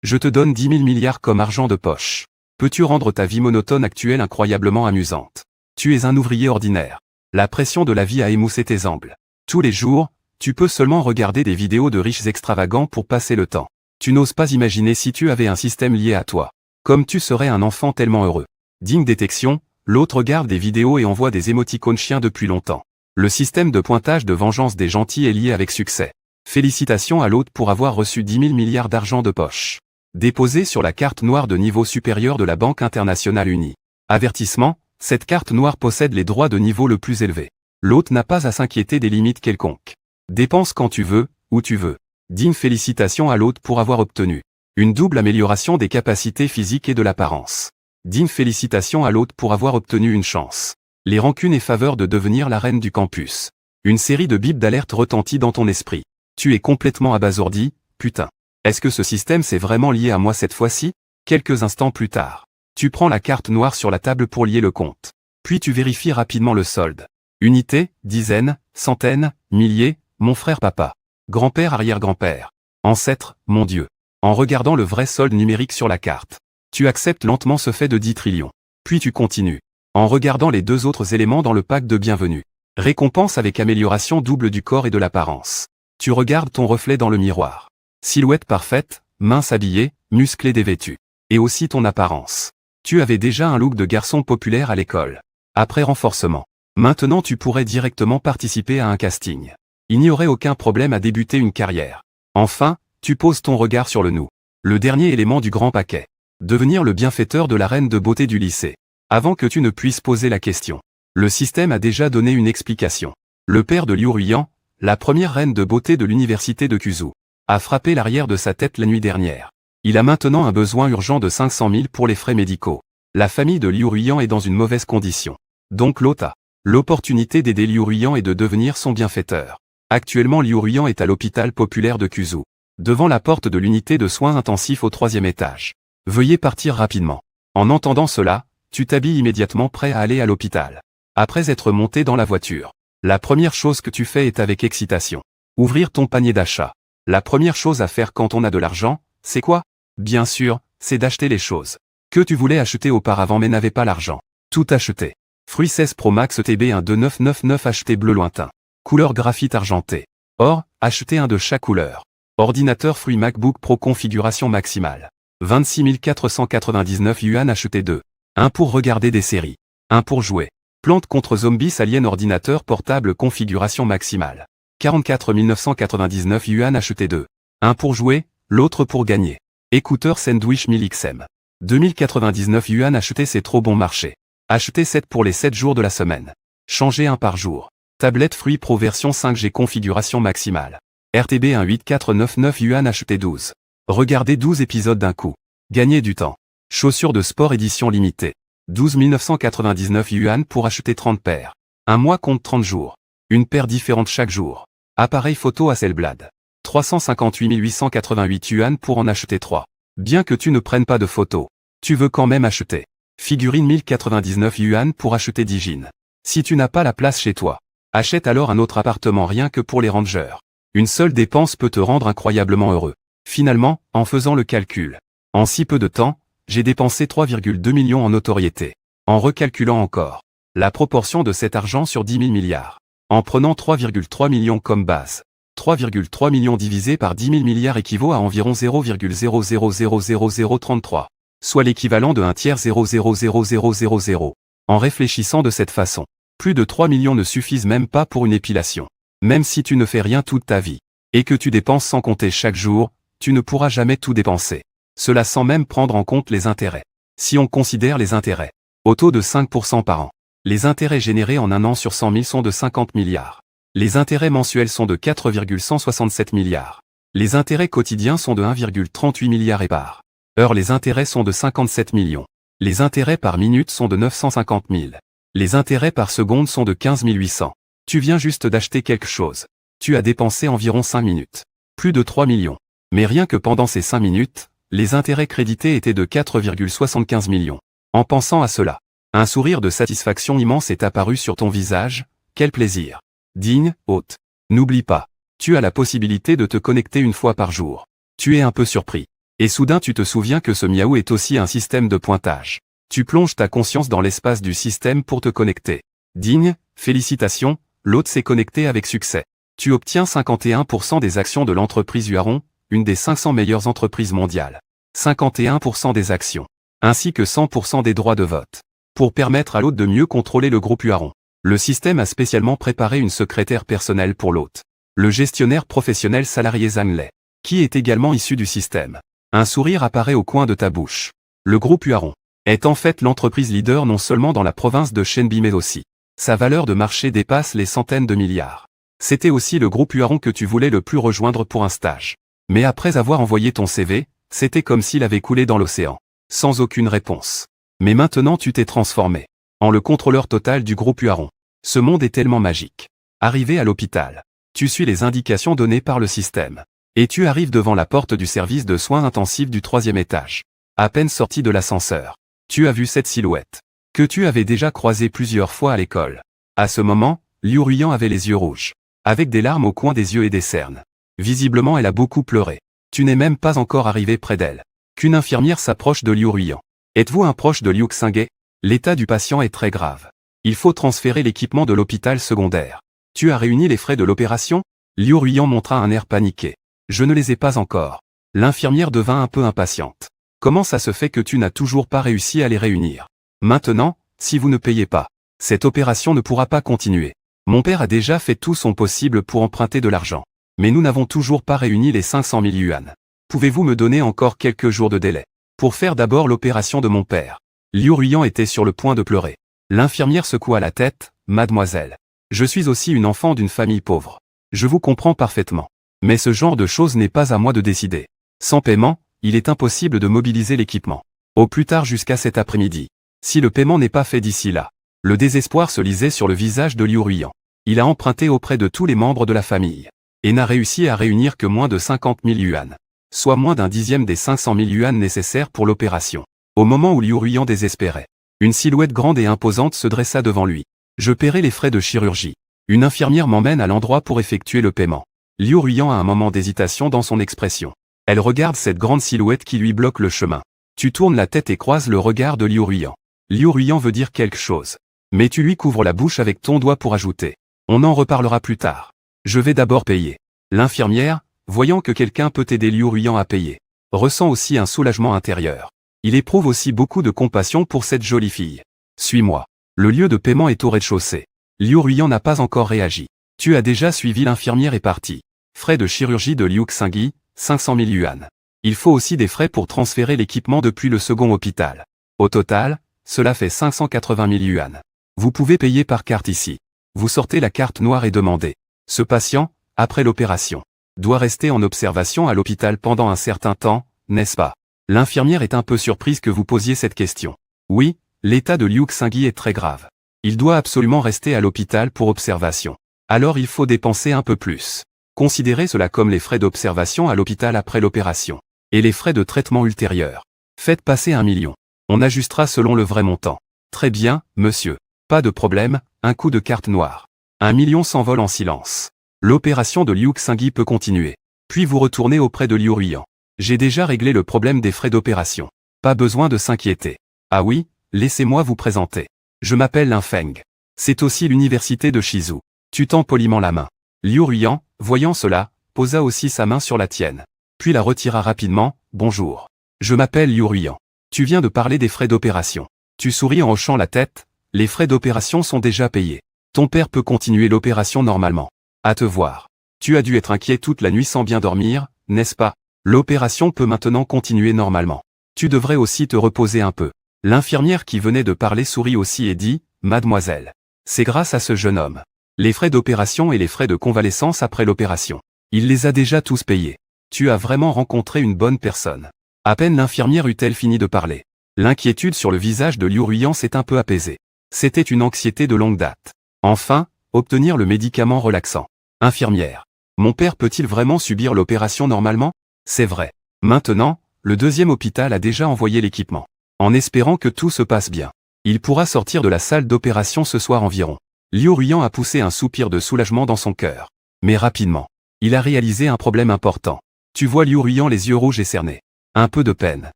Je te donne 10 000 milliards comme argent de poche. Peux-tu rendre ta vie monotone actuelle incroyablement amusante? Tu es un ouvrier ordinaire. La pression de la vie a émoussé tes angles. Tous les jours, tu peux seulement regarder des vidéos de riches extravagants pour passer le temps. Tu n'oses pas imaginer si tu avais un système lié à toi. Comme tu serais un enfant tellement heureux. Digne détection, l'autre regarde des vidéos et envoie des émoticônes chiens depuis longtemps. Le système de pointage de vengeance des gentils est lié avec succès. Félicitations à l'autre pour avoir reçu 10 000 milliards d'argent de poche. Déposé sur la carte noire de niveau supérieur de la Banque internationale unie. Avertissement, cette carte noire possède les droits de niveau le plus élevé. L'autre n'a pas à s'inquiéter des limites quelconques. Dépense quand tu veux, où tu veux. Digne félicitations à l'autre pour avoir obtenu une double amélioration des capacités physiques et de l'apparence. Digne félicitations à l'autre pour avoir obtenu une chance. Les rancunes et faveurs de devenir la reine du campus. Une série de bips d'alerte retentit dans ton esprit. Tu es complètement abasourdi, putain. Est-ce que ce système s'est vraiment lié à moi cette fois-ci? Quelques instants plus tard. Tu prends la carte noire sur la table pour lier le compte. Puis tu vérifies rapidement le solde. Unités, dizaines, centaines, milliers, mon frère papa. Grand-père arrière-grand-père. Ancêtre, mon Dieu. En regardant le vrai solde numérique sur la carte. Tu acceptes lentement ce fait de 10 trillions. Puis tu continues. En regardant les deux autres éléments dans le pack de bienvenue. Récompense avec amélioration double du corps et de l'apparence. Tu regardes ton reflet dans le miroir. Silhouette parfaite, mince habillée, musclé dévêtu. Et aussi ton apparence. Tu avais déjà un look de garçon populaire à l'école. Après renforcement. Maintenant tu pourrais directement participer à un casting. Il n'y aurait aucun problème à débuter une carrière. Enfin, tu poses ton regard sur le nous. Le dernier élément du grand paquet. Devenir le bienfaiteur de la reine de beauté du lycée. Avant que tu ne puisses poser la question. Le système a déjà donné une explication. Le père de Liu Ruiyan, la première reine de beauté de l'université de Kuzhou, a frappé l'arrière de sa tête la nuit dernière. Il a maintenant un besoin urgent de 500 000 pour les frais médicaux. La famille de Liu Ruiyan est dans une mauvaise condition. Donc l'autre a l'opportunité d'aider Liu Ruiyan et de devenir son bienfaiteur. Actuellement Liu Ruiyan est à l'hôpital populaire de Kuzhou. Devant la porte de l'unité de soins intensifs au 3e étage. Veuillez partir rapidement. En entendant cela, tu t'habilles immédiatement prêt à aller à l'hôpital. Après être monté dans la voiture, la première chose que tu fais est avec excitation. Ouvrir ton panier d'achat. La première chose à faire quand on a de l'argent, c'est quoi? Bien sûr, c'est d'acheter les choses que tu voulais acheter auparavant mais n'avais pas l'argent. Tout acheter. Fruits 16 Pro Max TB12999 acheté bleu lointain. Couleur graphite argenté. Or, acheter un de chaque couleur. Ordinateur fruits MacBook Pro configuration maximale. 26 499 yuan acheté 2. 1 pour regarder des séries. 1 pour jouer. Plante contre zombies alien ordinateur portable configuration maximale. 44 999 yuan acheté 2. 1 pour jouer, l'autre pour gagner. Écouteur Sandwich 1000XM. 2099 yuan acheté c'est trop bon marché. Acheter 7 pour les 7 jours de la semaine. Changer 1 par jour. Tablette Fruits Pro version 5G configuration maximale. RTB 18499 yuan acheté 12. Regardez 12 épisodes d'un coup. Gagner du temps. Chaussures de sport édition limitée. 12 999 yuan pour acheter 30 paires. Un mois compte 30 jours. Une paire différente chaque jour. Appareil photo Hasselblad. 358 888 yuan pour en acheter 3. Bien que tu ne prennes pas de photos, tu veux quand même acheter. Figurine 1099 yuan pour acheter 10 jeans. Si tu n'as pas la place chez toi, achète alors un autre appartement rien que pour les rangers. Une seule dépense peut te rendre incroyablement heureux. Finalement, en faisant le calcul, en si peu de temps, j'ai dépensé 3,2 millions en notoriété. En recalculant encore la proportion de cet argent sur 10 000 milliards. En prenant 3,3 millions comme base. 3,3 millions divisé par 10 000 milliards équivaut à environ 0,000033. Soit l'équivalent de 1 tiers 0,00000. En réfléchissant de cette façon, plus de 3 millions ne suffisent même pas pour une épilation. Même si tu ne fais rien toute ta vie, et que tu dépenses sans compter chaque jour, tu ne pourras jamais tout dépenser. Cela sans même prendre en compte les intérêts. Si on considère les intérêts, au taux de 5% par an, les intérêts générés en un an sur 100 000 sont de 50 milliards. Les intérêts mensuels sont de 4,167 milliards. Les intérêts quotidiens sont de 1,38 milliard et par heure les intérêts sont de 57 millions. Les intérêts par minute sont de 950 000. Les intérêts par seconde sont de 15 800. Tu viens juste d'acheter quelque chose. Tu as dépensé environ 5 minutes. Plus de 3 millions. Mais rien que pendant ces 5 minutes, les intérêts crédités étaient de 4,75 millions. En pensant à cela, un sourire de satisfaction immense est apparu sur ton visage. Quel plaisir. Digne, hôte. N'oublie pas. Tu as la possibilité de te connecter une fois par jour. Tu es un peu surpris. Et soudain tu te souviens que ce miaou est aussi un système de pointage. Tu plonges ta conscience dans l'espace du système pour te connecter. Digne, félicitations, l'hôte s'est connecté avec succès. Tu obtiens 51% des actions de l'entreprise Huaron, une des 500 meilleures entreprises mondiales. 51% des actions, ainsi que 100% des droits de vote. Pour permettre à l'hôte de mieux contrôler le groupe Huaron, le système a spécialement préparé une secrétaire personnelle pour l'hôte. Le gestionnaire professionnel salarié Zhang Lei, qui est également issu du système. Un sourire apparaît au coin de ta bouche. Le groupe Huaron est en fait l'entreprise leader non seulement dans la province de Shenbi mais aussi. Sa valeur de marché dépasse les centaines de milliards. C'était aussi le groupe Huaron que tu voulais le plus rejoindre pour un stage. Mais après avoir envoyé ton CV, c'était comme s'il avait coulé dans l'océan. Sans aucune réponse. Mais maintenant tu t'es transformé en le contrôleur total du groupe Huaron. Ce monde est tellement magique. Arrivé à l'hôpital, tu suis les indications données par le système. Et tu arrives devant la porte du service de soins intensifs du 3e étage. À peine sorti de l'ascenseur, tu as vu cette silhouette, que tu avais déjà croisée plusieurs fois à l'école. À ce moment, Liu Ruiyan avait les yeux rouges, avec des larmes au coin des yeux et des cernes. Visiblement elle a beaucoup pleuré. Tu n'es même pas encore arrivé près d'elle, qu'une infirmière s'approche de Liu Ruiyan. Êtes-vous un proche de Liu Xinghe? L'état du patient est très grave. Il faut transférer l'équipement de l'hôpital secondaire. Tu as réuni les frais de l'opération? Liu Ruiyan montra un air paniqué. Je ne les ai pas encore. L'infirmière devint un peu impatiente. Comment ça se fait que tu n'as toujours pas réussi à les réunir? Maintenant, si vous ne payez pas, cette opération ne pourra pas continuer. Mon père a déjà fait tout son possible pour emprunter de l'argent. Mais nous n'avons toujours pas réuni les 500 000 yuan. Pouvez-vous me donner encore quelques jours de délai pour faire d'abord l'opération de mon père? Liu Ruiyan était sur le point de pleurer. L'infirmière secoua la tête. Mademoiselle, je suis aussi une enfant d'une famille pauvre. Je vous comprends parfaitement. Mais ce genre de choses n'est pas à moi de décider. Sans paiement, il est impossible de mobiliser l'équipement. Au plus tard jusqu'à cet après-midi. Si le paiement n'est pas fait d'ici là. Le désespoir se lisait sur le visage de Liu Ruiyan. Il a emprunté auprès de tous les membres de la famille. Et n'a réussi à réunir que moins de 50 000 yuan. Soit moins d'un dixième des 500 000 yuan nécessaires pour l'opération. Au moment où Liu Ruiyan désespérait, une silhouette grande et imposante se dressa devant lui. Je paierai les frais de chirurgie. Une infirmière m'emmène à l'endroit pour effectuer le paiement. Liu Ruiyan a un moment d'hésitation dans son expression. Elle regarde cette grande silhouette qui lui bloque le chemin. Tu tournes la tête et croises le regard de Liu Ruiyan. Liu Ruiyan veut dire quelque chose. Mais tu lui couvres la bouche avec ton doigt pour ajouter. On en reparlera plus tard. Je vais d'abord payer. L'infirmière, voyant que quelqu'un peut aider Liu Ruiyan à payer, ressent aussi un soulagement intérieur. Il éprouve aussi beaucoup de compassion pour cette jolie fille. Suis-moi. Le lieu de paiement est au rez-de-chaussée. Liu Ruiyan n'a pas encore réagi. Tu as déjà suivi l'infirmière et parti. Frais de chirurgie de Liu Xinghe, 500 000 yuan. Il faut aussi des frais pour transférer l'équipement depuis le second hôpital. Au total, cela fait 580 000 yuan. Vous pouvez payer par carte ici. Vous sortez la carte noire et demandez. Ce patient, après l'opération, doit rester en observation à l'hôpital pendant un certain temps, n'est-ce pas? L'infirmière est un peu surprise que vous posiez cette question. Oui, l'état de Liu Xinghe est très grave. Il doit absolument rester à l'hôpital pour observation. Alors il faut dépenser un peu plus. Considérez cela comme les frais d'observation à l'hôpital après l'opération. Et les frais de traitement ultérieurs. Faites passer 1 million. On ajustera selon le vrai montant. Très bien, monsieur. Pas de problème, un coup de carte noire. 1 million s'envole en silence. L'opération de Liu Xinghe peut continuer. Puis vous retournez auprès de Liu Ruiyan. J'ai déjà réglé le problème des frais d'opération. Pas besoin de s'inquiéter. Ah oui, laissez-moi vous présenter. Je m'appelle Lin Feng. C'est aussi l'université de Shizu. Tu tends poliment la main. Liu Ruiyan, voyant cela, posa aussi sa main sur la tienne. Puis la retira rapidement. Bonjour. Je m'appelle Liu Ruiyan. Tu viens de parler des frais d'opération. Tu souris en hochant la tête. Les frais d'opération sont déjà payés. Ton père peut continuer l'opération normalement. À te voir. Tu as dû être inquiet toute la nuit sans bien dormir, n'est-ce pas? L'opération peut maintenant continuer normalement. Tu devrais aussi te reposer un peu. L'infirmière qui venait de parler sourit aussi et dit, Mademoiselle. C'est grâce à ce jeune homme. Les frais d'opération et les frais de convalescence après l'opération. Il les a déjà tous payés. Tu as vraiment rencontré une bonne personne. À peine l'infirmière eut-elle fini de parler. L'inquiétude sur le visage de Liu Ruiyan s'est un peu apaisée. C'était une anxiété de longue date. Enfin, obtenir le médicament relaxant. Infirmière. Mon père peut-il vraiment subir l'opération normalement? C'est vrai. Maintenant, le deuxième hôpital a déjà envoyé l'équipement. En espérant que tout se passe bien. Il pourra sortir de la salle d'opération ce soir environ. Liu Ruiyan a poussé un soupir de soulagement dans son cœur. Mais rapidement, il a réalisé un problème important. Tu vois Liu Ruiyan les yeux rouges et cernés. Un peu de peine.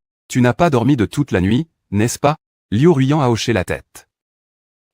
Tu n'as pas dormi de toute la nuit, n'est-ce pas? Liu Ruyan a hoché la tête.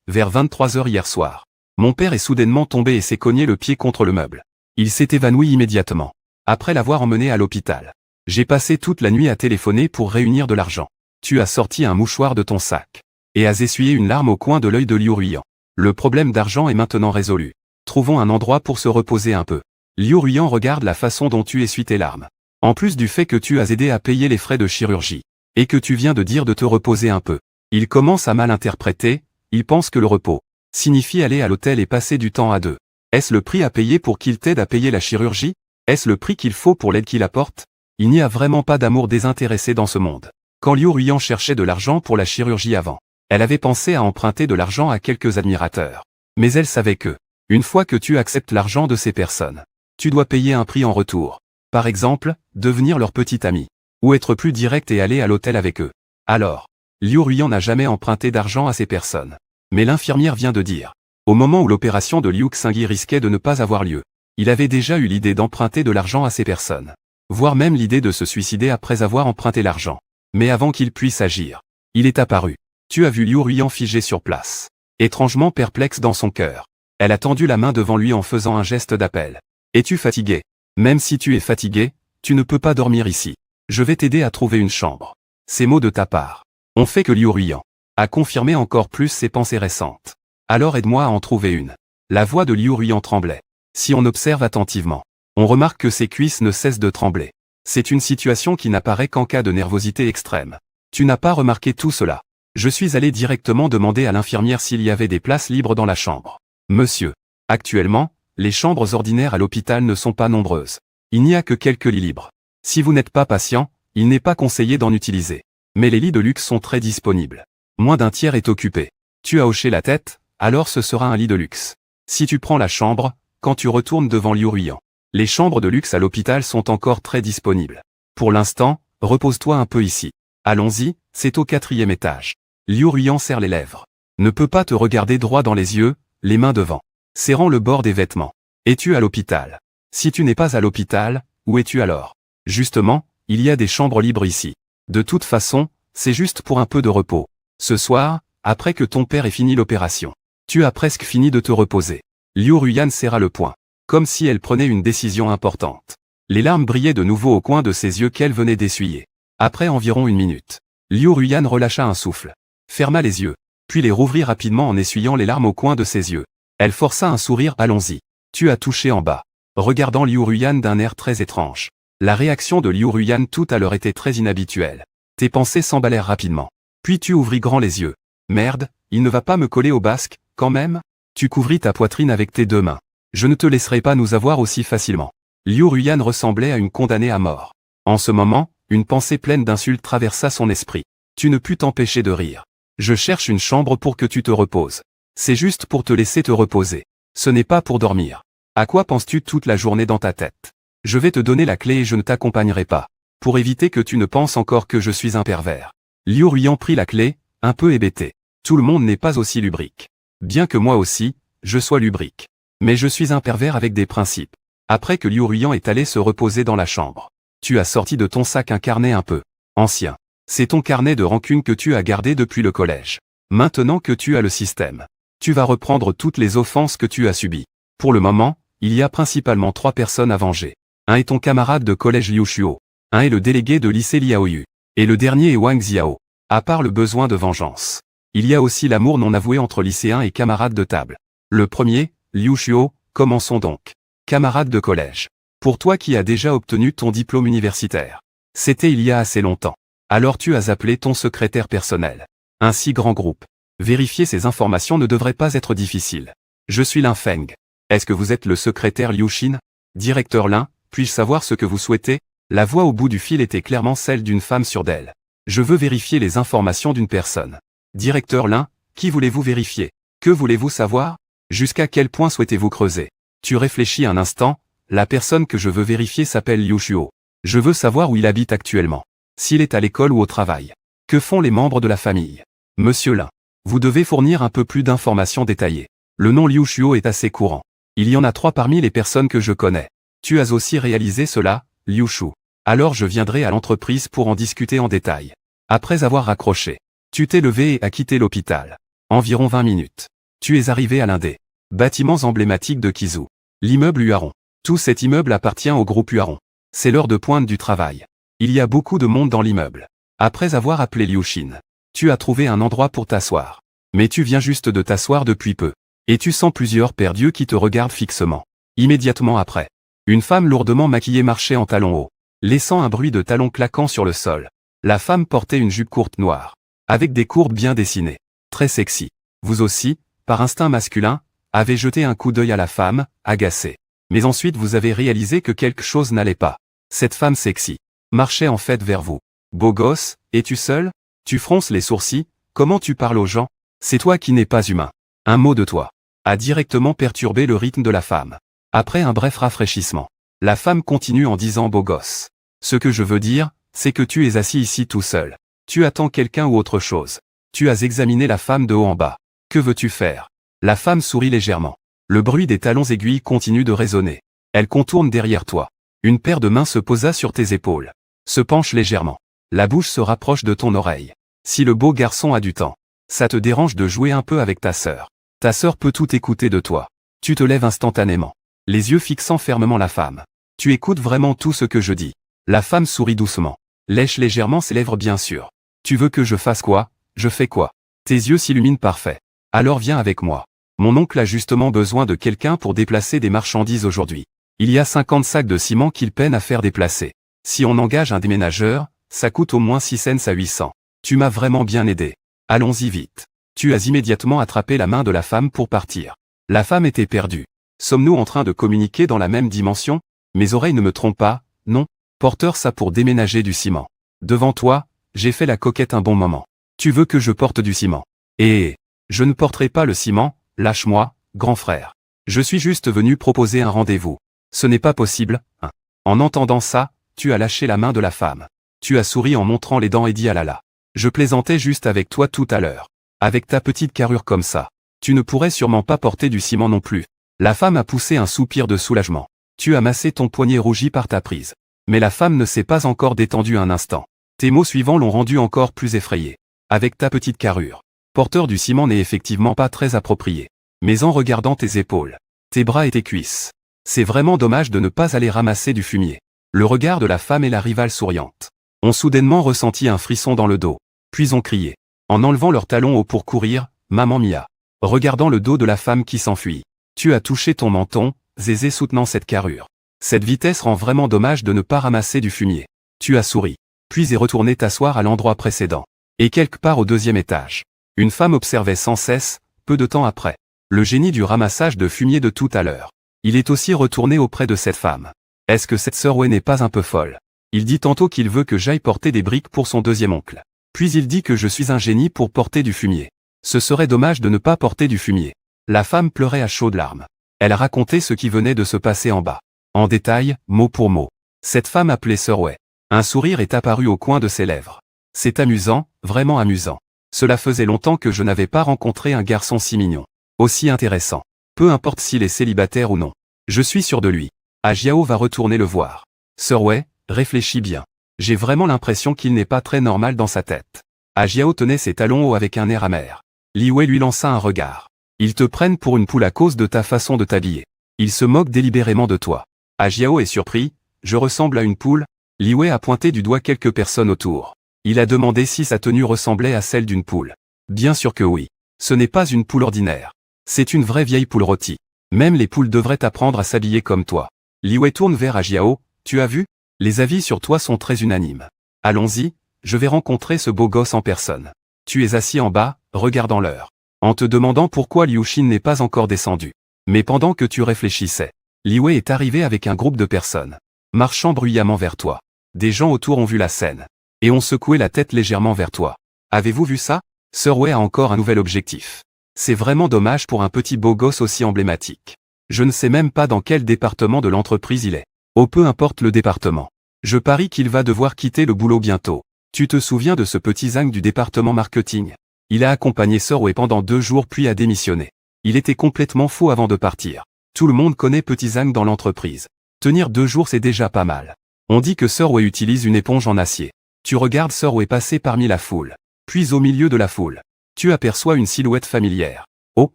Vers 23 heures hier soir. Mon père est soudainement tombé et s'est cogné le pied contre le meuble. Il s'est évanoui immédiatement. Après l'avoir emmené à l'hôpital. J'ai passé toute la nuit à téléphoner pour réunir de l'argent. Tu as sorti un mouchoir de ton sac. Et as essuyé une larme au coin de l'œil de Liu Ruyan. Le problème d'argent est maintenant résolu. Trouvons un endroit pour se reposer un peu. Liu Ruyan regarde la façon dont tu essuies tes larmes. En plus du fait que tu as aidé à payer les frais de chirurgie. Et que tu viens de dire de te reposer un peu. Il commence à mal interpréter, il pense que le repos signifie aller à l'hôtel et passer du temps à deux. Est-ce le prix à payer pour qu'il t'aide à payer la chirurgie? Est-ce le prix qu'il faut pour l'aide qu'il apporte? Il n'y a vraiment pas d'amour désintéressé dans ce monde. Quand Liu Ruyan cherchait de l'argent pour la chirurgie avant, elle avait pensé à emprunter de l'argent à quelques admirateurs. Mais elle savait que, une fois que tu acceptes l'argent de ces personnes, tu dois payer un prix en retour. Par exemple, devenir leur petit ami. Ou être plus direct et aller à l'hôtel avec eux. Alors, Liu Ruyan n'a jamais emprunté d'argent à ces personnes. Mais l'infirmière vient de dire. Au moment où l'opération de Liu Xingyi risquait de ne pas avoir lieu, il avait déjà eu l'idée d'emprunter de l'argent à ces personnes. Voire même l'idée de se suicider après avoir emprunté l'argent. Mais avant qu'il puisse agir, il est apparu. Tu as vu Liu Ruyan figé sur place. Étrangement perplexe dans son cœur. Elle a tendu la main devant lui en faisant un geste d'appel. Es-tu fatigué? Même si tu es fatigué, tu ne peux pas dormir ici. Je vais t'aider à trouver une chambre. Ces mots de ta part ont fait que Liu Ruyan a confirmé encore plus ses pensées récentes. Alors aide-moi à en trouver une. La voix de Liu Ruyan tremblait. Si on observe attentivement, on remarque que ses cuisses ne cessent de trembler. C'est une situation qui n'apparaît qu'en cas de nervosité extrême. Tu n'as pas remarqué tout cela. Je suis allé directement demander à l'infirmière s'il y avait des places libres dans la chambre. Monsieur, actuellement, les chambres ordinaires à l'hôpital ne sont pas nombreuses. Il n'y a que quelques lits libres. Si vous n'êtes pas patient, il n'est pas conseillé d'en utiliser. Mais les lits de luxe sont très disponibles. Moins d'un tiers est occupé. Tu as hoché la tête, alors ce sera un lit de luxe. Si tu prends la chambre, quand tu retournes devant Liu Ruyan, les chambres de luxe à l'hôpital sont encore très disponibles. Pour l'instant, repose-toi un peu ici. Allons-y, c'est au 4e étage. Liu Ruyan serre les lèvres. Ne peut pas te regarder droit dans les yeux, les mains devant. Serrant le bord des vêtements. Es-tu à l'hôpital? Si tu n'es pas à l'hôpital, où es-tu alors? Justement, il y a des chambres libres ici. De toute façon, c'est juste pour un peu de repos. Ce soir, après que ton père ait fini l'opération, tu as presque fini de te reposer. Liu Ruyan serra le poing, comme si elle prenait une décision importante. Les larmes brillaient de nouveau au coin de ses yeux qu'elle venait d'essuyer. Après environ une minute, Liu Ruyan relâcha un souffle, ferma les yeux, puis les rouvrit rapidement en essuyant les larmes au coin de ses yeux. Elle força un sourire. Allons-y. Tu as touché en bas. Regardant Liu Ruyan d'un air très étrange. La réaction de Liu Ruyan tout à l'heure était très inhabituelle. Tes pensées s'emballèrent rapidement. Puis tu ouvris grand les yeux. Merde, il ne va pas me coller au basque, quand même? Tu couvris ta poitrine avec tes deux mains. Je ne te laisserai pas nous avoir aussi facilement. Liu Ruyan ressemblait à une condamnée à mort. En ce moment, une pensée pleine d'insultes traversa son esprit. Tu ne pus t'empêcher de rire. Je cherche une chambre pour que tu te reposes. C'est juste pour te laisser te reposer. Ce n'est pas pour dormir. À quoi penses-tu toute la journée dans ta tête? Je vais te donner la clé et je ne t'accompagnerai pas. Pour éviter que tu ne penses encore que je suis un pervers. Liu Ruyan prit la clé, un peu hébété. Tout le monde n'est pas aussi lubrique. Bien que moi aussi, je sois lubrique. Mais je suis un pervers avec des principes. Après que Liu Ruyan est allé se reposer dans la chambre, tu as sorti de ton sac un carnet un peu ancien. C'est ton carnet de rancune que tu as gardé depuis le collège. Maintenant que tu as le système, tu vas reprendre toutes les offenses que tu as subies. Pour le moment, il y a principalement 3 personnes à venger. Un est ton camarade de collège Liu Shuo. Un est le délégué de lycée Liao Yu. Et le dernier est Wang Xiao. À part le besoin de vengeance, il y a aussi l'amour non avoué entre lycéens et camarades de table. Le premier, Liu Shuo, commençons donc. Camarade de collège. Pour toi qui as déjà obtenu ton diplôme universitaire. C'était il y a assez longtemps. Alors tu as appelé ton secrétaire personnel. Un si grand groupe. Vérifier ces informations ne devrait pas être difficile. Je suis Lin Feng. Est-ce que vous êtes le secrétaire Liu Xin? Directeur Lin, puis-je savoir ce que vous souhaitez? La voix au bout du fil était clairement celle d'une femme sûre d'elle. Je veux vérifier les informations d'une personne. Directeur Lin, qui voulez-vous vérifier? Que voulez-vous savoir? Jusqu'à quel point souhaitez-vous creuser? Tu réfléchis un instant, la personne que je veux vérifier s'appelle Liu Shuo. Je veux savoir où il habite actuellement. S'il est à l'école ou au travail. Que font les membres de la famille? Monsieur Lin, vous devez fournir un peu plus d'informations détaillées. Le nom Liu Shuo est assez courant. Il y en a 3 parmi les personnes que je connais. Tu as aussi réalisé cela, Liu Shu. Alors je viendrai à l'entreprise pour en discuter en détail. Après avoir raccroché, tu t'es levé et as quitté l'hôpital. Environ 20 minutes. Tu es arrivé à l'un des bâtiments emblématiques de Kizu. L'immeuble Huaron. Tout cet immeuble appartient au groupe Huaron. C'est l'heure de pointe du travail. Il y a beaucoup de monde dans l'immeuble. Après avoir appelé Liu Xin, tu as trouvé un endroit pour t'asseoir. Mais tu viens juste de t'asseoir depuis peu. Et tu sens plusieurs paires d'yeux qui te regardent fixement. Immédiatement après, une femme lourdement maquillée marchait en talons hauts, laissant un bruit de talons claquant sur le sol. La femme portait une jupe courte noire, avec des courbes bien dessinées. Très sexy. Vous aussi, par instinct masculin, avez jeté un coup d'œil à la femme, agacé. Mais ensuite vous avez réalisé que quelque chose n'allait pas. Cette femme sexy marchait en fait vers vous. Beau gosse, es-tu seul? Tu fronces les sourcils, comment tu parles aux gens? C'est toi qui n'es pas humain. Un mot de toi a directement perturbé le rythme de la femme. Après un bref rafraîchissement, la femme continue en disant beau gosse. Ce que je veux dire, c'est que tu es assis ici tout seul. Tu attends quelqu'un ou autre chose. Tu as examiné la femme de haut en bas. Que veux-tu faire? La femme sourit légèrement. Le bruit des talons aiguilles continue de résonner. Elle contourne derrière toi. Une paire de mains se posa sur tes épaules. Se penche légèrement. La bouche se rapproche de ton oreille. Si le beau garçon a du temps, ça te dérange de jouer un peu avec ta sœur. Ta sœur peut tout écouter de toi. Tu te lèves instantanément, les yeux fixant fermement la femme. Tu écoutes vraiment tout ce que je dis. La femme sourit doucement. Lèche légèrement ses lèvres bien sûr. Tu veux que je fasse quoi? Je fais quoi? Tes yeux s'illuminent parfait. Alors viens avec moi. Mon oncle a justement besoin de quelqu'un pour déplacer des marchandises aujourd'hui. Il y a 50 sacs de ciment qu'il peine à faire déplacer. Si on engage un déménageur, ça coûte au moins 6 cents à 800. Tu m'as vraiment bien aidé. Allons-y vite. Tu as immédiatement attrapé la main de la femme pour partir. La femme était perdue. Sommes-nous en train de communiquer dans la même dimension? Mes oreilles ne me trompent pas, non. Porteur ça pour déménager du ciment. Devant toi, j'ai fait la coquette un bon moment. Tu veux que je porte du ciment? Je ne porterai pas le ciment, lâche-moi, grand frère. Je suis juste venu proposer un rendez-vous. Ce n'est pas possible, hein. En entendant ça, tu as lâché la main de la femme. Tu as souri en montrant les dents et dit ah là là. Je plaisantais juste avec toi tout à l'heure. Avec ta petite carrure comme ça, tu ne pourrais sûrement pas porter du ciment non plus. La femme a poussé un soupir de soulagement. Tu as massé ton poignet rougi par ta prise. Mais la femme ne s'est pas encore détendue un instant. Tes mots suivants l'ont rendu encore plus effrayé. Avec ta petite carrure. Porteur du ciment n'est effectivement pas très approprié. Mais en regardant tes épaules, tes bras et tes cuisses, c'est vraiment dommage de ne pas aller ramasser du fumier. Le regard de la femme et la rivale souriante ont soudainement ressenti un frisson dans le dos. Puis ont crié. En enlevant leurs talons hauts pour courir, maman Mia. Regardant le dos de la femme qui s'enfuit. Tu as touché ton menton, Zézé soutenant cette carrure. Cette vitesse rend vraiment dommage de ne pas ramasser du fumier. Tu as souri. Puis est retourné t'asseoir à l'endroit précédent. Et quelque part au deuxième étage. Une femme observait sans cesse, peu de temps après, le génie du ramassage de fumier de tout à l'heure. Il est aussi retourné auprès de cette femme. Est-ce que cette sœur Wei n'est pas un peu folle? Il dit tantôt qu'il veut que j'aille porter des briques pour son deuxième oncle. Puis il dit que je suis un génie pour porter du fumier. Ce serait dommage de ne pas porter du fumier. La femme pleurait à chaudes larmes. Elle a raconté ce qui venait de se passer en bas. En détail, mot pour mot. Cette femme appelée sœur Wei. Un sourire est apparu au coin de ses lèvres. C'est amusant, vraiment amusant. Cela faisait longtemps que je n'avais pas rencontré un garçon si mignon. Aussi intéressant. Peu importe s'il est célibataire ou non. Je suis sûr de lui. Ajiao va retourner le voir. Sœur Wei, réfléchis bien. J'ai vraiment l'impression qu'il n'est pas très normal dans sa tête. Ajiao tenait ses talons hauts avec un air amer. Li Wei lui lança un regard. Ils te prennent pour une poule à cause de ta façon de t'habiller. Ils se moquent délibérément de toi. Ajiao est surpris. Je ressemble à une poule? Li Wei a pointé du doigt quelques personnes autour. Il a demandé si sa tenue ressemblait à celle d'une poule. Bien sûr que oui. Ce n'est pas une poule ordinaire. C'est une vraie vieille poule rôtie. Même les poules devraient apprendre à s'habiller comme toi. Li Wei tourne vers Ajiao. Tu as vu? Les avis sur toi sont très unanimes. Allons-y, je vais rencontrer ce beau gosse en personne. Tu es assis en bas, regardant l'heure. En te demandant pourquoi Liu Xin n'est pas encore descendu. Mais pendant que tu réfléchissais, Li Wei est arrivé avec un groupe de personnes. Marchant bruyamment vers toi. Des gens autour ont vu la scène. Et ont secoué la tête légèrement vers toi. Avez-vous vu ça? Sœur Wei a encore un nouvel objectif. C'est vraiment dommage pour un petit beau gosse aussi emblématique. Je ne sais même pas dans quel département de l'entreprise il est. Oh peu importe le département. Je parie qu'il va devoir quitter le boulot bientôt. Tu te souviens de ce petit Zhang du département marketing? Il a accompagné Sœur Wei pendant 2 jours puis a démissionné. Il était complètement fou avant de partir. Tout le monde connaît petit Zhang dans l'entreprise. Tenir 2 jours c'est déjà pas mal. On dit que Sir Wei utilise une éponge en acier. Tu regardes Sir Wei passer parmi la foule. Puis au milieu de la foule, tu aperçois une silhouette familière. Oh,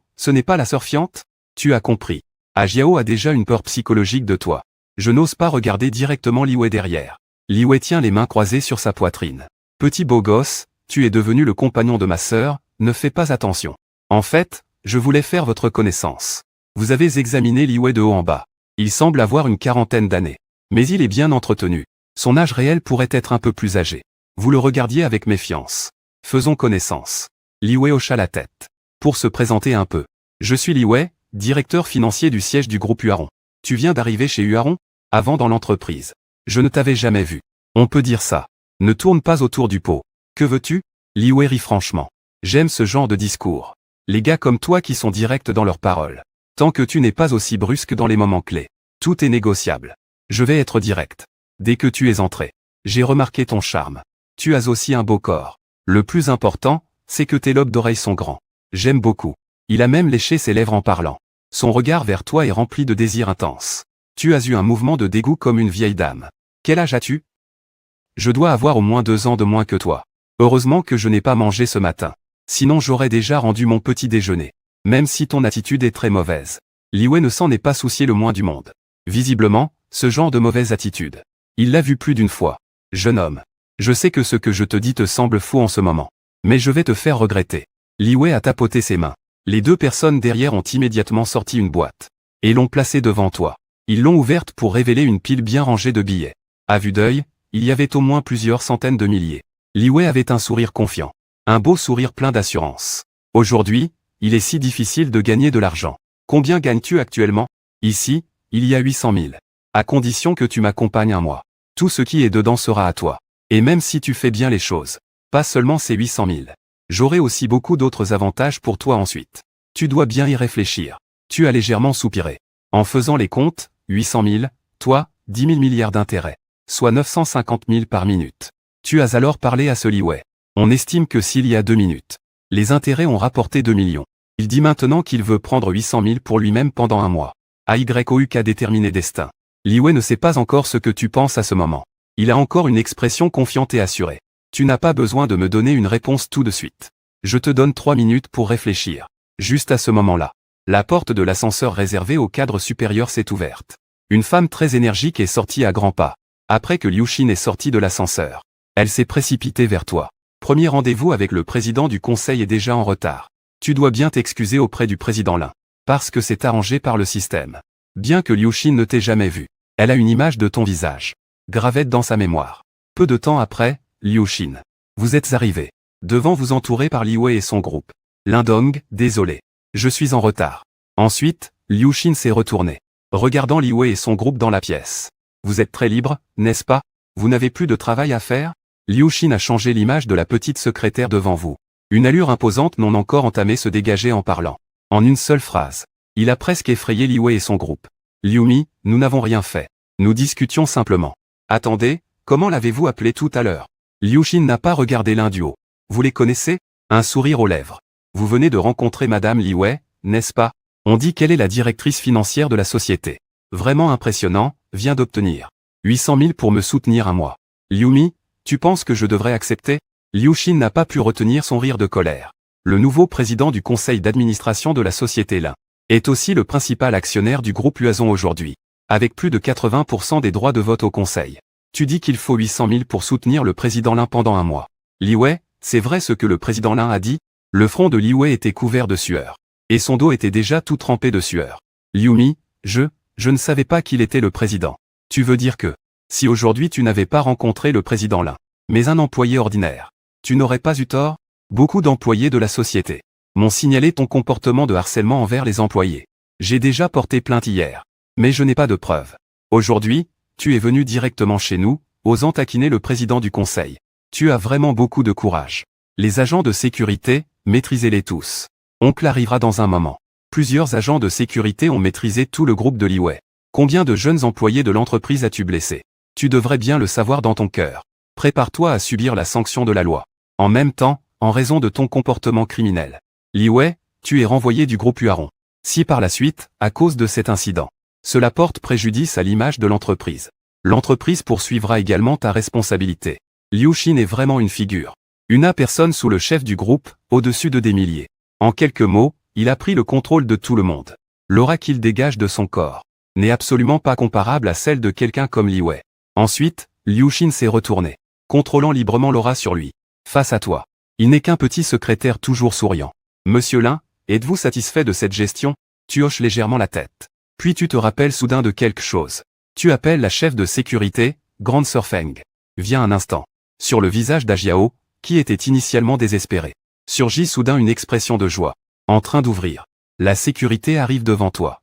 ce n'est pas la sœur Fiante? Tu as compris. Ajiao a déjà une peur psychologique de toi. Je n'ose pas regarder directement Li Wei derrière. Li Wei tient les mains croisées sur sa poitrine. Petit beau gosse, tu es devenu le compagnon de ma sœur, ne fais pas attention. En fait, je voulais faire votre connaissance. Vous avez examiné Li Wei de haut en bas. Il semble avoir une quarantaine d'années. Mais il est bien entretenu. Son âge réel pourrait être un peu plus âgé. Vous le regardiez avec méfiance. Faisons connaissance. Li Wei hocha la tête. Pour se présenter un peu. Je suis Li Wei, directeur financier du siège du groupe Huaron. Tu viens d'arriver chez Huaron? Avant dans l'entreprise. Je ne t'avais jamais vu. On peut dire ça. Ne tourne pas autour du pot. Que veux-tu? Li Wei rit franchement. J'aime ce genre de discours. Les gars comme toi qui sont directs dans leurs paroles. Tant que tu n'es pas aussi brusque dans les moments clés. Tout est négociable. Je vais être direct. Dès que tu es entré. J'ai remarqué ton charme. Tu as aussi un beau corps. Le plus important, c'est que tes lobes d'oreilles sont grands. J'aime beaucoup. Il a même léché ses lèvres en parlant. Son regard vers toi est rempli de désir intense. Tu as eu un mouvement de dégoût comme une vieille dame. Quel âge as-tu? Je dois avoir au moins 2 ans de moins que toi. Heureusement que je n'ai pas mangé ce matin. Sinon j'aurais déjà rendu mon petit déjeuner. Même si ton attitude est très mauvaise. Li Wei ne s'en est pas soucié le moins du monde. Visiblement, ce genre de mauvaise attitude. Il l'a vu plus d'une fois. Jeune homme. Je sais que ce que je te dis te semble fou en ce moment. Mais je vais te faire regretter. Li Wei a tapoté ses mains. Les 2 personnes derrière ont immédiatement sorti une boîte. Et l'ont placée devant toi. Ils l'ont ouverte pour révéler une pile bien rangée de billets. À vue d'œil, il y avait au moins plusieurs centaines de milliers. Li Wei avait un sourire confiant. Un beau sourire plein d'assurance. Aujourd'hui, il est si difficile de gagner de l'argent. Combien gagnes-tu actuellement? Ici, il y a 800 000. À condition que tu m'accompagnes un mois. Tout ce qui est dedans sera à toi. Et même si tu fais bien les choses. Pas seulement ces 800 000. J'aurai aussi beaucoup d'autres avantages pour toi ensuite. Tu dois bien y réfléchir. Tu as légèrement soupiré. En faisant les comptes, 800 000, toi, 10 000 milliards d'intérêts. Soit 950 000 par minute. Tu as alors parlé à ce Li Wei. On estime que s'il y a 2 minutes, les intérêts ont rapporté 2 millions. Il dit maintenant qu'il veut prendre 800 000 pour lui-même pendant un mois. AYOUK déterminé destin. Li Wei ne sait pas encore ce que tu penses à ce moment. Il a encore une expression confiante et assurée. Tu n'as pas besoin de me donner une réponse tout de suite. Je te donne 3 minutes pour réfléchir. Juste à ce moment-là, la porte de l'ascenseur réservée au cadre supérieur s'est ouverte. Une femme très énergique est sortie à grands pas. Après que Liu Xin est sortie de l'ascenseur, elle s'est précipitée vers toi. Premier rendez-vous avec le président du conseil est déjà en retard. Tu dois bien t'excuser auprès du président Lin. Parce que c'est arrangé par le système. Bien que Liu Xin ne t'ait jamais vu, elle a une image de ton visage. Gravette dans sa mémoire. Peu de temps après, Liu Xin. Vous êtes arrivé. Devant vous entouré par Li Wei et son groupe. Lindong, désolé. Je suis en retard. Ensuite, Liu Xin s'est retourné. Regardant Li Wei et son groupe dans la pièce. Vous êtes très libre, n'est-ce pas? Vous n'avez plus de travail à faire? Liu Xin a changé l'image de la petite secrétaire devant vous. Une allure imposante non encore entamée se dégageait en parlant. En une seule phrase. Il a presque effrayé Li Wei et son groupe. Liu Mi, nous n'avons rien fait. Nous discutions simplement. Attendez, comment l'avez-vous appelé tout à l'heure? Liu Xin n'a pas regardé l'un du haut. Vous les connaissez? Un sourire aux lèvres. Vous venez de rencontrer Madame Li Wei, n'est-ce pas? On dit qu'elle est la directrice financière de la société. Vraiment impressionnant, vient d'obtenir 800 000 pour me soutenir un mois. Liu Mi, tu penses que je devrais accepter? Liu Xin n'a pas pu retenir son rire de colère. Le nouveau président du conseil d'administration de la société Lin est aussi le principal actionnaire du groupe Huazon aujourd'hui. Avec plus de 80% des droits de vote au conseil. Tu dis qu'il faut 800 000 pour soutenir le président Lin pendant un mois. Li Wei, c'est vrai ce que le président Lin a dit? Le front de Li Wei était couvert de sueur. Et son dos était déjà tout trempé de sueur. Liu Mi, je ne savais pas qu'il était le président. Tu veux dire que, si aujourd'hui tu n'avais pas rencontré le président Lin, mais un employé ordinaire, tu n'aurais pas eu tort? Beaucoup d'employés de la société m'ont signalé ton comportement de harcèlement envers les employés. J'ai déjà porté plainte hier. Mais je n'ai pas de preuves. Aujourd'hui, tu es venu directement chez nous, osant taquiner le président du conseil. Tu as vraiment beaucoup de courage. Les agents de sécurité, maîtrisez-les tous. Oncle arrivera dans un moment. Plusieurs agents de sécurité ont maîtrisé tout le groupe de Li Wei. Combien de jeunes employés de l'entreprise as-tu blessé? Tu devrais bien le savoir dans ton cœur. Prépare-toi à subir la sanction de la loi. En même temps, en raison de ton comportement criminel. Li Wei, tu es renvoyé du groupe Huaron. Si par la suite, à cause de cet incident, cela porte préjudice à l'image de l'entreprise, L'entreprise poursuivra également ta responsabilité. Liu Xin est vraiment une figure. Une personne sous le chef du groupe, au-dessus de des milliers. En quelques mots, il a pris le contrôle de tout le monde. L'aura qu'il dégage de son corps n'est absolument pas comparable à celle de quelqu'un comme Li Wei. Ensuite, Liu Xin s'est retourné, contrôlant librement l'aura sur lui. Face à toi, il n'est qu'un petit secrétaire toujours souriant. Monsieur Lin, êtes-vous satisfait de cette gestion? Tu hoches légèrement la tête. Puis tu te rappelles soudain de quelque chose. Tu appelles la chef de sécurité, Grande Sœur Feng. Viens un instant. Sur le visage d'Ajiao, qui était initialement désespéré, surgit soudain une expression de joie. En train d'ouvrir. La sécurité arrive devant toi.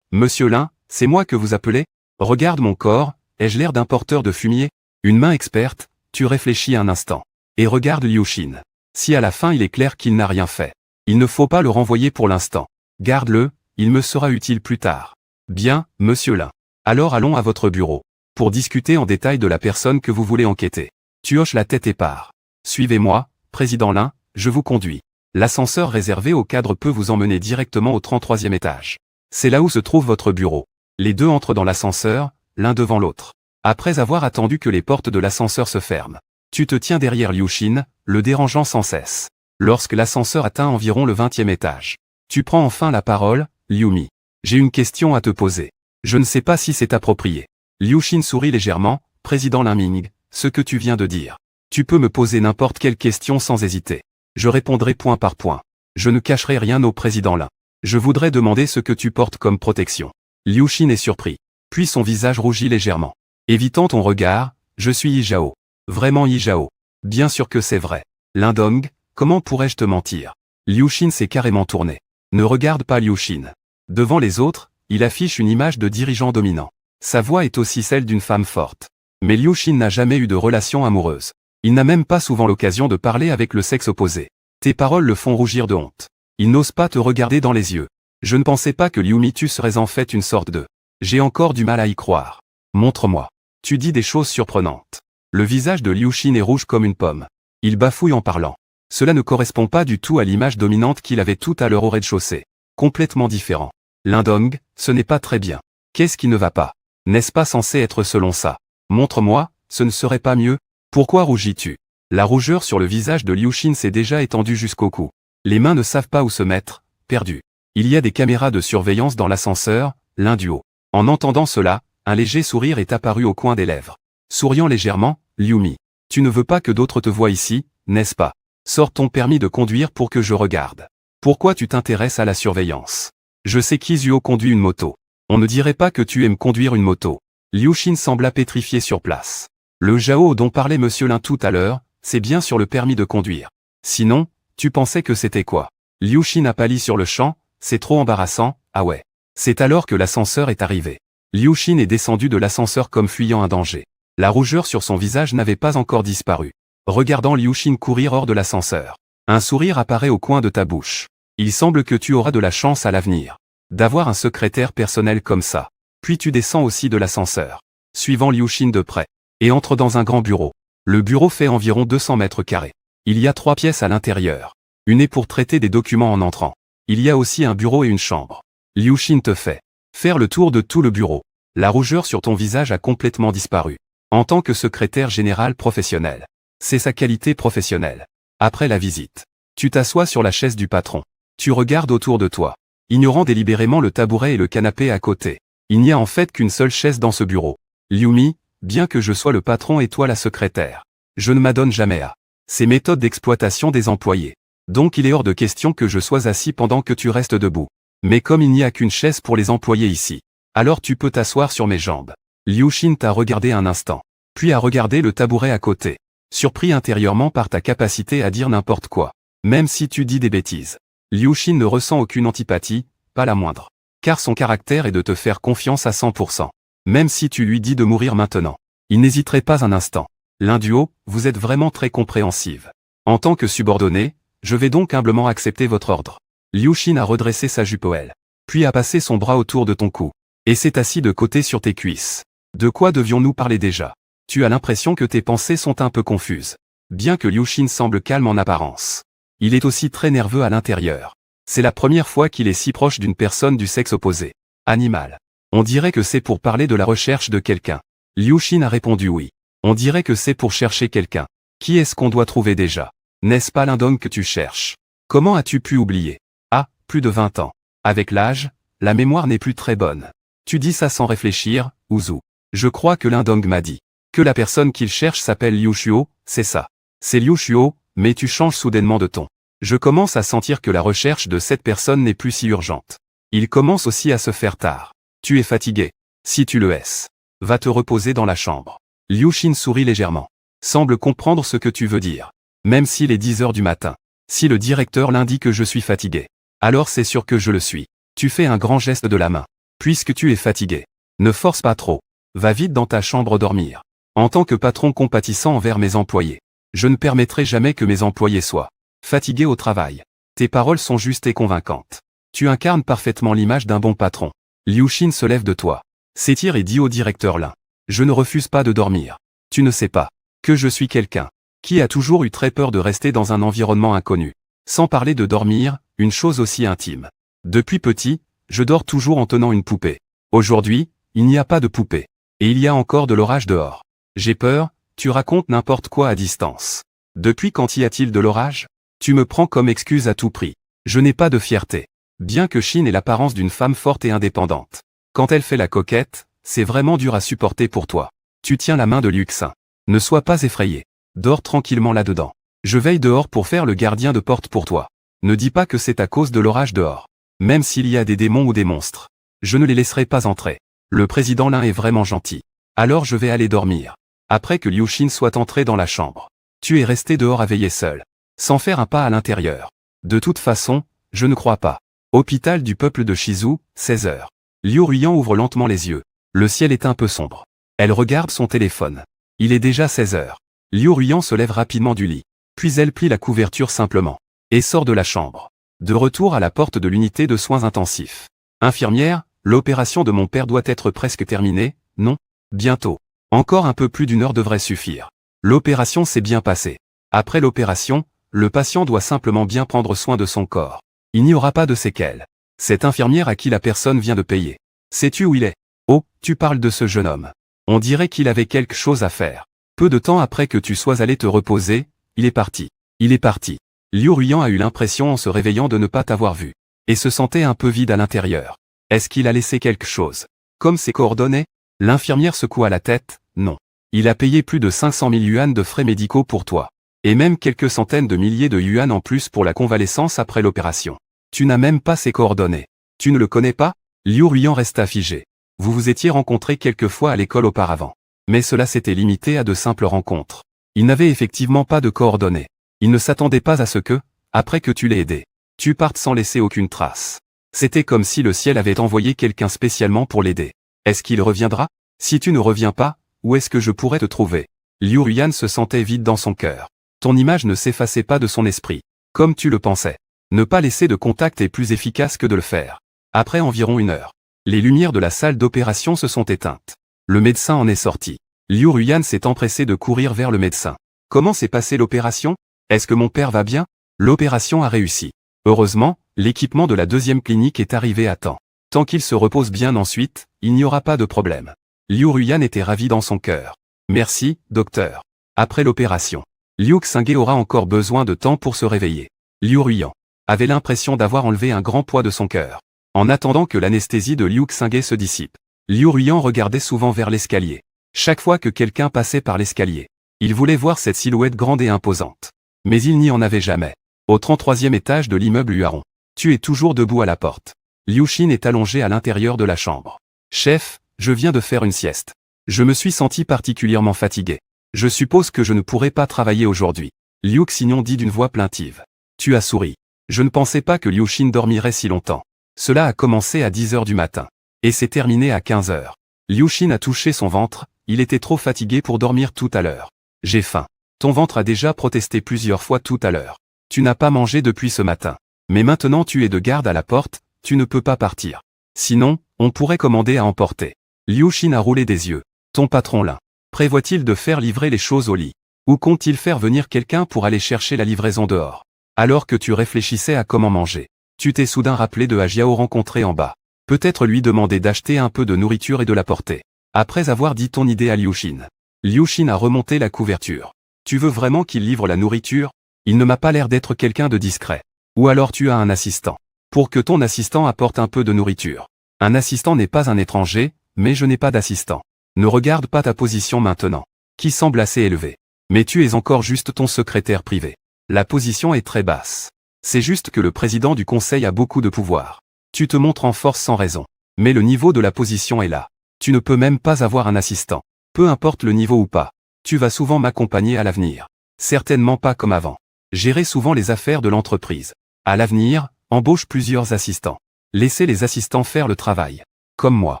Monsieur Lin, c'est moi que vous appelez? Regarde mon corps, ai-je l'air d'un porteur de fumier? Une main experte, tu réfléchis un instant. Et regarde Liu Xin. Si à la fin il est clair qu'il n'a rien fait, il ne faut pas le renvoyer pour l'instant. Garde-le, il me sera utile plus tard. Bien, monsieur Lin. Alors allons à votre bureau. Pour discuter en détail de la personne que vous voulez enquêter. Tu hoches la tête et pars. Suivez-moi, président Lin, je vous conduis. L'ascenseur réservé au cadre peut vous emmener directement au 33e étage. C'est là où se trouve votre bureau. Les deux entrent dans l'ascenseur, l'un devant l'autre. Après avoir attendu que les portes de l'ascenseur se ferment, tu te tiens derrière Liu Xin, le dérangeant sans cesse. Lorsque l'ascenseur atteint environ le 20e étage, tu prends enfin la parole, Liu Mi. J'ai une question à te poser. Je ne sais pas si c'est approprié. Liu Xin sourit légèrement, président Lin Ming, ce que tu viens de dire. Tu peux me poser n'importe quelle question sans hésiter. Je répondrai point par point. Je ne cacherai rien au président Lin. Je voudrais demander ce que tu portes comme protection. Liu Xin est surpris. Puis son visage rougit légèrement. Évitant ton regard, je suis Yi Zhao. Vraiment Yi Zhao. Bien sûr que c'est vrai. Lin Dong, comment pourrais-je te mentir? Liu Xin s'est carrément tourné. Ne regarde pas Liu Xin. Devant les autres, il affiche une image de dirigeant dominant. Sa voix est aussi celle d'une femme forte. Mais Liu Xin n'a jamais eu de relation amoureuse. Il n'a même pas souvent l'occasion de parler avec le sexe opposé. Tes paroles le font rougir de honte. Il n'ose pas te regarder dans les yeux. Je ne pensais pas que Liu Mi tu serais en fait une sorte de... J'ai encore du mal à y croire. Montre-moi. Tu dis des choses surprenantes. Le visage de Liu Xin est rouge comme une pomme. Il bafouille en parlant. Cela ne correspond pas du tout à l'image dominante qu'il avait tout à l'heure au rez-de-chaussée. Complètement différent. Lin Dong, ce n'est pas très bien. Qu'est-ce qui ne va pas? N'est-ce pas censé être selon ça? Montre-moi, ce ne serait pas mieux? Pourquoi rougis-tu? La rougeur sur le visage de Liu Xin s'est déjà étendue jusqu'au cou. Les mains ne savent pas où se mettre, perdu. Il y a des caméras de surveillance dans l'ascenseur, l'un du haut. En entendant cela, un léger sourire est apparu au coin des lèvres. Souriant légèrement, Liu Mi. Tu ne veux pas que d'autres te voient ici, n'est-ce pas? Sors ton permis de conduire pour que je regarde. Pourquoi tu t'intéresses à la surveillance? Je sais qu'Izuo conduit une moto. On ne dirait pas que tu aimes conduire une moto. Liu Xin sembla pétrifié sur place. Le Zhao dont parlait monsieur Lin tout à l'heure, c'est bien sur le permis de conduire. Sinon, tu pensais que c'était quoi? Liu Xin a pâli sur le champ, c'est trop embarrassant, ah ouais. C'est alors que l'ascenseur est arrivé. Liu Xin est descendu de l'ascenseur comme fuyant un danger. La rougeur sur son visage n'avait pas encore disparu. Regardant Liu Xin courir hors de l'ascenseur. Un sourire apparaît au coin de ta bouche. Il semble que tu auras de la chance à l'avenir. D'avoir un secrétaire personnel comme ça. Puis tu descends aussi de l'ascenseur. Suivant Liu Xin de près. Et entre dans un grand bureau. Le bureau fait environ 200 mètres carrés. Il y a 3 pièces à l'intérieur. Une est pour traiter des documents en entrant. Il y a aussi un bureau et une chambre. Liu Xin te fait faire le tour de tout le bureau. La rougeur sur ton visage a complètement disparu. En tant que secrétaire général professionnel. C'est sa qualité professionnelle. Après la visite, tu t'assois sur la chaise du patron. Tu regardes autour de toi, ignorant délibérément le tabouret et le canapé à côté. Il n'y a en fait qu'une seule chaise dans ce bureau. Liu Mi, bien que je sois le patron et toi la secrétaire, je ne m'adonne jamais à ces méthodes d'exploitation des employés. Donc il est hors de question que je sois assis pendant que tu restes debout. Mais comme il n'y a qu'une chaise pour les employés ici, alors tu peux t'asseoir sur mes jambes. Liu Xin t'a regardé un instant, puis a regardé le tabouret à côté, surpris intérieurement par ta capacité à dire n'importe quoi, même si tu dis des bêtises. Liu Xin ne ressent aucune antipathie, pas la moindre, car son caractère est de te faire confiance à 100%. Même si tu lui dis de mourir maintenant, il n'hésiterait pas un instant. L'un du haut, vous êtes vraiment très compréhensive. En tant que subordonné, je vais donc humblement accepter votre ordre. Liu Xin a redressé sa jupe OL, puis a passé son bras autour de ton cou, et s'est assis de côté sur tes cuisses. De quoi devions-nous parler déjà? Tu as l'impression que tes pensées sont un peu confuses. Bien que Liu Xin semble calme en apparence, il est aussi très nerveux à l'intérieur. C'est la première fois qu'il est si proche d'une personne du sexe opposé. Animal. On dirait que c'est pour parler de la recherche de quelqu'un. Liu Xin a répondu oui. On dirait que c'est pour chercher quelqu'un. Qui est-ce qu'on doit trouver déjà? N'est-ce pas l'Indong que tu cherches? Comment as-tu pu oublier? Ah, plus de 20 ans. Avec l'âge, la mémoire n'est plus très bonne. Tu dis ça sans réfléchir, Uzu. Je crois que l'Indong m'a dit que la personne qu'il cherche s'appelle Liu Shuo, c'est ça. C'est Liu Shuo, mais tu changes soudainement de ton. Je commence à sentir que la recherche de cette personne n'est plus si urgente. Il commence aussi à se faire tard. Tu es fatigué. Si tu le es, va te reposer dans la chambre. Liu Xin sourit légèrement. Semble comprendre ce que tu veux dire. Même s'il est 10 heures du matin. Si le directeur l'indique que je suis fatigué, alors c'est sûr que je le suis. Tu fais un grand geste de la main. Puisque tu es fatigué, ne force pas trop. Va vite dans ta chambre dormir. En tant que patron compatissant envers mes employés, je ne permettrai jamais que mes employés soient fatigués au travail. Tes paroles sont justes et convaincantes. Tu incarnes parfaitement l'image d'un bon patron. Liu Xin se lève de toi. S'étire et dit au directeur Lin. Je ne refuse pas de dormir. Tu ne sais pas que je suis quelqu'un qui a toujours eu très peur de rester dans un environnement inconnu. Sans parler de dormir, une chose aussi intime. Depuis petit, je dors toujours en tenant une poupée. Aujourd'hui, il n'y a pas de poupée. Et il y a encore de l'orage dehors. J'ai peur, tu racontes n'importe quoi à distance. Depuis quand y a-t-il de l'orage? Tu me prends comme excuse à tout prix. Je n'ai pas de fierté. Bien que Xin ait l'apparence d'une femme forte et indépendante. Quand elle fait la coquette, c'est vraiment dur à supporter pour toi. Tu tiens la main de Liu Xin. Ne sois pas effrayé. Dors tranquillement là-dedans. Je veille dehors pour faire le gardien de porte pour toi. Ne dis pas que c'est à cause de l'orage dehors. Même s'il y a des démons ou des monstres. Je ne les laisserai pas entrer. Le président Lin est vraiment gentil. Alors je vais aller dormir. Après que Liu Xin soit entré dans la chambre. Tu es resté dehors à veiller seul. Sans faire un pas à l'intérieur. De toute façon, je ne crois pas. Hôpital du peuple de Shizu, 16 heures. Liu Ruyan ouvre lentement les yeux. Le ciel est un peu sombre. Elle regarde son téléphone. Il est déjà 16 heures. Liu Ruyan se lève rapidement du lit. Puis elle plie la couverture simplement. Et sort de la chambre. De retour à la porte de l'unité de soins intensifs. Infirmière, l'opération de mon père doit être presque terminée, non? Bientôt. Encore un peu plus d'1 heure devrait suffire. L'opération s'est bien passée. Après l'opération, le patient doit simplement bien prendre soin de son corps. Il n'y aura pas de séquelles. Cette infirmière à qui la personne vient de payer. Sais-tu où il est? Oh, tu parles de ce jeune homme. On dirait qu'il avait quelque chose à faire. Peu de temps après que tu sois allé te reposer, il est parti. Il est parti. Liu Ruyan a eu l'impression en se réveillant de ne pas t'avoir vu. Et se sentait un peu vide à l'intérieur. Est-ce qu'il a laissé quelque chose? Comme ses coordonnées? L'infirmière secoua la tête, non. Il a payé plus de 500 000 yuan de frais médicaux pour toi. Et même quelques centaines de milliers de yuan en plus pour la convalescence après l'opération. Tu n'as même pas ses coordonnées. Tu ne le connais pas? Liu Ruyan resta figé. Vous vous étiez rencontrés quelques fois à l'école auparavant. Mais cela s'était limité à de simples rencontres. Il n'avait effectivement pas de coordonnées. Il ne s'attendait pas à ce que, après que tu l'aies aidé, tu partes sans laisser aucune trace. C'était comme si le ciel avait envoyé quelqu'un spécialement pour l'aider. Est-ce qu'il reviendra? Si tu ne reviens pas, où est-ce que je pourrais te trouver? Liu Ruyan se sentait vide dans son cœur. Ton image ne s'effaçait pas de son esprit. Comme tu le pensais. Ne pas laisser de contact est plus efficace que de le faire. Après environ 1 heure, les lumières de la salle d'opération se sont éteintes. Le médecin en est sorti. Liu Ruyan s'est empressé de courir vers le médecin. Comment s'est passée l'opération? Est-ce que mon père va bien? L'opération a réussi. Heureusement, l'équipement de la deuxième clinique est arrivé à temps. Tant qu'il se repose bien ensuite, il n'y aura pas de problème. Liu Ruyan était ravi dans son cœur. Merci, docteur. Après l'opération, Liu Xinghe aura encore besoin de temps pour se réveiller. Liu Ruyan avait l'impression d'avoir enlevé un grand poids de son cœur. En attendant que l'anesthésie de Liu Xinghe se dissipe, Liu Ruyan regardait souvent vers l'escalier. Chaque fois que quelqu'un passait par l'escalier, il voulait voir cette silhouette grande et imposante. Mais il n'y en avait jamais. Au 33e étage de l'immeuble Huaron. Tu es toujours debout à la porte. Liu Xin est allongé à l'intérieur de la chambre. Chef, je viens de faire une sieste. Je me suis senti particulièrement fatigué. Je suppose que je ne pourrai pas travailler aujourd'hui. Liu Xignon dit d'une voix plaintive. Tu as souri. Je ne pensais pas que Liu Xin dormirait si longtemps. Cela a commencé à 10 heures du matin. Et s'est terminé à 15 heures. Liu Xin a touché son ventre, il était trop fatigué pour dormir tout à l'heure. J'ai faim. Ton ventre a déjà protesté plusieurs fois tout à l'heure. Tu n'as pas mangé depuis ce matin. Mais maintenant tu es de garde à la porte, tu ne peux pas partir. Sinon, on pourrait commander à emporter. Liu Xin a roulé des yeux. Ton patron Lin. Prévoit-il de faire livrer les choses au lit? Ou compte-t-il faire venir quelqu'un pour aller chercher la livraison dehors? Alors que tu réfléchissais à comment manger, tu t'es soudain rappelé de Ajiao rencontré en bas. Peut-être lui demander d'acheter un peu de nourriture et de l'apporter. Après avoir dit ton idée à Liu Xin, Liu Xin a remonté la couverture. Tu veux vraiment qu'il livre la nourriture? Il ne m'a pas l'air d'être quelqu'un de discret. Ou alors tu as un assistant. Pour que ton assistant apporte un peu de nourriture. Un assistant n'est pas un étranger, mais je n'ai pas d'assistant. Ne regarde pas ta position maintenant, qui semble assez élevée. Mais tu es encore juste ton secrétaire privé. La position est très basse. C'est juste que le président du conseil a beaucoup de pouvoir. Tu te montres en force sans raison. Mais le niveau de la position est là. Tu ne peux même pas avoir un assistant. Peu importe le niveau ou pas. Tu vas souvent m'accompagner à l'avenir. Certainement pas comme avant. Gérer souvent les affaires de l'entreprise. À l'avenir, embauche plusieurs assistants. Laissez les assistants faire le travail. Comme moi.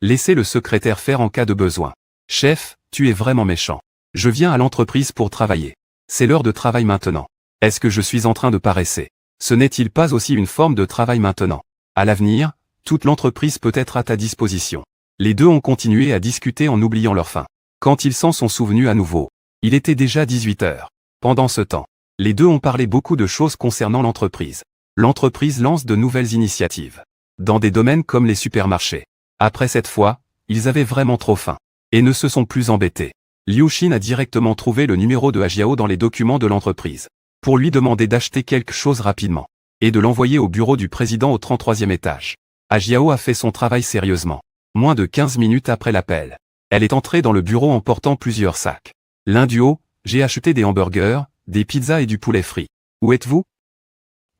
Laissez le secrétaire faire en cas de besoin. Chef, tu es vraiment méchant. Je viens à l'entreprise pour travailler. C'est l'heure de travail maintenant. Est-ce que je suis en train de paresser? Ce n'est-il pas aussi une forme de travail maintenant? À l'avenir, toute l'entreprise peut être à ta disposition. Les deux ont continué à discuter en oubliant leur faim. Quand ils s'en sont souvenus à nouveau, il était déjà 18 heures. Pendant ce temps, les deux ont parlé beaucoup de choses concernant l'entreprise. L'entreprise lance de nouvelles initiatives. Dans des domaines comme les supermarchés. Après cette fois, ils avaient vraiment trop faim. Et ne se sont plus embêtés. Liu Xin a directement trouvé le numéro de Ajiao dans les documents de l'entreprise. Pour lui demander d'acheter quelque chose rapidement. Et de l'envoyer au bureau du président au 33e étage. Ajiao a fait son travail sérieusement. Moins de 15 minutes après l'appel. Elle est entrée dans le bureau en portant plusieurs sacs. L'un du haut, j'ai acheté des hamburgers, des pizzas et du poulet frit. Où êtes-vous?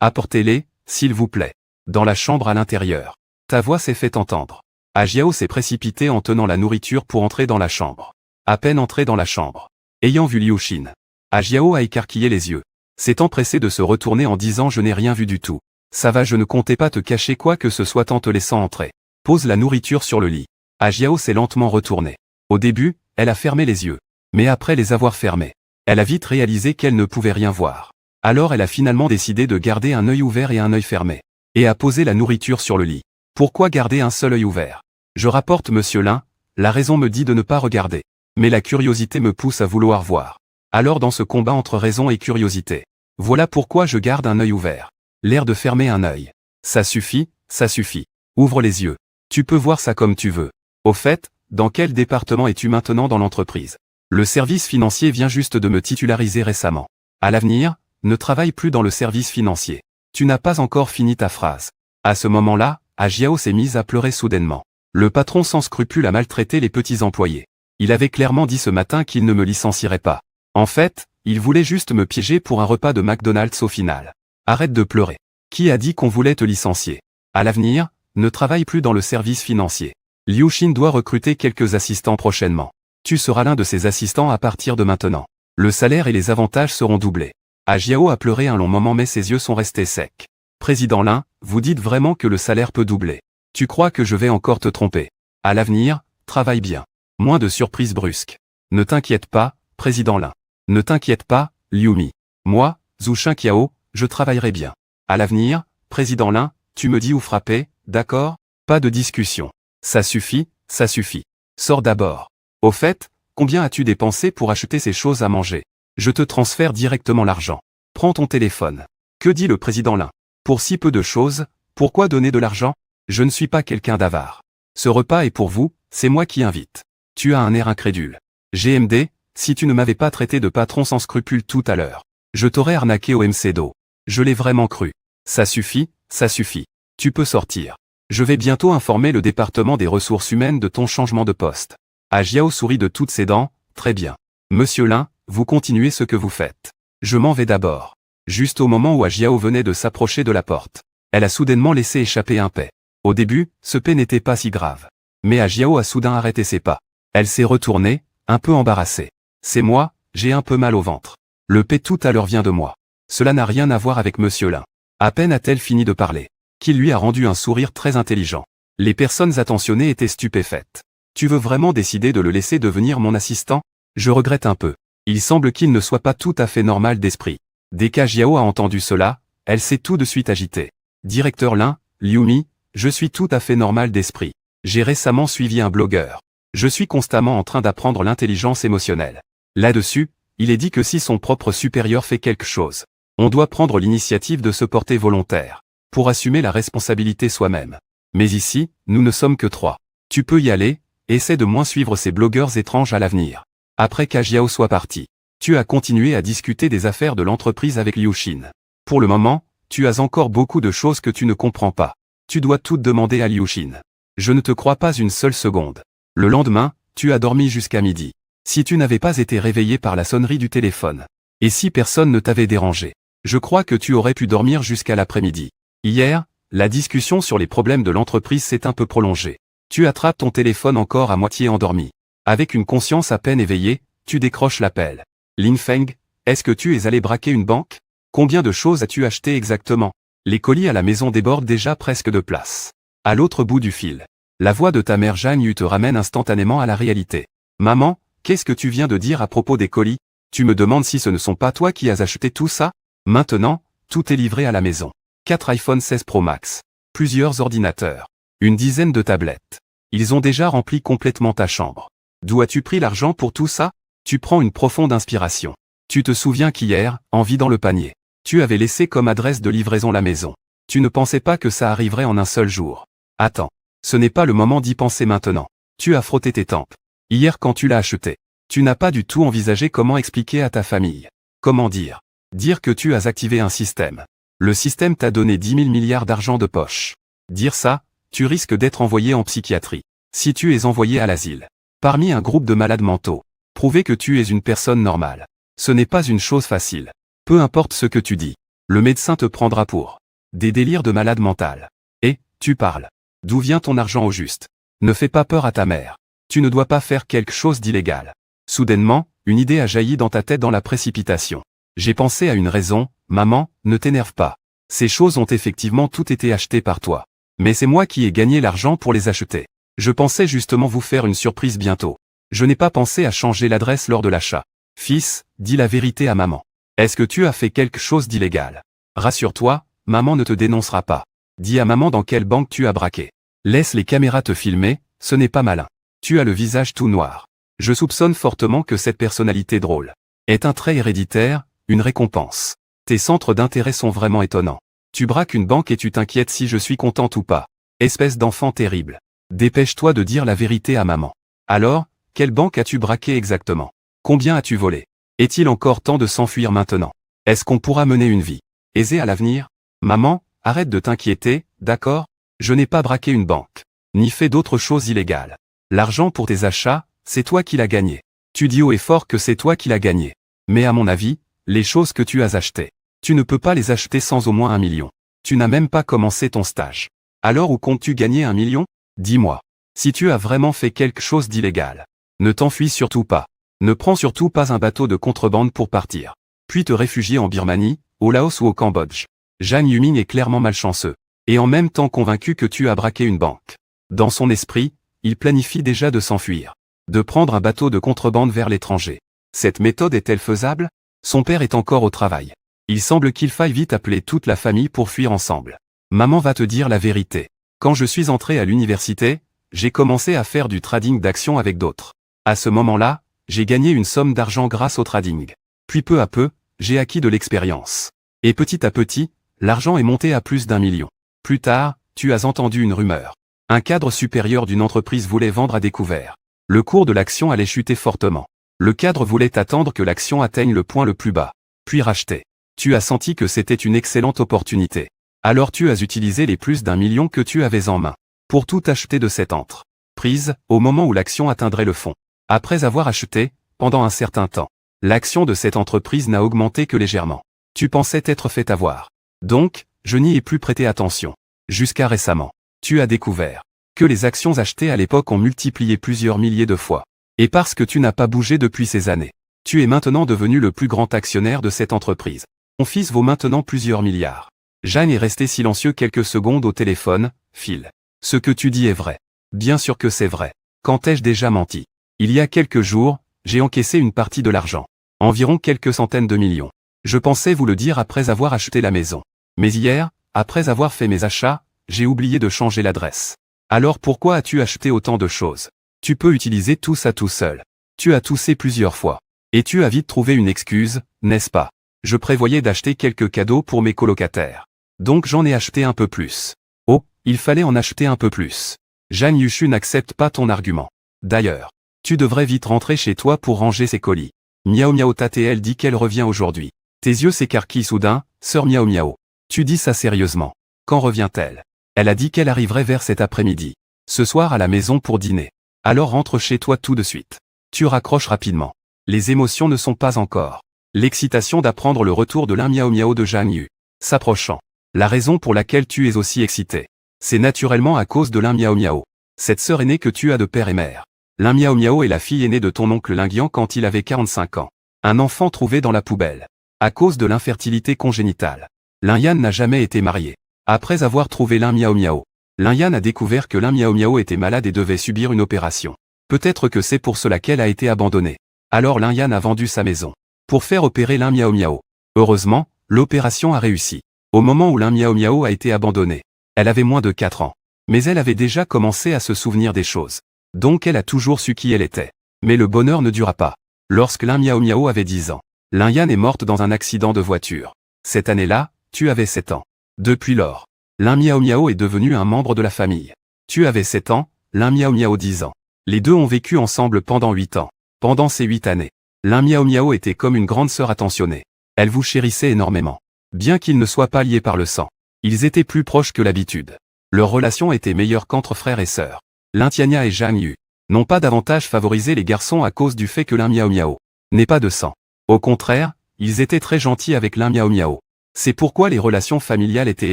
Apportez-les, s'il vous plaît. Dans la chambre à l'intérieur. Ta voix s'est fait entendre. Ajiao s'est précipité en tenant la nourriture pour entrer dans la chambre. À peine entré dans la chambre. Ayant vu Liu Xin, Ajiao a écarquillé les yeux. S'est empressé de se retourner en disant je n'ai rien vu du tout. Ça va, je ne comptais pas te cacher quoi que ce soit en te laissant entrer. Pose la nourriture sur le lit. Ajiao s'est lentement retournée. Au début, elle a fermé les yeux. Mais après les avoir fermés, elle a vite réalisé qu'elle ne pouvait rien voir. Alors elle a finalement décidé de garder un œil ouvert et un œil fermé. Et a posé la nourriture sur le lit. Pourquoi garder un seul œil ouvert? Je rapporte Monsieur Lin, la raison me dit de ne pas regarder. Mais la curiosité me pousse à vouloir voir. Alors dans ce combat entre raison et curiosité, voilà pourquoi je garde un œil ouvert. L'air de fermer un œil. Ça suffit, ça suffit. Ouvre les yeux. Tu peux voir ça comme tu veux. Au fait, dans quel département es-tu maintenant dans l'entreprise? Le service financier vient juste de me titulariser récemment. À l'avenir, ne travaille plus dans le service financier. Tu n'as pas encore fini ta phrase. À ce moment-là, Ajiao s'est mise à pleurer soudainement. Le patron sans scrupule a maltraité les petits employés. Il avait clairement dit ce matin qu'il ne me licencierait pas. En fait, il voulait juste me piéger pour un repas de McDonald's au final. Arrête de pleurer. Qui a dit qu'on voulait te licencier? À l'avenir, ne travaille plus dans le service financier. Liu Xin doit recruter quelques assistants prochainement. Tu seras l'un de ses assistants à partir de maintenant. Le salaire et les avantages seront doublés. Ajiao a pleuré un long moment mais ses yeux sont restés secs. Président Lin, vous dites vraiment que le salaire peut doubler. Tu crois que je vais encore te tromper? À l'avenir, travaille bien. Moins de surprises brusques. Ne t'inquiète pas, Président Lin. Ne t'inquiète pas, Liu Mi. Moi, Zhu Shenqiao, je travaillerai bien. À l'avenir, Président Lin, tu me dis où frapper, d'accord? Pas de discussion. Ça suffit, ça suffit. Sors d'abord. Au fait, combien as-tu dépensé pour acheter ces choses à manger? Je te transfère directement l'argent. Prends ton téléphone. Que dit le président Lin? Pour si peu de choses, pourquoi donner de l'argent? Je ne suis pas quelqu'un d'avare. Ce repas est pour vous, c'est moi qui invite. Tu as un air incrédule. GMD, si tu ne m'avais pas traité de patron sans scrupule tout à l'heure, je t'aurais arnaqué au MCDO. Je l'ai vraiment cru. Ça suffit, ça suffit. Tu peux sortir. Je vais bientôt informer le département des ressources humaines de ton changement de poste. Ajiao sourit de toutes ses dents, très bien. Monsieur Lin, vous continuez ce que vous faites. Je m'en vais d'abord. Juste au moment où Ajiao venait de s'approcher de la porte, elle a soudainement laissé échapper un paix. Au début, ce paix n'était pas si grave. Mais Ajiao a soudain arrêté ses pas. Elle s'est retournée, un peu embarrassée. C'est moi, j'ai un peu mal au ventre. Le paix tout à l'heure vient de moi. Cela n'a rien à voir avec Monsieur Lin. À peine a-t-elle fini de parler, qu'il lui a rendu un sourire très intelligent. Les personnes attentionnées étaient stupéfaites. Tu veux vraiment décider de le laisser devenir mon assistant? Je regrette un peu. Il semble qu'il ne soit pas tout à fait normal d'esprit. Dès qu'Ajiao a entendu cela, elle s'est tout de suite agitée. Directeur Lin, Liu Mi, je suis tout à fait normal d'esprit. J'ai récemment suivi un blogueur. Je suis constamment en train d'apprendre l'intelligence émotionnelle. Là-dessus, il est dit que si son propre supérieur fait quelque chose, on doit prendre l'initiative de se porter volontaire, pour assumer la responsabilité soi-même. Mais ici, nous ne sommes que 3. Tu peux y aller, essaie de moins suivre ces blogueurs étranges à l'avenir. Après qu'Ajiao soit parti, tu as continué à discuter des affaires de l'entreprise avec Liu Xin. Pour le moment, tu as encore beaucoup de choses que tu ne comprends pas. Tu dois tout demander à Liu Xin. Je ne te crois pas une seule seconde. Le lendemain, tu as dormi jusqu'à midi. Si tu n'avais pas été réveillé par la sonnerie du téléphone, et si personne ne t'avait dérangé, je crois que tu aurais pu dormir jusqu'à l'après-midi. Hier, la discussion sur les problèmes de l'entreprise s'est un peu prolongée. Tu attrapes ton téléphone encore à moitié endormi. Avec une conscience à peine éveillée, tu décroches l'appel. Lin Feng, est-ce que tu es allé braquer une banque? Combien de choses as-tu acheté exactement? Les colis à la maison débordent déjà presque de place. À l'autre bout du fil, la voix de ta mère Jeanne Yu te ramène instantanément à la réalité. Maman, qu'est-ce que tu viens de dire à propos des colis? Tu me demandes si ce ne sont pas toi qui as acheté tout ça? Maintenant, tout est livré à la maison. 4 iPhone 16 Pro Max, plusieurs ordinateurs, une dizaine de tablettes. Ils ont déjà rempli complètement ta chambre. D'où as-tu pris l'argent pour tout ça? Tu prends une profonde inspiration. Tu te souviens qu'hier, en vidant le panier, tu avais laissé comme adresse de livraison la maison. Tu ne pensais pas que ça arriverait en un seul jour. Attends, ce n'est pas le moment d'y penser maintenant. Tu as frotté tes tempes. Hier quand tu l'as acheté, tu n'as pas du tout envisagé comment expliquer à ta famille. Comment dire? Dire que tu as activé un système. Le système t'a donné 10 000 milliards d'argent de poche. Dire ça, tu risques d'être envoyé en psychiatrie. Si tu es envoyé à l'asile, parmi un groupe de malades mentaux, prouver que tu es une personne normale. Ce n'est pas une chose facile. Peu importe ce que tu dis, le médecin te prendra pour des délires de malade mental. Et, tu parles. D'où vient ton argent au juste? Ne fais pas peur à ta mère. Tu ne dois pas faire quelque chose d'illégal. Soudainement, une idée a jailli dans ta tête dans la précipitation. J'ai pensé à une raison, maman, ne t'énerve pas. Ces choses ont effectivement toutes été achetées par toi. Mais c'est moi qui ai gagné l'argent pour les acheter. Je pensais justement vous faire une surprise bientôt. Je n'ai pas pensé à changer l'adresse lors de l'achat. Fils, dis la vérité à maman. Est-ce que tu as fait quelque chose d'illégal? Rassure-toi, maman ne te dénoncera pas. Dis à maman dans quelle banque tu as braqué. Laisse les caméras te filmer, ce n'est pas malin. Tu as le visage tout noir. Je soupçonne fortement que cette personnalité drôle est un trait héréditaire, une récompense. Tes centres d'intérêt sont vraiment étonnants. Tu braques une banque et tu t'inquiètes si je suis contente ou pas. Espèce d'enfant terrible. Dépêche-toi de dire la vérité à maman. Alors, quelle banque as-tu braqué exactement? Combien as-tu volé? Est-il encore temps de s'enfuir maintenant? Est-ce qu'on pourra mener une vie aisée à l'avenir? Maman, arrête de t'inquiéter, d'accord? Je n'ai pas braqué une banque, ni fait d'autres choses illégales. L'argent pour tes achats, c'est toi qui l'as gagné. Tu dis haut et fort que c'est toi qui l'as gagné. Mais à mon avis, les choses que tu as achetées, tu ne peux pas les acheter sans au moins 1 million. Tu n'as même pas commencé ton stage. Alors où comptes-tu gagner 1 million? Dis-moi. Si tu as vraiment fait quelque chose d'illégal, ne t'enfuis surtout pas. Ne prends surtout pas un bateau de contrebande pour partir. Puis te réfugier en Birmanie, au Laos ou au Cambodge. Jeanne Yuming est clairement malchanceux. Et en même temps convaincu que tu as braqué une banque. Dans son esprit, il planifie déjà de s'enfuir. De prendre un bateau de contrebande vers l'étranger. Cette méthode est-elle faisable? Son père est encore au travail. Il semble qu'il faille vite appeler toute la famille pour fuir ensemble. Maman va te dire la vérité. Quand je suis entré à l'université, j'ai commencé à faire du trading d'actions avec d'autres. À ce moment-là, j'ai gagné une somme d'argent grâce au trading. Puis peu à peu, j'ai acquis de l'expérience. Et petit à petit, l'argent est monté à plus d'1 million. Plus tard, tu as entendu une rumeur. Un cadre supérieur d'une entreprise voulait vendre à découvert. Le cours de l'action allait chuter fortement. Le cadre voulait attendre que l'action atteigne le point le plus bas, puis racheter. Tu as senti que c'était une excellente opportunité. Alors tu as utilisé les plus d'1 million que tu avais en main pour tout acheter de cette entreprise au moment où l'action atteindrait le fond. Après avoir acheté, pendant un certain temps, l'action de cette entreprise n'a augmenté que légèrement. Tu pensais t'être fait avoir. Donc, je n'y ai plus prêté attention. Jusqu'à récemment, tu as découvert que les actions achetées à l'époque ont multiplié plusieurs milliers de fois. Et parce que tu n'as pas bougé depuis ces années, tu es maintenant devenu le plus grand actionnaire de cette entreprise. Ton fils vaut maintenant plusieurs milliards. Jeanne est resté silencieux quelques secondes au téléphone. Phil, ce que tu dis est vrai. Bien sûr que c'est vrai. Quand ai-je déjà menti? Il y a quelques jours, j'ai encaissé une partie de l'argent. Environ quelques centaines de millions. Je pensais vous le dire après avoir acheté la maison. Mais hier, après avoir fait mes achats, j'ai oublié de changer l'adresse. Alors pourquoi as-tu acheté autant de choses? Tu peux utiliser tout ça tout seul. Tu as toussé plusieurs fois. Et tu as vite trouvé une excuse, n'est-ce pas? Je prévoyais d'acheter quelques cadeaux pour mes colocataires. Donc j'en ai acheté un peu plus. Oh, il fallait en acheter un peu plus. Jeanne Yushu n'accepte pas ton argument. D'ailleurs, tu devrais vite rentrer chez toi pour ranger ces colis. Miao Miao elle dit qu'elle revient aujourd'hui. Tes yeux s'écarquillent soudain, sœur Miao Miao. Tu dis ça sérieusement. Quand revient-elle? Elle a dit qu'elle arriverait vers cet après-midi. Ce soir à la maison pour dîner. Alors rentre chez toi tout de suite. Tu raccroches rapidement. Les émotions ne sont pas encore. L'excitation d'apprendre le retour de l'un Miao Miao de Zhang Yu. S'approchant. La raison pour laquelle tu es aussi excité. C'est naturellement à cause de l'un Miao Miao. Cette sœur aînée que tu as de père et mère. L'un Miao Miao est la fille aînée de ton oncle Linguian quand il avait 45 ans. Un enfant trouvé dans la poubelle. À cause de l'infertilité congénitale. Lin Yan n'a jamais été marié. Après avoir trouvé l'un Miao Miao, Lin Yan a découvert que l'un Miao Miao était malade et devait subir une opération. Peut-être que c'est pour cela qu'elle a été abandonnée. Alors Lin Yan a vendu sa maison. Pour faire opérer l'un Miao Miao. Heureusement, l'opération a réussi. Au moment où l'un Miao Miao a été abandonné, elle avait moins de 4 ans. Mais elle avait déjà commencé à se souvenir des choses. Donc elle a toujours su qui elle était. Mais le bonheur ne dura pas. Lorsque l'un Miao Miao avait 10 ans, Lin Yan est morte dans un accident de voiture. Cette année-là, tu avais 7 ans. Depuis lors, l'un Miao Miao est devenu un membre de la famille. Tu avais 7 ans, l'un Miao Miao 10 ans. Les deux ont vécu ensemble pendant 8 ans. Pendant ces 8 années, l'un Miao Miao était comme une grande sœur attentionnée. Elle vous chérissait énormément. Bien qu'ils ne soient pas liés par le sang, ils étaient plus proches que l'habitude. Leur relation était meilleure qu'entre frères et sœurs. Lin Tianya et Zhang Yu n'ont pas davantage favorisé les garçons à cause du fait que l'un Miao Miao n'est pas de sang. Au contraire, ils étaient très gentils avec l'un Miao Miao. C'est pourquoi les relations familiales étaient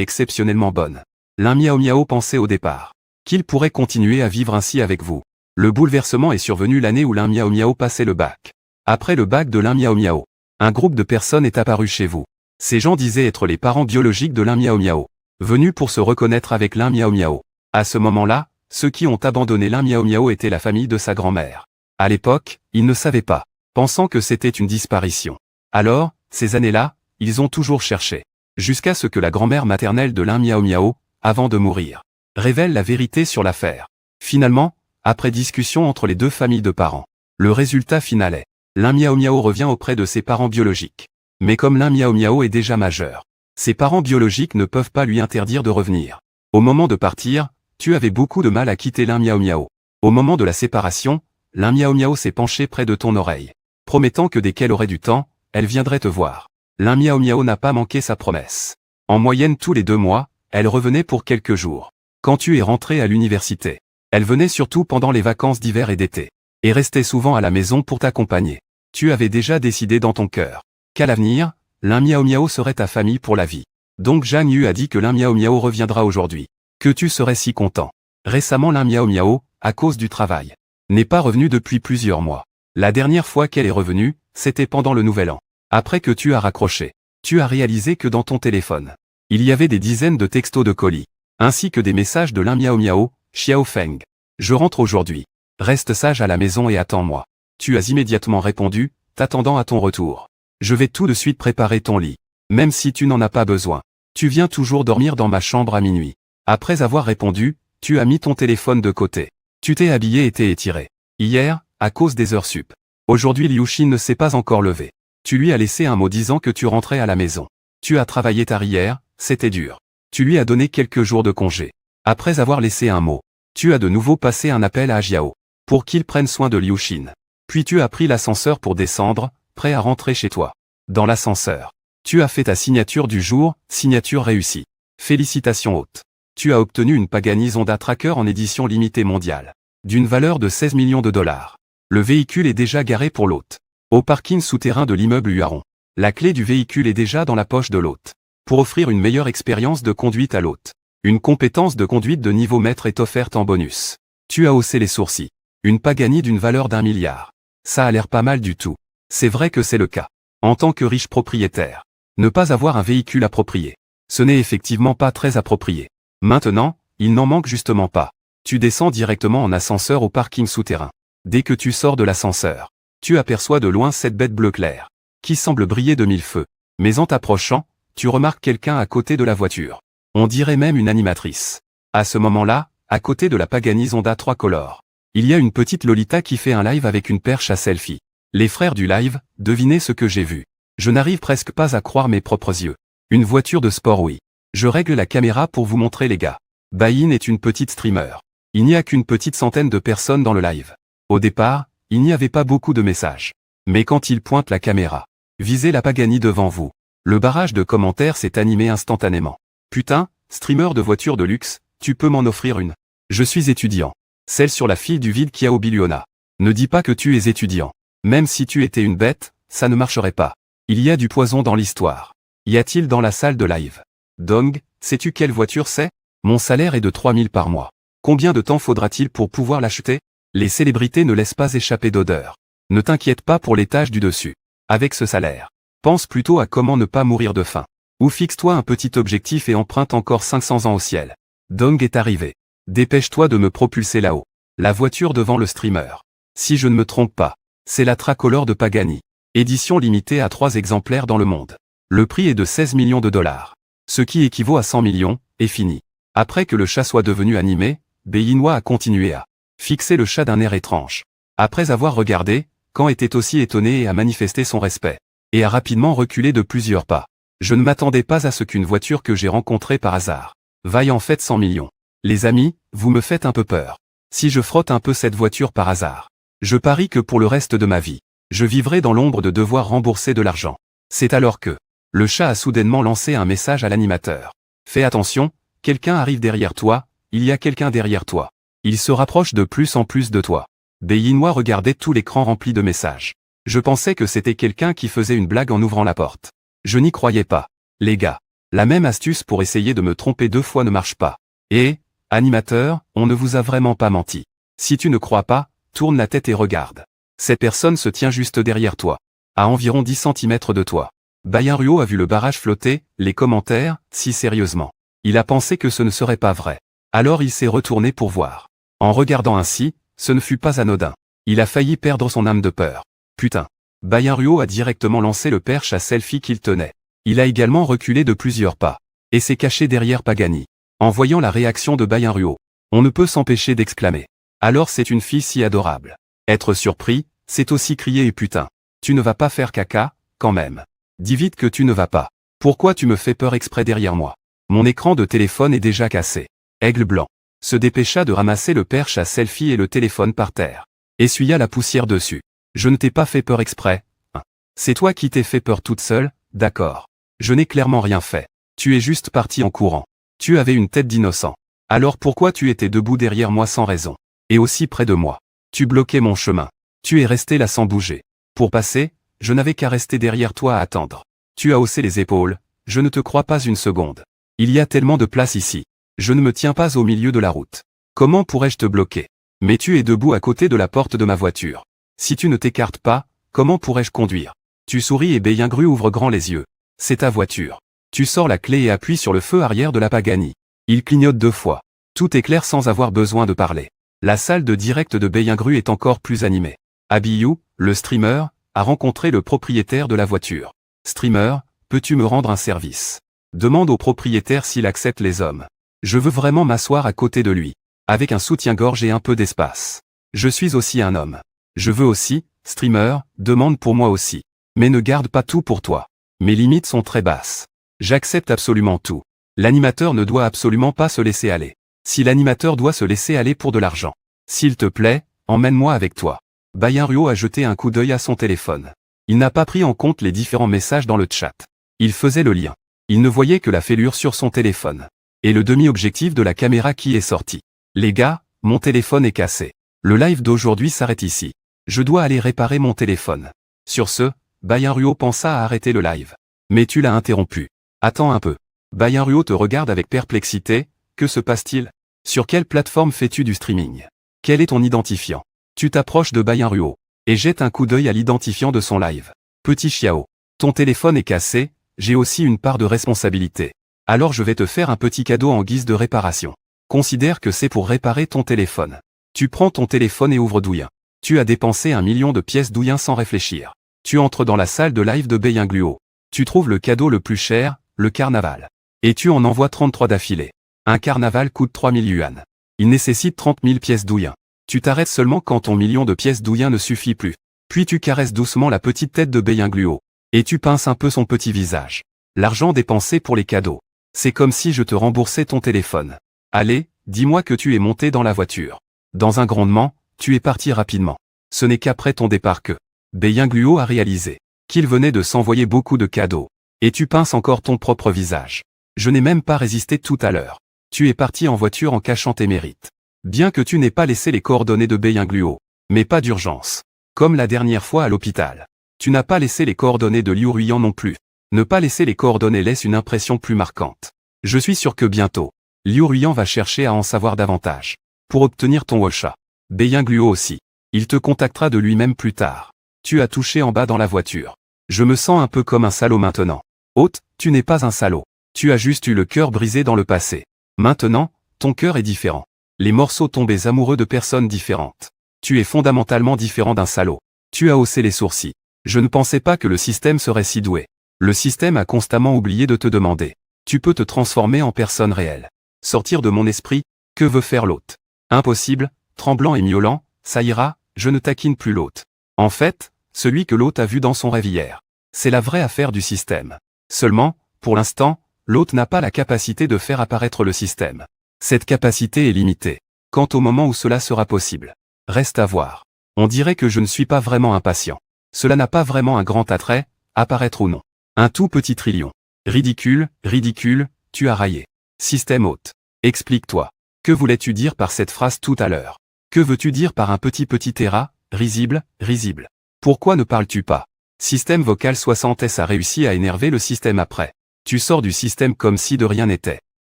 exceptionnellement bonnes. L'un Miao Miao pensait au départ qu'il pourrait continuer à vivre ainsi avec vous. Le bouleversement est survenu l'année où l'un Miao Miao passait le bac. Après le bac de l'un Miao Miao, un groupe de personnes est apparu chez vous. Ces gens disaient être les parents biologiques de l'un Miao Miao, venus pour se reconnaître avec l'un Miao Miao. À ce moment-là, ceux qui ont abandonné l'un Miao Miao étaient la famille de sa grand-mère. À l'époque, ils ne savaient pas, pensant que c'était une disparition. Alors, ces années-là, ils ont toujours cherché. Jusqu'à ce que la grand-mère maternelle de l'un Miao Miao, avant de mourir, révèle la vérité sur l'affaire. Finalement, après discussion entre les deux familles de parents, le résultat final est, l'un Miao Miao revient auprès de ses parents biologiques. Mais comme l'un Miao Miao est déjà majeur, ses parents biologiques ne peuvent pas lui interdire de revenir. Au moment de partir, tu avais beaucoup de mal à quitter l'un Miao Miao. Au moment de la séparation, l'un Miao Miao s'est penché près de ton oreille, promettant que dès qu'elle aurait du temps, elle viendrait te voir. L'un Miao Miao n'a pas manqué sa promesse. En moyenne tous les 2 mois, elle revenait pour quelques jours. Quand tu es rentré à l'université, elle venait surtout pendant les vacances d'hiver et d'été, et restait souvent à la maison pour t'accompagner. Tu avais déjà décidé dans ton cœur qu'à l'avenir, l'un Miao Miao serait ta famille pour la vie. Donc Zhang Yu a dit que l'un Miao Miao reviendra aujourd'hui. Que tu serais si content. Récemment l'un Miao Miao, à cause du travail, n'est pas revenu depuis plusieurs mois. La dernière fois qu'elle est revenue, c'était pendant le Nouvel An. Après que tu as raccroché, tu as réalisé que dans ton téléphone, il y avait des dizaines de textos de colis, ainsi que des messages de l'un Miao Miao, Xiao Feng. Je rentre aujourd'hui. Reste sage à la maison et attends-moi. Tu as immédiatement répondu, t'attendant à ton retour. Je vais tout de suite préparer ton lit. Même si tu n'en as pas besoin. Tu viens toujours dormir dans ma chambre à minuit. Après avoir répondu, tu as mis ton téléphone de côté. Tu t'es habillé et t'es étiré. Hier, à cause des heures sup. Aujourd'hui Liu Xin ne s'est pas encore levé. Tu lui as laissé un mot disant que tu rentrais à la maison. Tu as travaillé tard hier, c'était dur. Tu lui as donné quelques jours de congé. Après avoir laissé un mot, tu as de nouveau passé un appel à Jiao, pour qu'il prenne soin de Liu Xin. Puis tu as pris l'ascenseur pour descendre, prêt à rentrer chez toi. Dans l'ascenseur, tu as fait ta signature du jour, signature réussie. Félicitations hôte. Tu as obtenu une Pagani Zonda Tracker en édition limitée mondiale, d'une valeur de 16 millions de dollars. Le véhicule est déjà garé pour l'hôte, au parking souterrain de l'immeuble Huaron. La clé du véhicule est déjà dans la poche de l'hôte. Pour offrir une meilleure expérience de conduite à l'hôte, une compétence de conduite de niveau maître est offerte en bonus. Tu as haussé les sourcils. Une Pagani d'une valeur d'1 milliard. Ça a l'air pas mal du tout. C'est vrai que c'est le cas. En tant que riche propriétaire, ne pas avoir un véhicule approprié, ce n'est effectivement pas très approprié. Maintenant, il n'en manque justement pas. Tu descends directement en ascenseur au parking souterrain. Dès que tu sors de l'ascenseur, tu aperçois de loin cette bête bleu clair, qui semble briller de 1000 feux. Mais en t'approchant, tu remarques quelqu'un à côté de la voiture. On dirait même une animatrice. À ce moment-là, à côté de la Pagani Zonda 3 Color, il y a une petite Lolita qui fait un live avec une perche à selfie. Les frères du live, devinez ce que j'ai vu. Je n'arrive presque pas à croire mes propres yeux. Une voiture de sport oui. Je règle la caméra pour vous montrer les gars. Bayin est une petite streamer. Il n'y a qu'une petite centaine de personnes dans le live. Au départ, il n'y avait pas beaucoup de messages. Mais quand il pointe la caméra, visez la Pagani devant vous. Le barrage de commentaires s'est animé instantanément. Putain, streamer de voiture de luxe, tu peux m'en offrir une. Je suis étudiant. Celle sur la fille du vide qui a au Biliona. Ne dis pas que tu es étudiant. Même si tu étais une bête, ça ne marcherait pas. Il y a du poison dans l'histoire. Y a-t-il dans la salle de live? Dong, sais-tu quelle voiture c'est? Mon salaire est de 3000 par mois. Combien de temps faudra-t-il pour pouvoir l'acheter? Les célébrités ne laissent pas échapper d'odeur. Ne t'inquiète pas pour les tâches du dessus. Avec ce salaire, pense plutôt à comment ne pas mourir de faim. Ou fixe-toi un petit objectif et emprunte encore 500 ans au ciel. Dong est arrivé. Dépêche-toi de me propulser là-haut. La voiture devant le streamer. Si je ne me trompe pas, c'est la Tracolor de Pagani. Édition limitée à 3 exemplaires dans le monde. Le prix est de 16 millions de dollars. Ce qui équivaut à 100 millions, est fini. Après que le chat soit devenu animé, Beiyinhua a continué à fixer le chat d'un air étrange. Après avoir regardé, Kan était aussi étonné et a manifesté son respect. Et a rapidement reculé de plusieurs pas. Je ne m'attendais pas à ce qu'une voiture que j'ai rencontrée par hasard vaille en fait 100 millions. Les amis, vous me faites un peu peur. Si je frotte un peu cette voiture par hasard, je parie que pour le reste de ma vie, je vivrai dans l'ombre de devoir rembourser de l'argent. C'est alors que le chat a soudainement lancé un message à l'animateur. Fais attention, quelqu'un arrive derrière toi, il y a quelqu'un derrière toi. Il se rapproche de plus en plus de toi. Beiyinhua regardait tout l'écran rempli de messages. Je pensais que c'était quelqu'un qui faisait une blague en ouvrant la porte. Je n'y croyais pas. Les gars, la même astuce pour essayer de me tromper 2 fois ne marche pas. Et, animateur, on ne vous a vraiment pas menti. Si tu ne crois pas, tourne la tête et regarde. Cette personne se tient juste derrière toi. À environ 10 cm de toi. Bayan-Ruo a vu le barrage flotter, les commentaires, si sérieusement. Il a pensé que ce ne serait pas vrai. Alors il s'est retourné pour voir. En regardant ainsi, ce ne fut pas anodin. Il a failli perdre son âme de peur. Putain. Bayan-Ruo a directement lancé le perche à selfie qu'il tenait. Il a également reculé de plusieurs pas. Et s'est caché derrière Pagani. En voyant la réaction de Bayan-Ruo, on ne peut s'empêcher d'exclamer. Alors c'est une fille si adorable. Être surpris, c'est aussi crier et putain. Tu ne vas pas faire caca, quand même. Dis vite que tu ne vas pas. Pourquoi tu me fais peur exprès derrière moi? Mon écran de téléphone est déjà cassé. Aigle blanc se dépêcha de ramasser le perche à selfie et le téléphone par terre. Essuya la poussière dessus. Je ne t'ai pas fait peur exprès. Hein. C'est toi qui t'es fait peur toute seule, d'accord. Je n'ai clairement rien fait. Tu es juste parti en courant. Tu avais une tête d'innocent. Alors pourquoi tu étais debout derrière moi sans raison? Et aussi près de moi. Tu bloquais mon chemin. Tu es resté là sans bouger. Pour passer, je n'avais qu'à rester derrière toi à attendre. Tu as haussé les épaules, je ne te crois pas une seconde. Il y a tellement de place ici. Je ne me tiens pas au milieu de la route. Comment pourrais-je te bloquer? Mais tu es debout à côté de la porte de ma voiture. Si tu ne t'écartes pas, comment pourrais-je conduire? Tu souris et Beiyingru ouvre grand les yeux. C'est ta voiture. Tu sors la clé et appuies sur le feu arrière de la Pagani. Il clignote 2 fois. Tout est clair sans avoir besoin de parler. La salle de direct de Beiyingru est encore plus animée. Abiyu, le streamer, a rencontré le propriétaire de la voiture. Streamer, peux-tu me rendre un service? Demande au propriétaire s'il accepte les hommes. Je veux vraiment m'asseoir à côté de lui. Avec un soutien-gorge et un peu d'espace. Je suis aussi un homme. Je veux aussi, streamer, demande pour moi aussi. Mais ne garde pas tout pour toi. Mes limites sont très basses. J'accepte absolument tout. L'animateur ne doit absolument pas se laisser aller. Si l'animateur doit se laisser aller pour de l'argent. S'il te plaît, emmène-moi avec toi. Bayan-Ruo a jeté un coup d'œil à son téléphone. Il n'a pas pris en compte les différents messages dans le chat. Il faisait le lien. Il ne voyait que la fêlure sur son téléphone. Et le demi-objectif de la caméra qui est sorti. Les gars, mon téléphone est cassé. Le live d'aujourd'hui s'arrête ici. Je dois aller réparer mon téléphone. Sur ce, Bayan-Ruo pensa à arrêter le live. Mais tu l'as interrompu. Attends un peu. Bayan-Ruo te regarde avec perplexité. Que se passe-t-il? Sur quelle plateforme fais-tu du streaming? Quel est ton identifiant? Tu t'approches de Bayan-Ruo et jette un coup d'œil à l'identifiant de son live. Petit Xiao, ton téléphone est cassé, j'ai aussi une part de responsabilité. Alors je vais te faire un petit cadeau en guise de réparation. Considère que c'est pour réparer ton téléphone. Tu prends ton téléphone et ouvres Douyin. Tu as dépensé 1 million de pièces Douyin sans réfléchir. Tu entres dans la salle de live de Beiyingluo. Tu trouves le cadeau le plus cher, le carnaval. Et tu en envoies 33 d'affilée. Un carnaval coûte 3000 yuan. Il nécessite 30 000 pièces Douyin. Tu t'arrêtes seulement quand ton million de pièces Douyin ne suffit plus. Puis tu caresses doucement la petite tête de Beiyingluo. Et tu pinces un peu son petit visage. L'argent dépensé pour les cadeaux. C'est comme si je te remboursais ton téléphone. Allez, dis-moi que tu es monté dans la voiture. Dans un grondement, tu es parti rapidement. Ce n'est qu'après ton départ que Beiyingluo a réalisé qu'il venait de s'envoyer beaucoup de cadeaux. Et tu pinces encore ton propre visage. Je n'ai même pas résisté tout à l'heure. Tu es parti en voiture en cachant tes mérites. Bien que tu n'aies pas laissé les coordonnées de Beiyingluo. Mais pas d'urgence. Comme la dernière fois à l'hôpital. Tu n'as pas laissé les coordonnées de Liu Ruiyan non plus. Ne pas laisser les coordonnées laisse une impression plus marquante. Je suis sûr que bientôt, Liu Ruiyan va chercher à en savoir davantage. Pour obtenir ton Wolsha. Beiyingluo aussi. Il te contactera de lui-même plus tard. Tu as touché en bas dans la voiture. Je me sens un peu comme un salaud maintenant. Hôte, tu n'es pas un salaud. Tu as juste eu le cœur brisé dans le passé. Maintenant, ton cœur est différent. Les morceaux tombés amoureux de personnes différentes. Tu es fondamentalement différent d'un salaud. Tu as haussé les sourcils. Je ne pensais pas que le système serait si doué. Le système a constamment oublié de te demander. Tu peux te transformer en personne réelle. Sortir de mon esprit, que veut faire l'hôte? Impossible, tremblant et miaulant, ça ira, je ne taquine plus l'hôte. En fait, celui que l'hôte a vu dans son rêve hier. C'est la vraie affaire du système. Seulement, pour l'instant, l'hôte n'a pas la capacité de faire apparaître le système. Cette capacité est limitée. Quant au moment où cela sera possible, reste à voir. On dirait que je ne suis pas vraiment impatient. Cela n'a pas vraiment un grand attrait, apparaître ou non. Un tout petit trillion. Ridicule, ridicule, tu as raillé. Système hôte. Explique-toi. Que voulais-tu dire par cette phrase tout à l'heure? Que veux-tu dire par un petit terra, risible, risible? Pourquoi ne parles-tu pas? Système vocal 60S a réussi à énerver le système après. Tu sors du système comme si de rien n'était.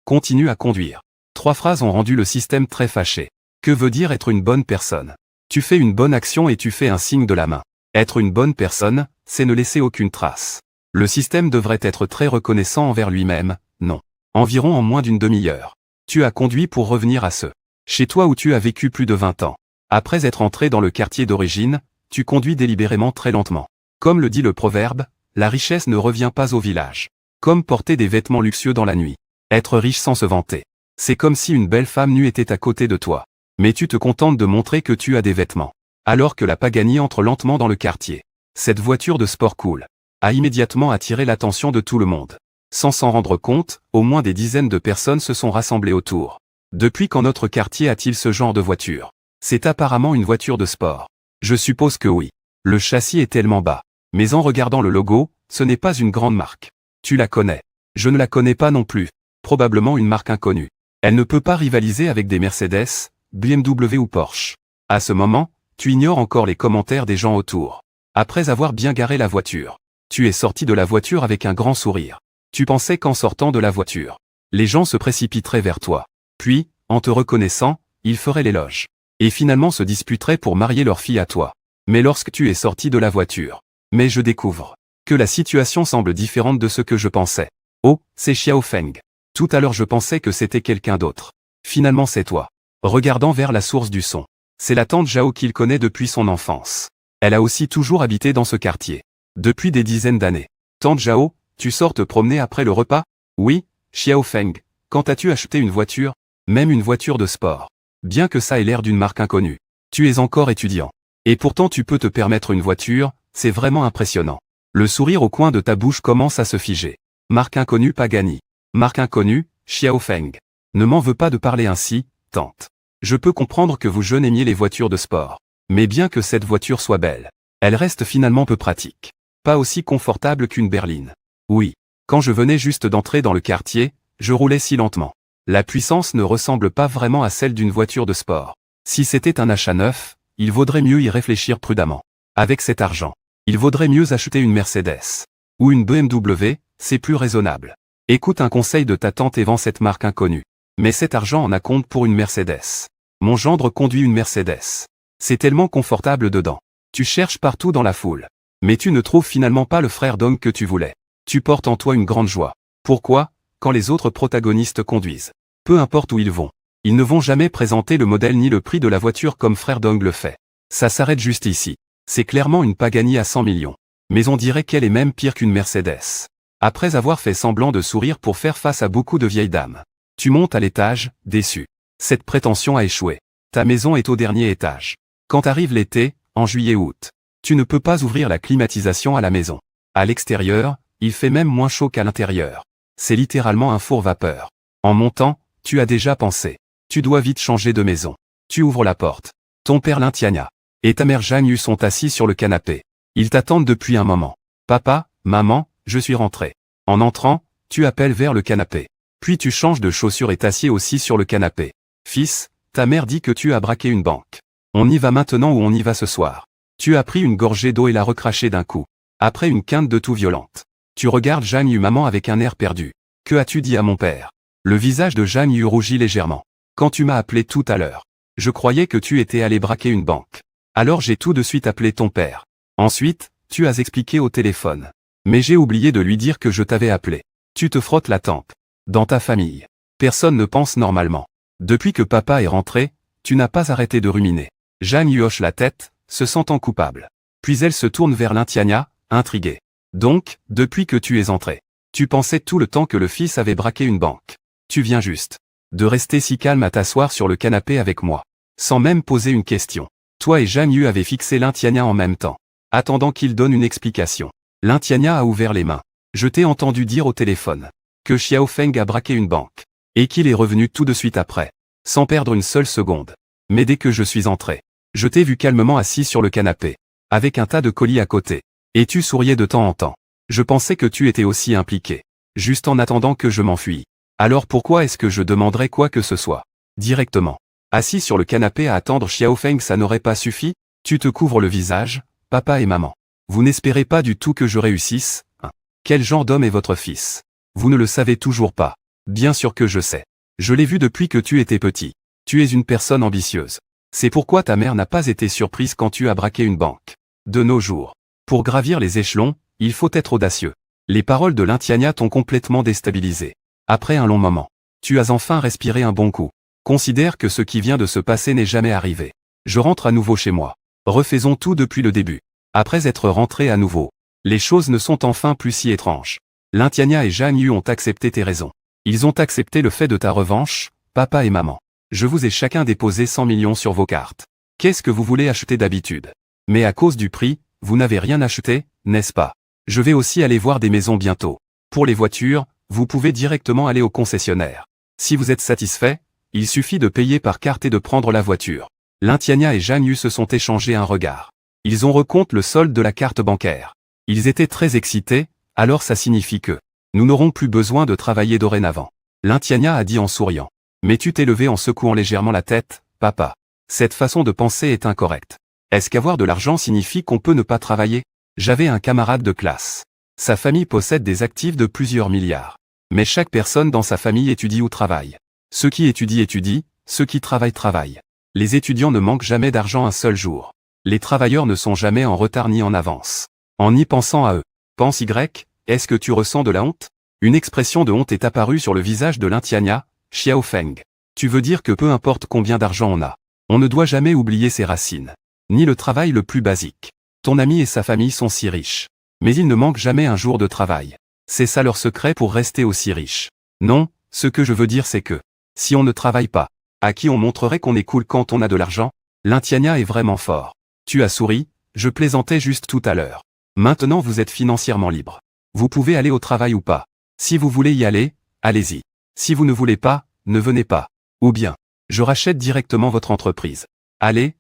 Continue à conduire. 3 phrases ont rendu le système très fâché. Que veut dire être une bonne personne? Tu fais une bonne action et tu fais un signe de la main. Être une bonne personne, c'est ne laisser aucune trace. Le système devrait être très reconnaissant envers lui-même, non. Environ en moins d'une demi-heure. Tu as conduit pour revenir à ce chez toi où tu as vécu plus de 20 ans. Après être entré dans le quartier d'origine, tu conduis délibérément très lentement. Comme le dit le proverbe, la richesse ne revient pas au village. Comme porter des vêtements luxueux dans la nuit. Être riche sans se vanter. C'est comme si une belle femme nue était à côté de toi. Mais tu te contentes de montrer que tu as des vêtements. Alors que la Pagani entre lentement dans le quartier. Cette voiture de sport cool a immédiatement attiré l'attention de tout le monde. Sans s'en rendre compte, au moins des dizaines de personnes se sont rassemblées autour. Depuis quand notre quartier a-t-il ce genre de voiture? C'est apparemment une voiture de sport. Je suppose que oui. Le châssis est tellement bas. Mais en regardant le logo, ce n'est pas une grande marque. Tu la connais. Je ne la connais pas non plus. Probablement une marque inconnue. Elle ne peut pas rivaliser avec des Mercedes, BMW ou Porsche. À ce moment, tu ignores encore les commentaires des gens autour. Après avoir bien garé la voiture, tu es sorti de la voiture avec un grand sourire. Tu pensais qu'en sortant de la voiture, les gens se précipiteraient vers toi. Puis, en te reconnaissant, ils feraient l'éloge. Et finalement se disputeraient pour marier leur fille à toi. Mais lorsque tu es sorti de la voiture, mais je découvre que la situation semble différente de ce que je pensais. Oh, c'est Xiao Feng. Tout à l'heure je pensais que c'était quelqu'un d'autre. Finalement c'est toi. Regardant vers la source du son. C'est la tante Zhao qu'il connaît depuis son enfance. Elle a aussi toujours habité dans ce quartier. Depuis des dizaines d'années. Tante Zhao, tu sors te promener après le repas? Oui, Xiao Feng. Quand as-tu acheté une voiture? Même une voiture de sport. Bien que ça ait l'air d'une marque inconnue. Tu es encore étudiant. Et pourtant tu peux te permettre une voiture, c'est vraiment impressionnant. Le sourire au coin de ta bouche commence à se figer. Marque inconnue Pagani. Marque inconnue, Xiao Feng. Ne m'en veux pas de parler ainsi, tante. Je peux comprendre que vous jeunes aimiez les voitures de sport. Mais bien que cette voiture soit belle, elle reste finalement peu pratique. Pas aussi confortable qu'une berline. Oui. Quand je venais juste d'entrer dans le quartier, je roulais si lentement. La puissance ne ressemble pas vraiment à celle d'une voiture de sport. Si c'était un achat neuf, il vaudrait mieux y réfléchir prudemment. Avec cet argent, il vaudrait mieux acheter une Mercedes. Ou une BMW, c'est plus raisonnable. Écoute un conseil de ta tante et vends cette marque inconnue. Mais cet argent en a compte pour une Mercedes. Mon gendre conduit une Mercedes. C'est tellement confortable dedans. Tu cherches partout dans la foule. Mais tu ne trouves finalement pas le frère d'homme que tu voulais. Tu portes en toi une grande joie. Pourquoi? Quand les autres protagonistes conduisent. Peu importe où ils vont. Ils ne vont jamais présenter le modèle ni le prix de la voiture comme frère Dong le fait. Ça s'arrête juste ici. C'est clairement une Pagani à 100 millions. Mais on dirait qu'elle est même pire qu'une Mercedes. Après avoir fait semblant de sourire pour faire face à beaucoup de vieilles dames. Tu montes à l'étage, déçu. Cette prétention a échoué. Ta maison est au dernier étage. Quand arrive l'été, en juillet-août, tu ne peux pas ouvrir la climatisation à la maison. À l'extérieur, il fait même moins chaud qu'à l'intérieur. C'est littéralement un four vapeur. En montant, tu as déjà pensé. Tu dois vite changer de maison. Tu ouvres la porte. Ton père Lintiania et ta mère Jeanne Yu sont assis sur le canapé. Ils t'attendent depuis un moment. Papa, maman, je suis rentré. En entrant, tu appelles vers le canapé. Puis tu changes de chaussures et t'assieds aussi sur le canapé. Fils, ta mère dit que tu as braqué une banque. On y va maintenant ou on y va ce soir? Tu as pris une gorgée d'eau et l'as recrachée d'un coup. Après une quinte de tout violente. Tu regardes Jeanne Yu maman avec un air perdu. Que as-tu dit à mon père? Le visage de Jeanne Yu rougit légèrement. Quand tu m'as appelé tout à l'heure, je croyais que tu étais allé braquer une banque. Alors j'ai tout de suite appelé ton père. Ensuite, tu as expliqué au téléphone. Mais j'ai oublié de lui dire que je t'avais appelé. Tu te frottes la tempe. Dans ta famille, personne ne pense normalement. Depuis que papa est rentré, tu n'as pas arrêté de ruminer. Jeanne Yu hoche la tête, se sentant coupable. Puis elle se tourne vers Lintiania, intriguée. Donc, depuis que tu es entré, tu pensais tout le temps que le fils avait braqué une banque. Tu viens juste de rester si calme à t'asseoir sur le canapé avec moi, sans même poser une question. Toi et Jeanne Yu avez fixé Lintiania en même temps, attendant qu'il donne une explication. Lintiania a ouvert les mains. Je t'ai entendu dire au téléphone que Xiaofeng a braqué une banque, et qu'il est revenu tout de suite après, sans perdre une seule seconde. Mais dès que je suis entré, je t'ai vu calmement assis sur le canapé, avec un tas de colis à côté, et tu souriais de temps en temps. Je pensais que tu étais aussi impliqué, juste en attendant que je m'enfuis. Alors pourquoi est-ce que je demanderais quoi que ce soit directement? Assis sur le canapé à attendre Xiaofeng, ça n'aurait pas suffi? Tu te couvres le visage, papa et maman. Vous n'espérez pas du tout que je réussisse, hein? Quel genre d'homme est votre fils? Vous ne le savez toujours pas. Bien sûr que je sais. Je l'ai vu depuis que tu étais petit. Tu es une personne ambitieuse. C'est pourquoi ta mère n'a pas été surprise quand tu as braqué une banque. De nos jours, pour gravir les échelons, il faut être audacieux. Les paroles de Lintiania t'ont complètement déstabilisé. Après un long moment, tu as enfin respiré un bon coup. Considère que ce qui vient de se passer n'est jamais arrivé. Je rentre à nouveau chez moi. Refaisons tout depuis le début. Après être rentré à nouveau, les choses ne sont enfin plus si étranges. Lintiania et Jeanne Yu ont accepté tes raisons. Ils ont accepté le fait de ta revanche, papa et maman. Je vous ai chacun déposé 100 millions sur vos cartes. Qu'est-ce que vous voulez acheter d'habitude? Mais à cause du prix, vous n'avez rien acheté, n'est-ce pas? Je vais aussi aller voir des maisons bientôt. Pour les voitures, vous pouvez directement aller au concessionnaire. Si vous êtes satisfait, il suffit de payer par carte et de prendre la voiture. Lintiania et Jeanne Yu se sont échangés un regard. Ils ont recompte le solde de la carte bancaire. Ils étaient très excités, alors ça signifie que nous n'aurons plus besoin de travailler dorénavant. Lintiania a dit en souriant. Mais tu t'es levé en secouant légèrement la tête, papa. Cette façon de penser est incorrecte. Est-ce qu'avoir de l'argent signifie qu'on peut ne pas travailler? J'avais un camarade de classe. Sa famille possède des actifs de plusieurs milliards. Mais chaque personne dans sa famille étudie ou travaille. Ceux qui étudient, ceux qui travaillent. Les étudiants ne manquent jamais d'argent un seul jour. Les travailleurs ne sont jamais en retard ni en avance. En y pensant à eux, pense Y, est-ce que tu ressens de la honte? Une expression de honte est apparue sur le visage de Lintiania, Xiaofeng. Tu veux dire que peu importe combien d'argent on a, on ne doit jamais oublier ses racines. Ni le travail le plus basique. Ton ami et sa famille sont si riches. Mais ils ne manquent jamais un jour de travail. C'est ça leur secret pour rester aussi riches. Non, ce que je veux dire c'est que, si on ne travaille pas, à qui on montrerait qu'on est cool quand on a de l'argent? Lintiania est vraiment fort. Tu as souri, je plaisantais juste tout à l'heure. Maintenant vous êtes financièrement libre. Vous pouvez aller au travail ou pas. Si vous voulez y aller, allez-y. Si vous ne voulez pas, ne venez pas. Ou bien, je rachète directement votre entreprise. Allez.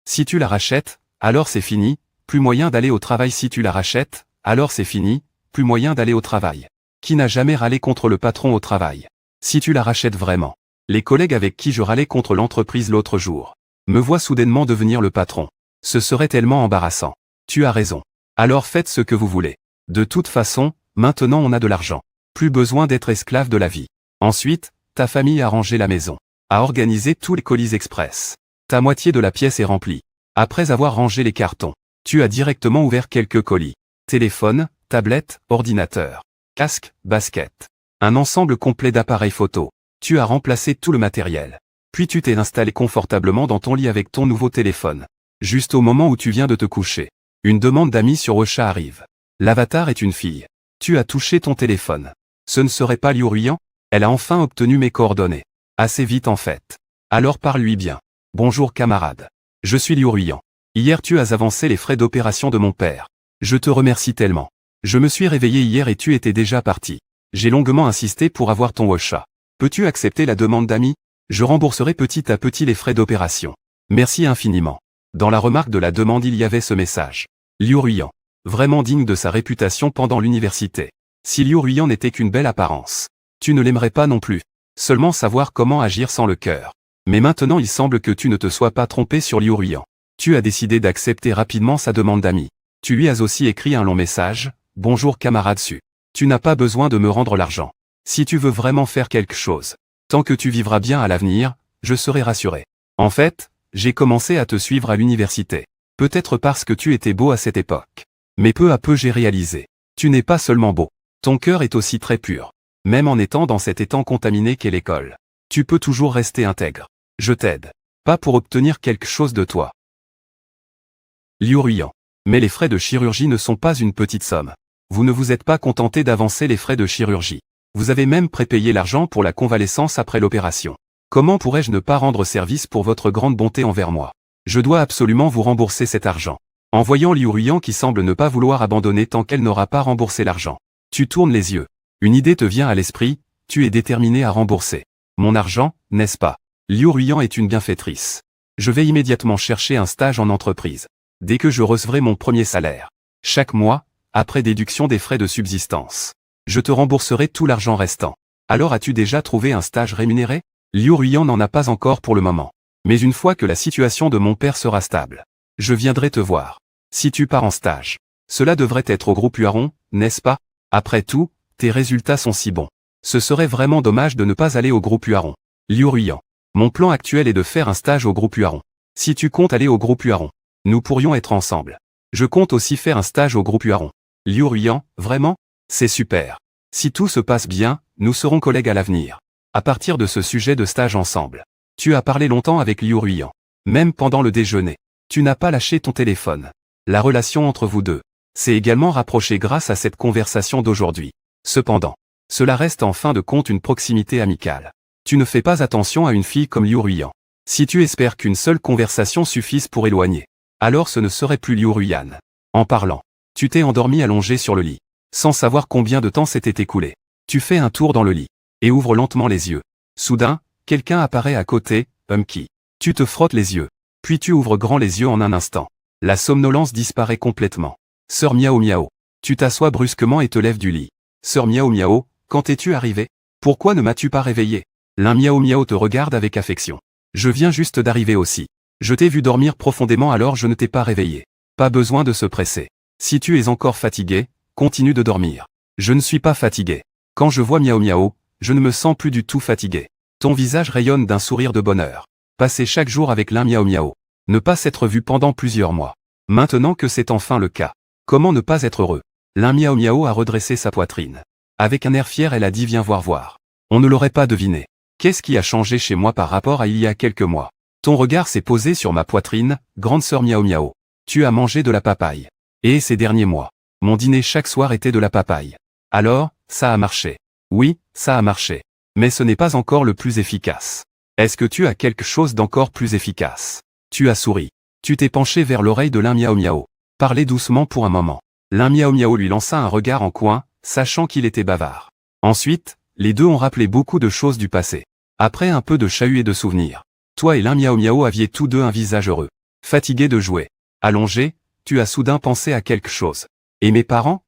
Si tu la rachètes, alors c'est fini, plus moyen d'aller au travail. Si tu la rachètes, alors c'est fini, plus moyen d'aller au travail. Qui n'a jamais râlé contre le patron au travail? Si tu la rachètes vraiment. Les collègues avec qui je râlais contre l'entreprise l'autre jour me voient soudainement devenir le patron. Ce serait tellement embarrassant. Tu as raison. Alors faites ce que vous voulez. De toute façon, maintenant on a de l'argent. Plus besoin d'être esclave de la vie. Ensuite, ta famille a rangé la maison, a organisé tous les colis express. Ta moitié de la pièce est remplie. Après avoir rangé les cartons, tu as directement ouvert quelques colis. Téléphone, tablette, ordinateur, casque, basket. Un ensemble complet d'appareils photo. Tu as remplacé tout le matériel. Puis tu t'es installé confortablement dans ton lit avec ton nouveau téléphone. Juste au moment où tu viens de te coucher. Une demande d'amis sur Ocha arrive. L'avatar est une fille. Tu as touché ton téléphone. Ce ne serait pas Liu Ruiyan? Elle a enfin obtenu mes coordonnées. Assez vite en fait. Alors parle-lui bien. Bonjour camarade. Je suis Liu Ruiyan. Hier tu as avancé les frais d'opération de mon père. Je te remercie tellement. Je me suis réveillé hier et tu étais déjà parti. J'ai longuement insisté pour avoir ton Ocha. Peux-tu accepter la demande d'amis? Je rembourserai petit à petit les frais d'opération. Merci infiniment. Dans la remarque de la demande il y avait ce message. Liu Ruiyan. Vraiment digne de sa réputation pendant l'université. Si Liu Ruiyan n'était qu'une belle apparence, tu ne l'aimerais pas non plus. Seulement savoir comment agir sans le cœur. Mais maintenant il semble que tu ne te sois pas trompé sur Liu Ruiyan. Tu as décidé d'accepter rapidement sa demande d'amis. Tu lui as aussi écrit un long message. Bonjour camarade Su. Tu n'as pas besoin de me rendre l'argent. Si tu veux vraiment faire quelque chose, tant que tu vivras bien à l'avenir, je serai rassuré. En fait, j'ai commencé à te suivre à l'université. Peut-être parce que tu étais beau à cette époque. Mais peu à peu j'ai réalisé. Tu n'es pas seulement beau. Ton cœur est aussi très pur. Même en étant dans cet étang contaminé qu'est l'école. Tu peux toujours rester intègre. Je t'aide. Pas pour obtenir quelque chose de toi. Liu Ruiyan. Mais les frais de chirurgie ne sont pas une petite somme. Vous ne vous êtes pas contenté d'avancer les frais de chirurgie. Vous avez même prépayé l'argent pour la convalescence après l'opération. Comment pourrais-je ne pas rendre service pour votre grande bonté envers moi? Je dois absolument vous rembourser cet argent. En voyant Liu Ruiyan qui semble ne pas vouloir abandonner tant qu'elle n'aura pas remboursé l'argent. Tu tournes les yeux. Une idée te vient à l'esprit, tu es déterminé à rembourser. Mon argent, n'est-ce pas? Liu Ruiyan est une bienfaitrice. Je vais immédiatement chercher un stage en entreprise. Dès que je recevrai mon premier salaire. Chaque mois, après déduction des frais de subsistance. Je te rembourserai tout l'argent restant. Alors as-tu déjà trouvé un stage rémunéré? Liu Ruiyan n'en a pas encore pour le moment. Mais une fois que la situation de mon père sera stable, je viendrai te voir. Si tu pars en stage, cela devrait être au groupe Huaron, n'est-ce pas? Après tout, tes résultats sont si bons. Ce serait vraiment dommage de ne pas aller au groupe Huaron. Liu Ruiyan. Mon plan actuel est de faire un stage au groupe Huaron. Si tu comptes aller au groupe Huaron, nous pourrions être ensemble. Je compte aussi faire un stage au groupe Huaron. Liu Ruiyan, vraiment? C'est super. Si tout se passe bien, nous serons collègues à l'avenir. À partir de ce sujet de stage ensemble. Tu as parlé longtemps avec Liu Ruiyan. Même pendant le déjeuner. Tu n'as pas lâché ton téléphone. La relation entre vous deux s'est également rapprochée grâce à cette conversation d'aujourd'hui. Cependant, cela reste en fin de compte une proximité amicale. Tu ne fais pas attention à une fille comme Liu Ruiyan. Si tu espères qu'une seule conversation suffise pour éloigner, alors ce ne serait plus Liu Ruiyan. En parlant, tu t'es endormi allongé sur le lit, sans savoir combien de temps s'était écoulé. Tu fais un tour dans le lit, et ouvres lentement les yeux. Soudain, quelqu'un apparaît à côté, qui. Tu te frottes les yeux, puis tu ouvres grand les yeux en un instant. La somnolence disparaît complètement. Sœur Miao Miao. Tu t'assois brusquement et te lèves du lit. Sœur Miao Miao, quand es-tu arrivée? Pourquoi ne m'as-tu pas réveillée? L'un Miao Miao te regarde avec affection. Je viens juste d'arriver aussi. Je t'ai vu dormir profondément alors je ne t'ai pas réveillé. Pas besoin de se presser. Si tu es encore fatigué, continue de dormir. Je ne suis pas fatigué. Quand je vois Miao Miao, je ne me sens plus du tout fatigué. Ton visage rayonne d'un sourire de bonheur. Passer chaque jour avec l'un Miao Miao. Ne pas s'être vu pendant plusieurs mois. Maintenant que c'est enfin le cas. Comment ne pas être heureux? L'un Miao Miao a redressé sa poitrine. Avec un air fier elle a dit viens voir. On ne l'aurait pas deviné. Qu'est-ce qui a changé chez moi par rapport à il y a quelques mois? Ton regard s'est posé sur ma poitrine, grande sœur Miao Miao. Tu as mangé de la papaye. Et ces derniers mois, mon dîner chaque soir était de la papaye. Alors, ça a marché. Oui, ça a marché. Mais ce n'est pas encore le plus efficace. Est-ce que tu as quelque chose d'encore plus efficace? Tu as souri. Tu t'es penché vers l'oreille de l'un Miao Miao. Parlez doucement pour un moment. L'un Miao Miao lui lança un regard en coin, sachant qu'il était bavard. Ensuite, les deux ont rappelé beaucoup de choses du passé. Après un peu de chahut et de souvenirs. Toi et l'un Miao Miao aviez tous deux un visage heureux. Fatigué de jouer. Allongé, tu as soudain pensé à quelque chose. Et mes parents?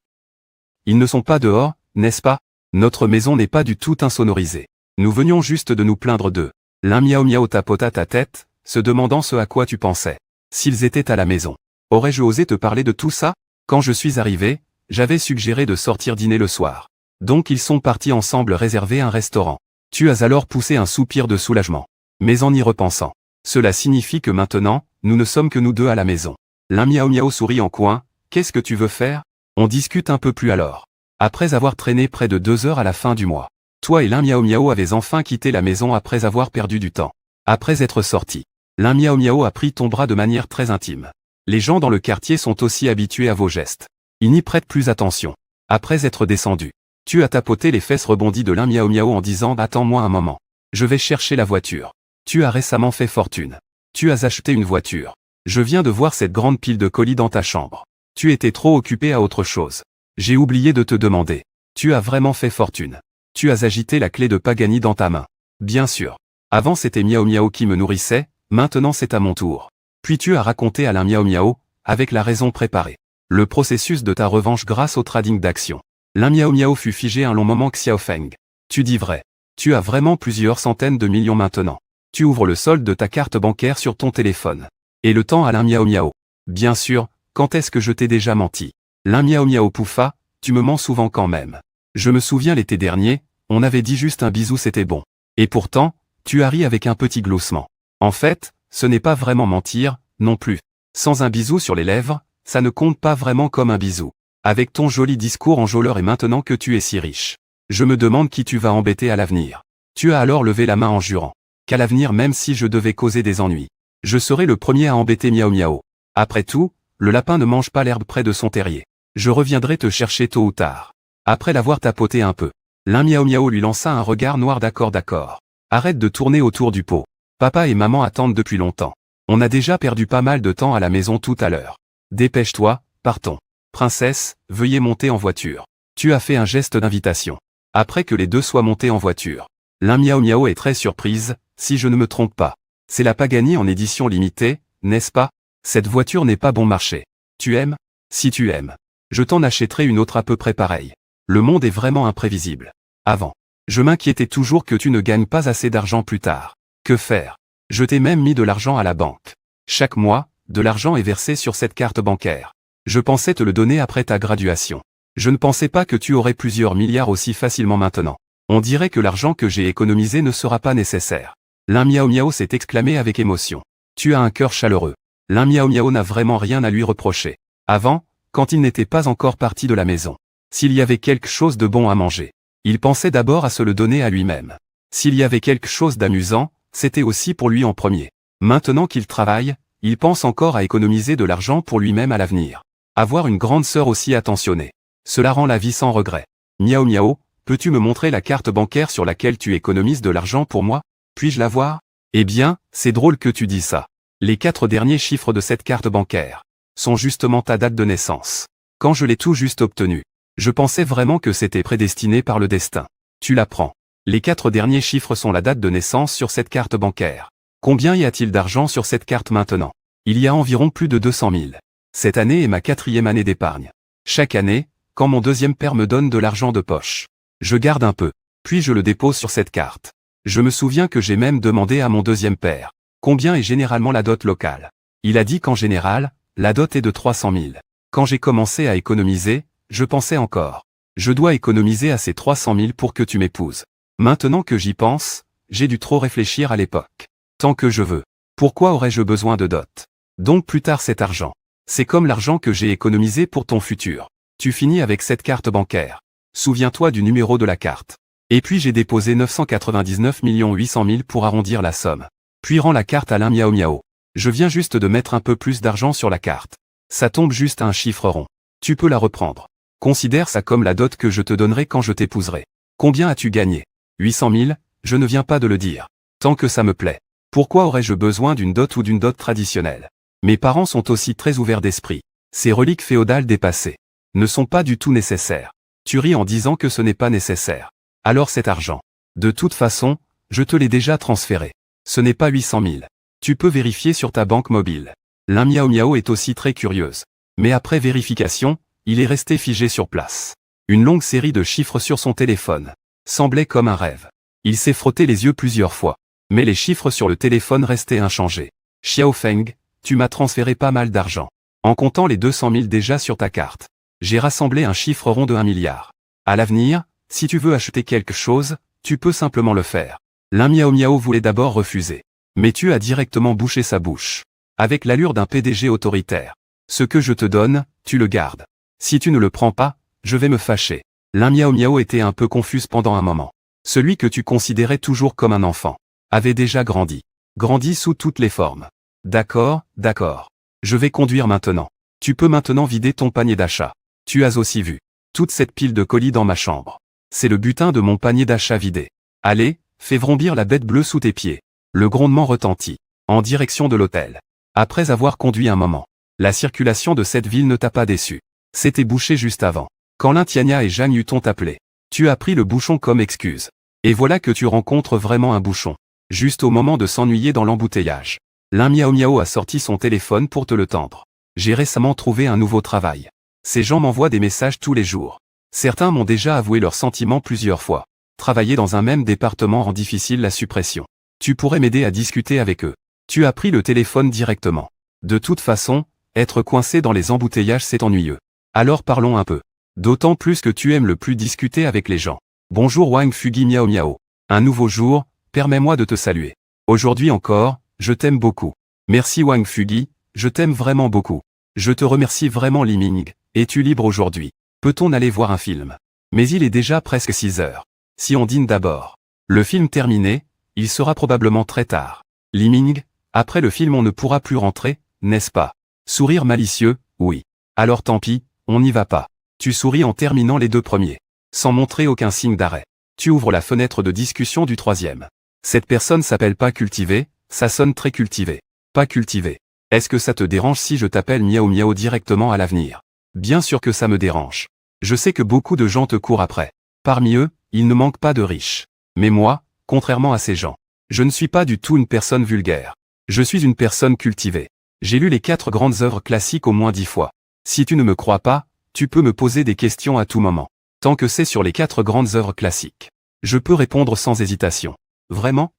Ils ne sont pas dehors, n'est-ce pas? Notre maison n'est pas du tout insonorisée. Nous venions juste de nous plaindre d'eux. L'un Miao Miao tapota ta tête, se demandant ce à quoi tu pensais. S'ils étaient à la maison. Aurais-je osé te parler de tout ça? Quand je suis arrivé, j'avais suggéré de sortir dîner le soir. Donc ils sont partis ensemble réserver un restaurant. Tu as alors poussé un soupir de soulagement. Mais en y repensant, cela signifie que maintenant, nous ne sommes que nous deux à la maison. L'un Miao Miao sourit en coin, qu'est-ce que tu veux faire? On discute un peu plus alors. Après avoir traîné près de 2 heures à la fin du mois. Toi et l'un Miao Miao avez enfin quitté la maison après avoir perdu du temps. Après être sortis, l'un Miao Miao a pris ton bras de manière très intime. Les gens dans le quartier sont aussi habitués à vos gestes. Ils n'y prêtent plus attention. Après être descendu, tu as tapoté les fesses rebondies de l'un Miao Miao en disant « Attends-moi un moment. Je vais chercher la voiture. » Tu as récemment fait fortune. Tu as acheté une voiture. Je viens de voir cette grande pile de colis dans ta chambre. Tu étais trop occupé à autre chose. J'ai oublié de te demander. Tu as vraiment fait fortune. Tu as agité la clé de Pagani dans ta main. Bien sûr. Avant c'était Miao Miao qui me nourrissait, Maintenant c'est à mon tour. Puis tu as raconté à l'un Miao Miao, avec la raison préparée, le processus de ta revanche grâce au trading d'actions. L'un Miao Miao fut figé un long moment Xiaofeng. Tu dis vrai. Tu as vraiment plusieurs centaines de millions maintenant. Tu ouvres le solde de ta carte bancaire sur ton téléphone. Et le temps à l'un Miao Miao. Bien sûr, quand est-ce que je t'ai déjà menti? L'un Miao Miao pouffa, tu me mens souvent quand même. Je me souviens l'été dernier, on avait dit juste un bisou c'était bon. Et pourtant, tu as ri avec un petit gloussement. En fait, ce n'est pas vraiment mentir, non plus. Sans un bisou sur les lèvres, ça ne compte pas vraiment comme un bisou. Avec ton joli discours enjôleur et maintenant que tu es si riche. Je me demande qui tu vas embêter à l'avenir. Tu as alors levé la main en jurant. Qu'à l'avenir même si je devais causer des ennuis. Je serai le premier à embêter Miao Miao. Après tout, le lapin ne mange pas l'herbe près de son terrier. Je reviendrai te chercher tôt ou tard. Après l'avoir tapoté un peu. L'un Miao Miao lui lança un regard noir d'accord. Arrête de tourner autour du pot. Papa et maman attendent depuis longtemps. On a déjà perdu pas mal de temps à la maison tout à l'heure. Dépêche-toi, partons. Princesse, veuillez monter en voiture. Tu as fait un geste d'invitation. Après que les deux soient montés en voiture. L'un Miao Miao est très surprise, si je ne me trompe pas. C'est la Pagani en édition limitée, n'est-ce pas? Cette voiture n'est pas bon marché. Tu aimes? Si tu aimes. Je t'en achèterai une autre à peu près pareille. Le monde est vraiment imprévisible. Avant. Je m'inquiétais toujours que tu ne gagnes pas assez d'argent plus tard. Que faire? Je t'ai même mis de l'argent à la banque. Chaque mois, de l'argent est versé sur cette carte bancaire. Je pensais te le donner après ta graduation. Je ne pensais pas que tu aurais plusieurs milliards aussi facilement maintenant. On dirait que l'argent que j'ai économisé ne sera pas nécessaire. L'un Miao Miao s'est exclamé avec émotion. Tu as un cœur chaleureux. L'un Miao Miao n'a vraiment rien à lui reprocher. Avant, quand il n'était pas encore parti de la maison. S'il y avait quelque chose de bon à manger, il pensait d'abord à se le donner à lui-même. S'il y avait quelque chose d'amusant, c'était aussi pour lui en premier. Maintenant qu'il travaille, il pense encore à économiser de l'argent pour lui-même à l'avenir. Avoir une grande sœur aussi attentionnée. Cela rend la vie sans regret. Miao Miao, peux-tu me montrer la carte bancaire sur laquelle tu économises de l'argent pour moi? Puis-je la voir? Eh bien, c'est drôle que tu dis ça. Les 4 derniers chiffres de cette carte bancaire sont justement ta date de naissance. Quand je l'ai tout juste obtenue, je pensais vraiment que c'était prédestiné par le destin. Tu l'apprends. Les 4 derniers chiffres sont la date de naissance sur cette carte bancaire. Combien y a-t-il d'argent sur cette carte maintenant? Il y a environ plus de 200 000. Cette année est ma 4e année d'épargne. Chaque année, quand mon deuxième père me donne de l'argent de poche, je garde un peu, puis je le dépose sur cette carte. Je me souviens que j'ai même demandé à mon deuxième père, combien est généralement la dot locale. Il a dit qu'en général, la dot est de 300 000. Quand j'ai commencé à économiser, je pensais encore. Je dois économiser assez 300 000 pour que tu m'épouses. Maintenant que j'y pense, j'ai dû trop réfléchir à l'époque. Tant que je veux. Pourquoi aurais-je besoin de dot? Donc plus tard cet argent. C'est comme l'argent que j'ai économisé pour ton futur. Tu finis avec cette carte bancaire. Souviens-toi du numéro de la carte. Et puis j'ai déposé 999 800 000 pour arrondir la somme. Puis rends la carte à l'un Miao Miao. Je viens juste de mettre un peu plus d'argent sur la carte. Ça tombe juste à un chiffre rond. Tu peux la reprendre. Considère ça comme la dot que je te donnerai quand je t'épouserai. Combien as-tu gagné? 800 000, je ne viens pas de le dire. Tant que ça me plaît. Pourquoi aurais-je besoin d'une dot ou d'une dot traditionnelle? Mes parents sont aussi très ouverts d'esprit. Ces reliques féodales dépassées ne sont pas du tout nécessaires. Tu ris en disant que ce n'est pas nécessaire. Alors cet argent. De toute façon, je te l'ai déjà transféré. Ce n'est pas 800 000. Tu peux vérifier sur ta banque mobile. L'un Miao Miao est aussi très curieuse. Mais après vérification, il est resté figé sur place. Une longue série de chiffres sur son téléphone. Semblait comme un rêve. Il s'est frotté les yeux plusieurs fois. Mais les chiffres sur le téléphone restaient inchangés. Xiaofeng, tu m'as transféré pas mal d'argent. En comptant les 200 000 déjà sur ta carte. J'ai rassemblé un chiffre rond de 1 milliard. À l'avenir, si tu veux acheter quelque chose, tu peux simplement le faire. L'un Miao Miao voulait d'abord refuser. Mais tu as directement bouché sa bouche. Avec l'allure d'un PDG autoritaire. Ce que je te donne, tu le gardes. Si tu ne le prends pas, je vais me fâcher. L'un Miao Miao était un peu confuse pendant un moment. Celui que tu considérais toujours comme un enfant avait déjà grandi. Grandi sous toutes les formes. D'accord, d'accord. Je vais conduire maintenant. Tu peux maintenant vider ton panier d'achat. Tu as aussi vu toute cette pile de colis dans ma chambre. C'est le butin de mon panier d'achat vidé. Allez, fais vrombir la bête bleue sous tes pieds. Le grondement retentit, en direction de l'hôtel. Après avoir conduit un moment, la circulation de cette ville ne t'a pas déçu. C'était bouché juste avant. Quand Lintiania et Jeanne Yu t'ont appelé, tu as pris le bouchon comme excuse. Et voilà que tu rencontres vraiment un bouchon. Juste au moment de s'ennuyer dans l'embouteillage. L'un Miao Miao a sorti son téléphone pour te le tendre. J'ai récemment trouvé un nouveau travail. Ces gens m'envoient des messages tous les jours. Certains m'ont déjà avoué leurs sentiments plusieurs fois. Travailler dans un même département rend difficile la suppression. Tu pourrais m'aider à discuter avec eux. Tu as pris le téléphone directement. De toute façon, être coincé dans les embouteillages c'est ennuyeux. Alors parlons un peu. D'autant plus que tu aimes le plus discuter avec les gens. Bonjour Wang Fugi Miao Miao. Un nouveau jour, permets-moi de te saluer. Aujourd'hui encore, je t'aime beaucoup. Merci Wang Fugi, je t'aime vraiment beaucoup. Je te remercie vraiment Li Ming. Es-tu libre aujourd'hui? Peut-on aller voir un film? Mais il est déjà presque 6 heures. Si on dîne d'abord. Le film terminé, il sera probablement très tard. Li Ming, après le film on ne pourra plus rentrer, n'est-ce pas? Sourire malicieux, oui. Alors tant pis, on n'y va pas. Tu souris en terminant les 2 premiers. Sans montrer aucun signe d'arrêt. Tu ouvres la fenêtre de discussion du 3e. Cette personne s'appelle pas cultivé, ça sonne très cultivé. Pas cultivé. Est-ce que ça te dérange si je t'appelle Miao Miao directement à l'avenir? Bien sûr que ça me dérange. Je sais que beaucoup de gens te courent après. Parmi eux, il ne manque pas de riches. Mais moi, contrairement à ces gens, je ne suis pas du tout une personne vulgaire. Je suis une personne cultivée. J'ai lu les 4 grandes œuvres classiques au moins 10 fois. Si tu ne me crois pas, tu peux me poser des questions à tout moment. Tant que c'est sur les 4 grandes œuvres classiques. Je peux répondre sans hésitation. Vraiment?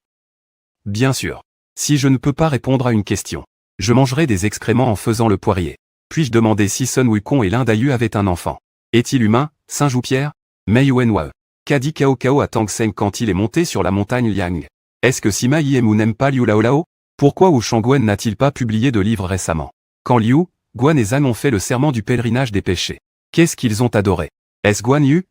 Bien sûr. Si je ne peux pas répondre à une question, je mangerai des excréments en faisant le poirier. Puis-je demander si Sun Wukong et Lin Dayu avaient un enfant? Est-il humain, Singe ou pierre? Mei Wenhua. Qu'a dit Cao Cao à Tang Seng quand il est monté sur la montagne Liang? Est-ce que Sima Yi aime ou n'aime pas Liu Lao Lao? Pourquoi Wu Shangwen n'a-t-il pas publié de livre récemment? Quand Liu, Guan et Zhang ont fait le serment du pèlerinage des péchés, qu'est-ce qu'ils ont adoré? Est-ce Guan Yu?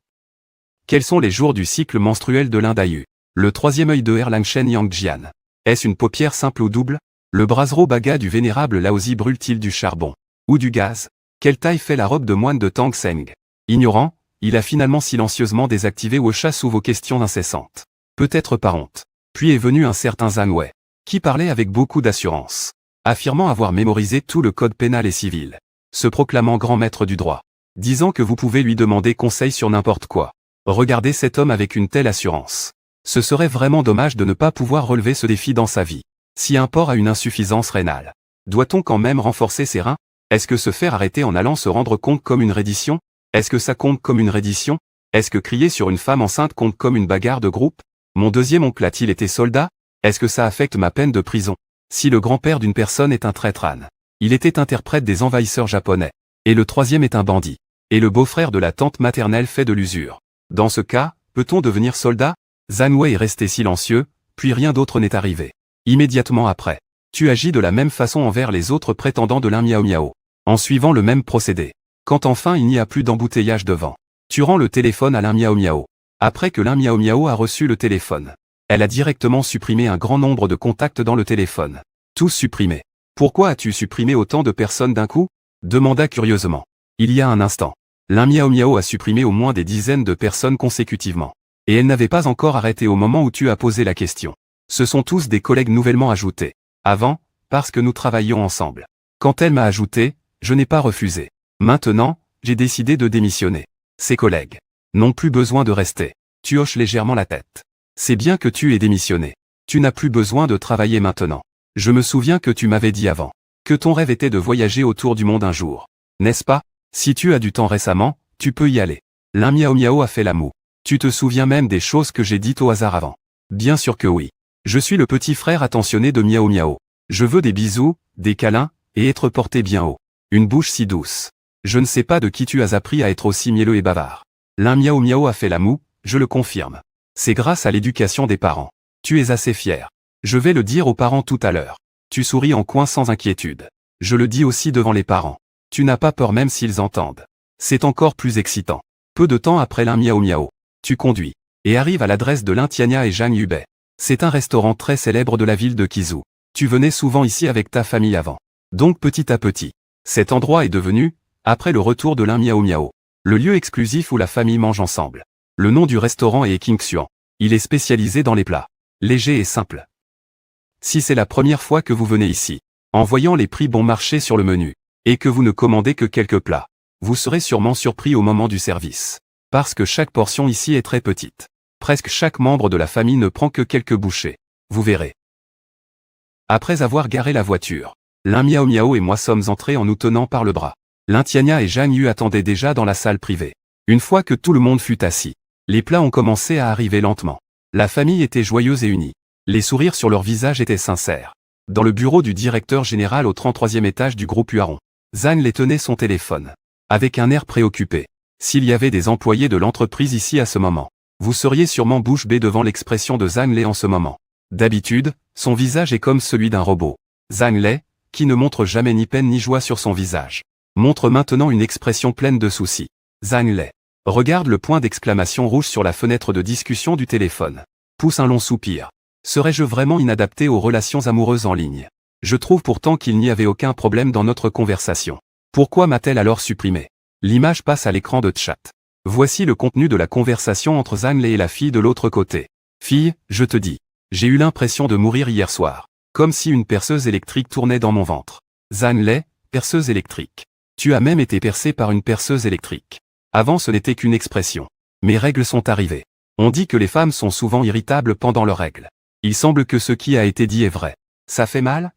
Quels sont les jours du cycle menstruel de Lin Dayu? Le 3e œil de Erlang Shen Yang Jian. Est-ce une paupière simple ou double? Le brasero baga du vénérable Laozi brûle-t-il du charbon? Ou du gaz? Quelle taille fait la robe de moine de Tang Seng? Ignorant, il a finalement silencieusement désactivé Wosha sous vos questions incessantes. Peut-être par honte. Puis est venu un certain Zhang Wei, qui parlait avec beaucoup d'assurance, affirmant avoir mémorisé tout le code pénal et civil, se proclamant grand maître du droit, disant que vous pouvez lui demander conseil sur n'importe quoi. Regardez cet homme avec une telle assurance. Ce serait vraiment dommage de ne pas pouvoir relever ce défi dans sa vie. Si un porc a une insuffisance rénale, doit-on quand même renforcer ses reins? Est-ce que se faire arrêter en allant se rendre compte comme une reddition? Est-ce que ça compte comme une reddition? Est-ce que crier sur une femme enceinte compte comme une bagarre de groupe? Mon 2e oncle a-t-il été soldat? Est-ce que ça affecte ma peine de prison? Si le grand-père d'une personne est un traître âne, il était interprète des envahisseurs japonais. Et le 3e est un bandit. Et le beau-frère de la tante maternelle fait de l'usure. Dans ce cas, peut-on devenir soldat? Zhang Wei est resté silencieux, puis rien d'autre n'est arrivé. Immédiatement après, tu agis de la même façon envers les autres prétendants de Lin Miao Miao, en suivant le même procédé. Quand enfin il n'y a plus d'embouteillage devant, tu rends le téléphone à Lin Miao Miao. Après que Lin Miao Miao a reçu le téléphone, elle a directement supprimé un grand nombre de contacts dans le téléphone. Tous supprimés. Pourquoi as-tu supprimé autant de personnes d'un coup? Demanda curieusement. Il y a un instant, Lin Miao Miao a supprimé au moins des dizaines de personnes consécutivement. Et elle n'avait pas encore arrêté au moment où tu as posé la question. Ce sont tous des collègues nouvellement ajoutés. Avant, parce que nous travaillions ensemble. Quand elle m'a ajouté, je n'ai pas refusé. Maintenant, j'ai décidé de démissionner. Ces collègues n'ont plus besoin de rester. Tu hoches légèrement la tête. C'est bien que tu aies démissionné. Tu n'as plus besoin de travailler maintenant. Je me souviens que tu m'avais dit avant que ton rêve était de voyager autour du monde un jour. N'est-ce pas? Si tu as du temps récemment, tu peux y aller. Lin Miao Miao a fait la moue. Tu te souviens même des choses que j'ai dites au hasard avant? Bien sûr que oui. Je suis le petit frère attentionné de Miao Miao. Je veux des bisous, des câlins, et être porté bien haut. Une bouche si douce. Je ne sais pas de qui tu as appris à être aussi mielleux et bavard. Lin Miao Miao a fait la moue, je le confirme. C'est grâce à l'éducation des parents. Tu es assez fier. Je vais le dire aux parents tout à l'heure. Tu souris en coin sans inquiétude. Je le dis aussi devant les parents. Tu n'as pas peur même s'ils entendent. C'est encore plus excitant. Peu de temps après Lin Miao Miao, tu conduis, et arrives à l'adresse de Lin Tiania et Zhang Yubei. C'est un restaurant très célèbre de la ville de Kizu. Tu venais souvent ici avec ta famille avant. Donc petit à petit, cet endroit est devenu, après le retour de Lin Miao Miao, le lieu exclusif où la famille mange ensemble. Le nom du restaurant est Kingxuan. Il est spécialisé dans les plats légers et simples. Si c'est la première fois que vous venez ici, en voyant les prix bon marché sur le menu, et que vous ne commandez que quelques plats, vous serez sûrement surpris au moment du service. Parce que chaque portion ici est très petite. Presque chaque membre de la famille ne prend que quelques bouchées. Vous verrez. Après avoir garé la voiture, Lin Miao Miao et moi sommes entrés en nous tenant par le bras. Lin Tianya et Zhang Yu attendaient déjà dans la salle privée. Une fois que tout le monde fut assis, les plats ont commencé à arriver lentement. La famille était joyeuse et unie. Les sourires sur leurs visages étaient sincères. Dans le bureau du directeur général au 33e étage du groupe Huaron, Zhang Lei tenait son téléphone. Avec un air préoccupé. S'il y avait des employés de l'entreprise ici à ce moment, vous seriez sûrement bouche bée devant l'expression de Zhang Lei en ce moment. D'habitude, son visage est comme celui d'un robot. Zhang Lei, qui ne montre jamais ni peine ni joie sur son visage, montre maintenant une expression pleine de soucis. Zhang Lei regarde le point d'exclamation rouge sur la fenêtre de discussion du téléphone. Pousse un long soupir. Serais-je vraiment inadapté aux relations amoureuses en ligne? Je trouve pourtant qu'il n'y avait aucun problème dans notre conversation. Pourquoi m'a-t-elle alors supprimé? L'image passe à l'écran de chat. Voici le contenu de la conversation entre Zhang Lei et la fille de l'autre côté. Fille, je te dis. J'ai eu l'impression de mourir hier soir. Comme si une perceuse électrique tournait dans mon ventre. Zhang Lei, perceuse électrique. Tu as même été percé par une perceuse électrique. Avant ce n'était qu'une expression. Mes règles sont arrivées. On dit que les femmes sont souvent irritables pendant leurs règles. Il semble que ce qui a été dit est vrai. Ça fait mal?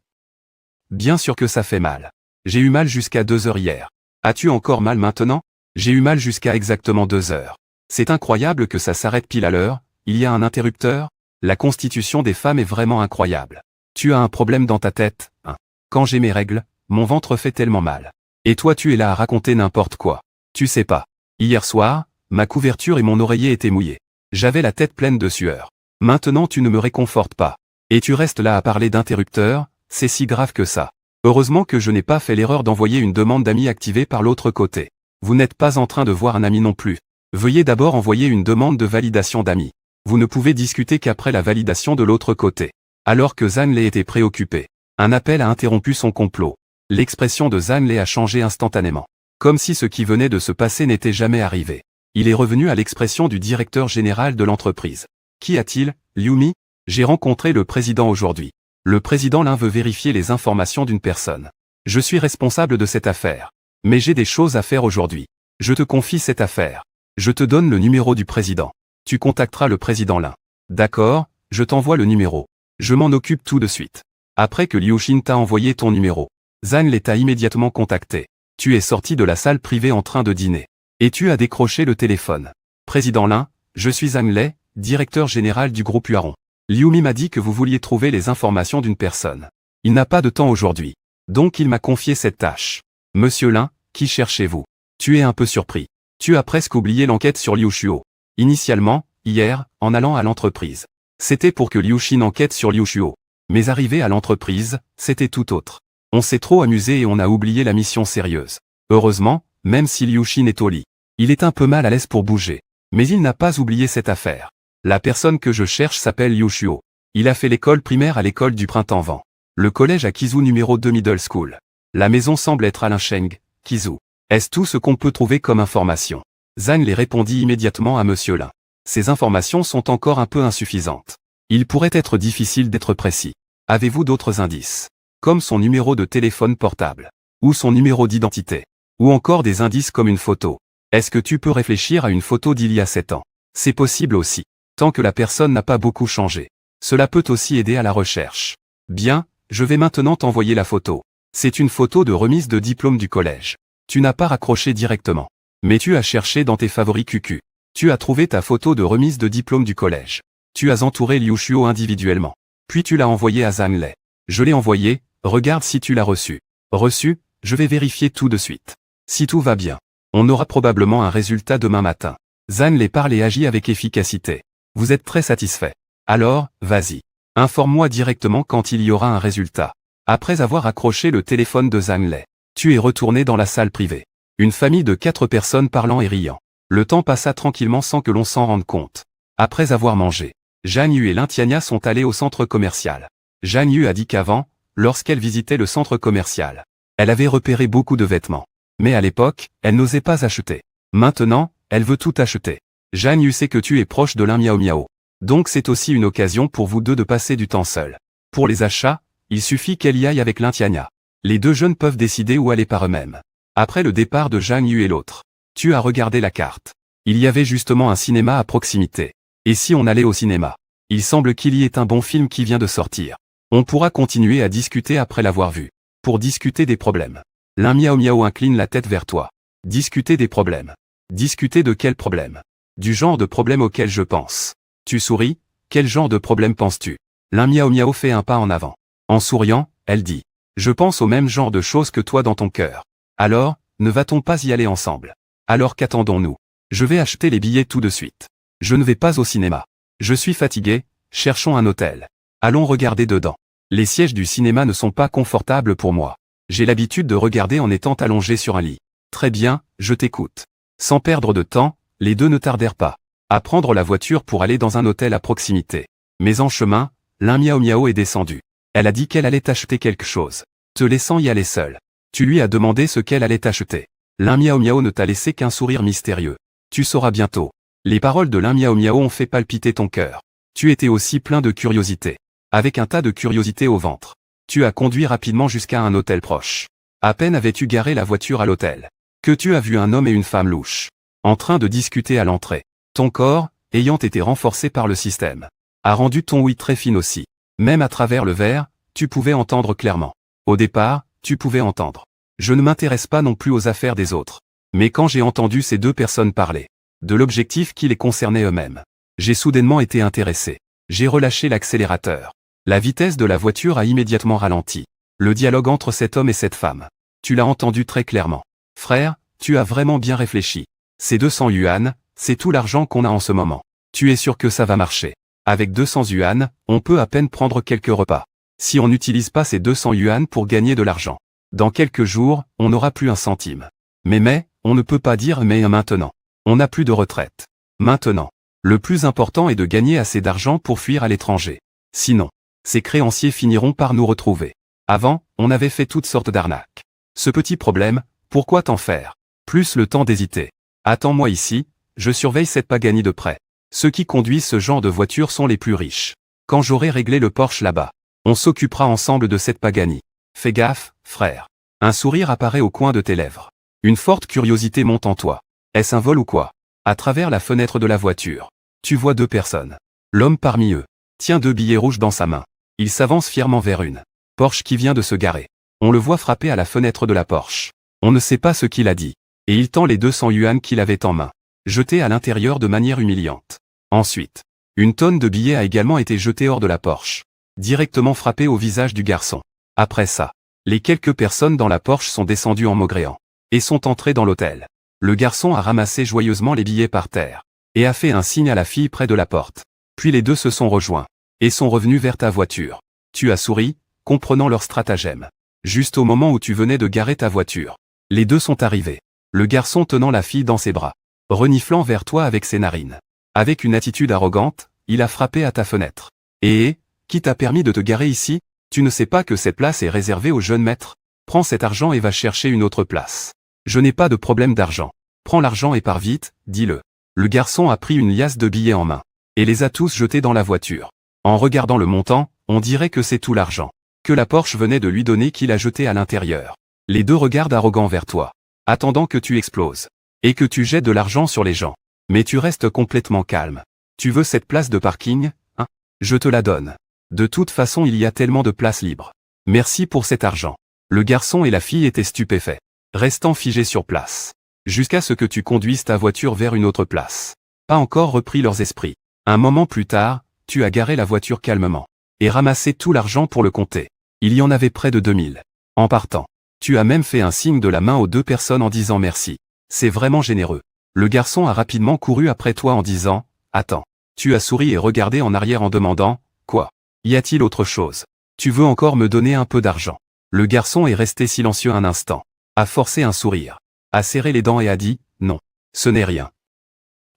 Bien sûr que ça fait mal. J'ai eu mal jusqu'à 2 heures hier. As-tu encore mal maintenant? J'ai eu mal jusqu'à exactement 2 heures. C'est incroyable que ça s'arrête pile à l'heure. Il y a un interrupteur? La constitution des femmes est vraiment incroyable. Tu as un problème dans ta tête, hein? Quand j'ai mes règles, mon ventre fait tellement mal. Et toi tu es là à raconter n'importe quoi. Tu sais pas. Hier soir, ma couverture et mon oreiller étaient mouillés. J'avais la tête pleine de sueur. Maintenant tu ne me réconfortes pas. Et tu restes là à parler d'interrupteur, c'est si grave que ça. Heureusement que je n'ai pas fait l'erreur d'envoyer une demande d'amis activée par l'autre côté. Vous n'êtes pas en train de voir un ami non plus. Veuillez d'abord envoyer une demande de validation d'amis. Vous ne pouvez discuter qu'après la validation de l'autre côté. Alors que Zhang Lei était préoccupé, un appel a interrompu son complot. L'expression de Zhang Lei a changé instantanément. Comme si ce qui venait de se passer n'était jamais arrivé. Il est revenu à l'expression du directeur général de l'entreprise. Qu'y a-t-il, Liu Mi? J'ai rencontré le président aujourd'hui. Le président Lin veut vérifier les informations d'une personne. Je suis responsable de cette affaire. Mais j'ai des choses à faire aujourd'hui. Je te confie cette affaire. Je te donne le numéro du président. Tu contacteras le président Lin. D'accord, je t'envoie le numéro. Je m'en occupe tout de suite. Après que Liu Xin t'a envoyé ton numéro, Zhang Lei t'a immédiatement contacté. Tu es sorti de la salle privée en train de dîner. Et tu as décroché le téléphone. Président Lin, je suis Zhang Lei, directeur général du groupe Huaron. Liu Mi m'a dit que vous vouliez trouver les informations d'une personne. Il n'a pas de temps aujourd'hui. Donc il m'a confié cette tâche. Monsieur Lin, qui cherchez-vous? Tu es un peu surpris. Tu as presque oublié l'enquête sur Liu Shuo. Initialement, hier, en allant à l'entreprise. C'était pour que Liu Xin enquête sur Liu Shuo. Mais arrivé à l'entreprise, c'était tout autre. On s'est trop amusé et on a oublié la mission sérieuse. Heureusement, même si Liu Xin est au lit, il est un peu mal à l'aise pour bouger. Mais il n'a pas oublié cette affaire. La personne que je cherche s'appelle Liu Shuo. Il a fait l'école primaire à l'école du Printemps-Vent. Le collège à Kizu numéro 2 Middle School. La maison semble être à Linsheng, Kizu. Est-ce tout ce qu'on peut trouver comme information? Zhang Lei répondit immédiatement à Monsieur Lin. Ces informations sont encore un peu insuffisantes. Il pourrait être difficile d'être précis. Avez-vous d'autres indices? Comme son numéro de téléphone portable. Ou son numéro d'identité. Ou encore des indices comme une photo. Est-ce que tu peux réfléchir à une photo d'il y a 7 ans? C'est possible aussi. Tant que la personne n'a pas beaucoup changé. Cela peut aussi aider à la recherche. Bien, je vais maintenant t'envoyer la photo. C'est une photo de remise de diplôme du collège. Tu n'as pas raccroché directement. Mais tu as cherché dans tes favoris QQ. Tu as trouvé ta photo de remise de diplôme du collège. Tu as entouré Liu Shuo individuellement. Puis tu l'as envoyé à Zhang Lei. Je l'ai envoyé, regarde si tu l'as reçu. Reçu, je vais vérifier tout de suite. Si tout va bien, on aura probablement un résultat demain matin. Zhang Lei parle et agit avec efficacité. Vous êtes très satisfait. Alors, vas-y. Informe-moi directement quand il y aura un résultat. Après avoir accroché le téléphone de Zhang Lei, tu es retourné dans la salle privée. Une famille de 4 personnes parlant et riant. Le temps passa tranquillement sans que l'on s'en rende compte. Après avoir mangé, Zhang Yu et Lin Tianya sont allés au centre commercial. Zhang Yu a dit qu'avant, lorsqu'elle visitait le centre commercial, elle avait repéré beaucoup de vêtements. Mais à l'époque, elle n'osait pas acheter. Maintenant, elle veut tout acheter. Zhang Yu sait que tu es proche de Lin Miao Miao. Donc c'est aussi une occasion pour vous deux de passer du temps seul. Pour les achats, il suffit qu'elle y aille avec Lin Tianya. Les deux jeunes peuvent décider où aller par eux-mêmes. Après le départ de Zhang Yu et l'autre, tu as regardé la carte. Il y avait justement un cinéma à proximité. Et si on allait au cinéma? Il semble qu'il y ait un bon film qui vient de sortir. On pourra continuer à discuter après l'avoir vu. Pour discuter des problèmes. L'un Miao Miao incline la tête vers toi. Discuter des problèmes. Discuter de quels problèmes? Du genre de problème auquel je pense. Tu souris, quel genre de problème penses-tu? L'un Miao Miao fait un pas en avant. En souriant, elle dit. Je pense au même genre de choses que toi dans ton cœur. Alors, ne va-t-on pas y aller ensemble? Alors qu'attendons-nous? Je vais acheter les billets tout de suite. Je ne vais pas au cinéma. Je suis fatigué, cherchons un hôtel. Allons regarder dedans. Les sièges du cinéma ne sont pas confortables pour moi. J'ai l'habitude de regarder en étant allongé sur un lit. Très bien, je t'écoute. Sans perdre de temps, les deux ne tardèrent pas à prendre la voiture pour aller dans un hôtel à proximité. Mais en chemin, l'un Miao Miao est descendu. Elle a dit qu'elle allait acheter quelque chose, te laissant y aller seule. Tu lui as demandé ce qu'elle allait acheter. L'un Miao Miao ne t'a laissé qu'un sourire mystérieux. Tu sauras bientôt. Les paroles de l'un Miao Miao ont fait palpiter ton cœur. Tu étais aussi plein de curiosité. Avec un tas de curiosité au ventre. Tu as conduit rapidement jusqu'à un hôtel proche. À peine avais-tu garé la voiture à l'hôtel, que tu as vu un homme et une femme louches, en train de discuter à l'entrée. Ton corps, ayant été renforcé par le système, a rendu ton oui très fine aussi. Même à travers le verre, tu pouvais entendre clairement. Au départ, tu pouvais entendre. Je ne m'intéresse pas non plus aux affaires des autres. Mais quand j'ai entendu ces deux personnes parler, de l'objectif qui les concernait eux-mêmes, j'ai soudainement été intéressé. J'ai relâché l'accélérateur. La vitesse de la voiture a immédiatement ralenti. Le dialogue entre cet homme et cette femme. Tu l'as entendu très clairement. Frère, tu as vraiment bien réfléchi. Ces 200 yuan, c'est tout l'argent qu'on a en ce moment. Tu es sûr que ça va marcher. Avec 200 yuan, on peut à peine prendre quelques repas. Si on n'utilise pas ces 200 yuan pour gagner de l'argent, dans quelques jours, on n'aura plus un centime. Mais, on ne peut pas dire mais maintenant. On n'a plus de retraite. Maintenant, le plus important est de gagner assez d'argent pour fuir à l'étranger. Sinon, ces créanciers finiront par nous retrouver. Avant, on avait fait toutes sortes d'arnaques. Ce petit problème, pourquoi t'en faire? Plus le temps d'hésiter. Attends-moi ici, je surveille cette Pagani de près. Ceux qui conduisent ce genre de voiture sont les plus riches. Quand j'aurai réglé le Porsche là-bas, on s'occupera ensemble de cette Pagani. Fais gaffe, frère. Un sourire apparaît au coin de tes lèvres. Une forte curiosité monte en toi. Est-ce un vol ou quoi? À travers la fenêtre de la voiture, tu vois deux personnes. L'homme parmi eux tient 2 billets rouges dans sa main. Il s'avance fièrement vers une Porsche qui vient de se garer. On le voit frapper à la fenêtre de la Porsche. On ne sait pas ce qu'il a dit. Et il tend les 200 yuan qu'il avait en main, jetés à l'intérieur de manière humiliante. Ensuite, une tonne de billets a également été jetée hors de la Porsche, directement frappée au visage du garçon. Après ça, les quelques personnes dans la Porsche sont descendues en maugréant, et sont entrées dans l'hôtel. Le garçon a ramassé joyeusement les billets par terre, et a fait un signe à la fille près de la porte. Puis les deux se sont rejoints, et sont revenus vers ta voiture. Tu as souri, comprenant leur stratagème. Juste au moment où tu venais de garer ta voiture, les deux sont arrivés. Le garçon tenant la fille dans ses bras, reniflant vers toi avec ses narines. Avec une attitude arrogante, il a frappé à ta fenêtre. Et, qui t'a permis de te garer ici? Tu ne sais pas que cette place est réservée aux jeunes maîtres? Prends cet argent et va chercher une autre place. Je n'ai pas de problème d'argent. Prends l'argent et pars vite, dis-le. Le garçon a pris une liasse de billets en main, et les a tous jetés dans la voiture. En regardant le montant, on dirait que c'est tout l'argent que la Porsche venait de lui donner qu'il a jeté à l'intérieur. Les deux regardent arrogants vers toi, attendant que tu exploses, et que tu jettes de l'argent sur les gens. Mais tu restes complètement calme. Tu veux cette place de parking, hein? Je te la donne. De toute façon il y a tellement de places libres. Merci pour cet argent. Le garçon et la fille étaient stupéfaits, restant figés sur place, jusqu'à ce que tu conduises ta voiture vers une autre place. Pas encore repris leurs esprits. Un moment plus tard, tu as garé la voiture calmement, et ramassé tout l'argent pour le compter. Il y en avait près de 2000. En partant, tu as même fait un signe de la main aux deux personnes en disant merci. C'est vraiment généreux. Le garçon a rapidement couru après toi en disant « Attends ». Tu as souri et regardé en arrière en demandant « Quoi? Y a-t-il autre chose? Tu veux encore me donner un peu d'argent ?» Le garçon est resté silencieux un instant, a forcé un sourire, a serré les dents et a dit « Non, ce n'est rien ».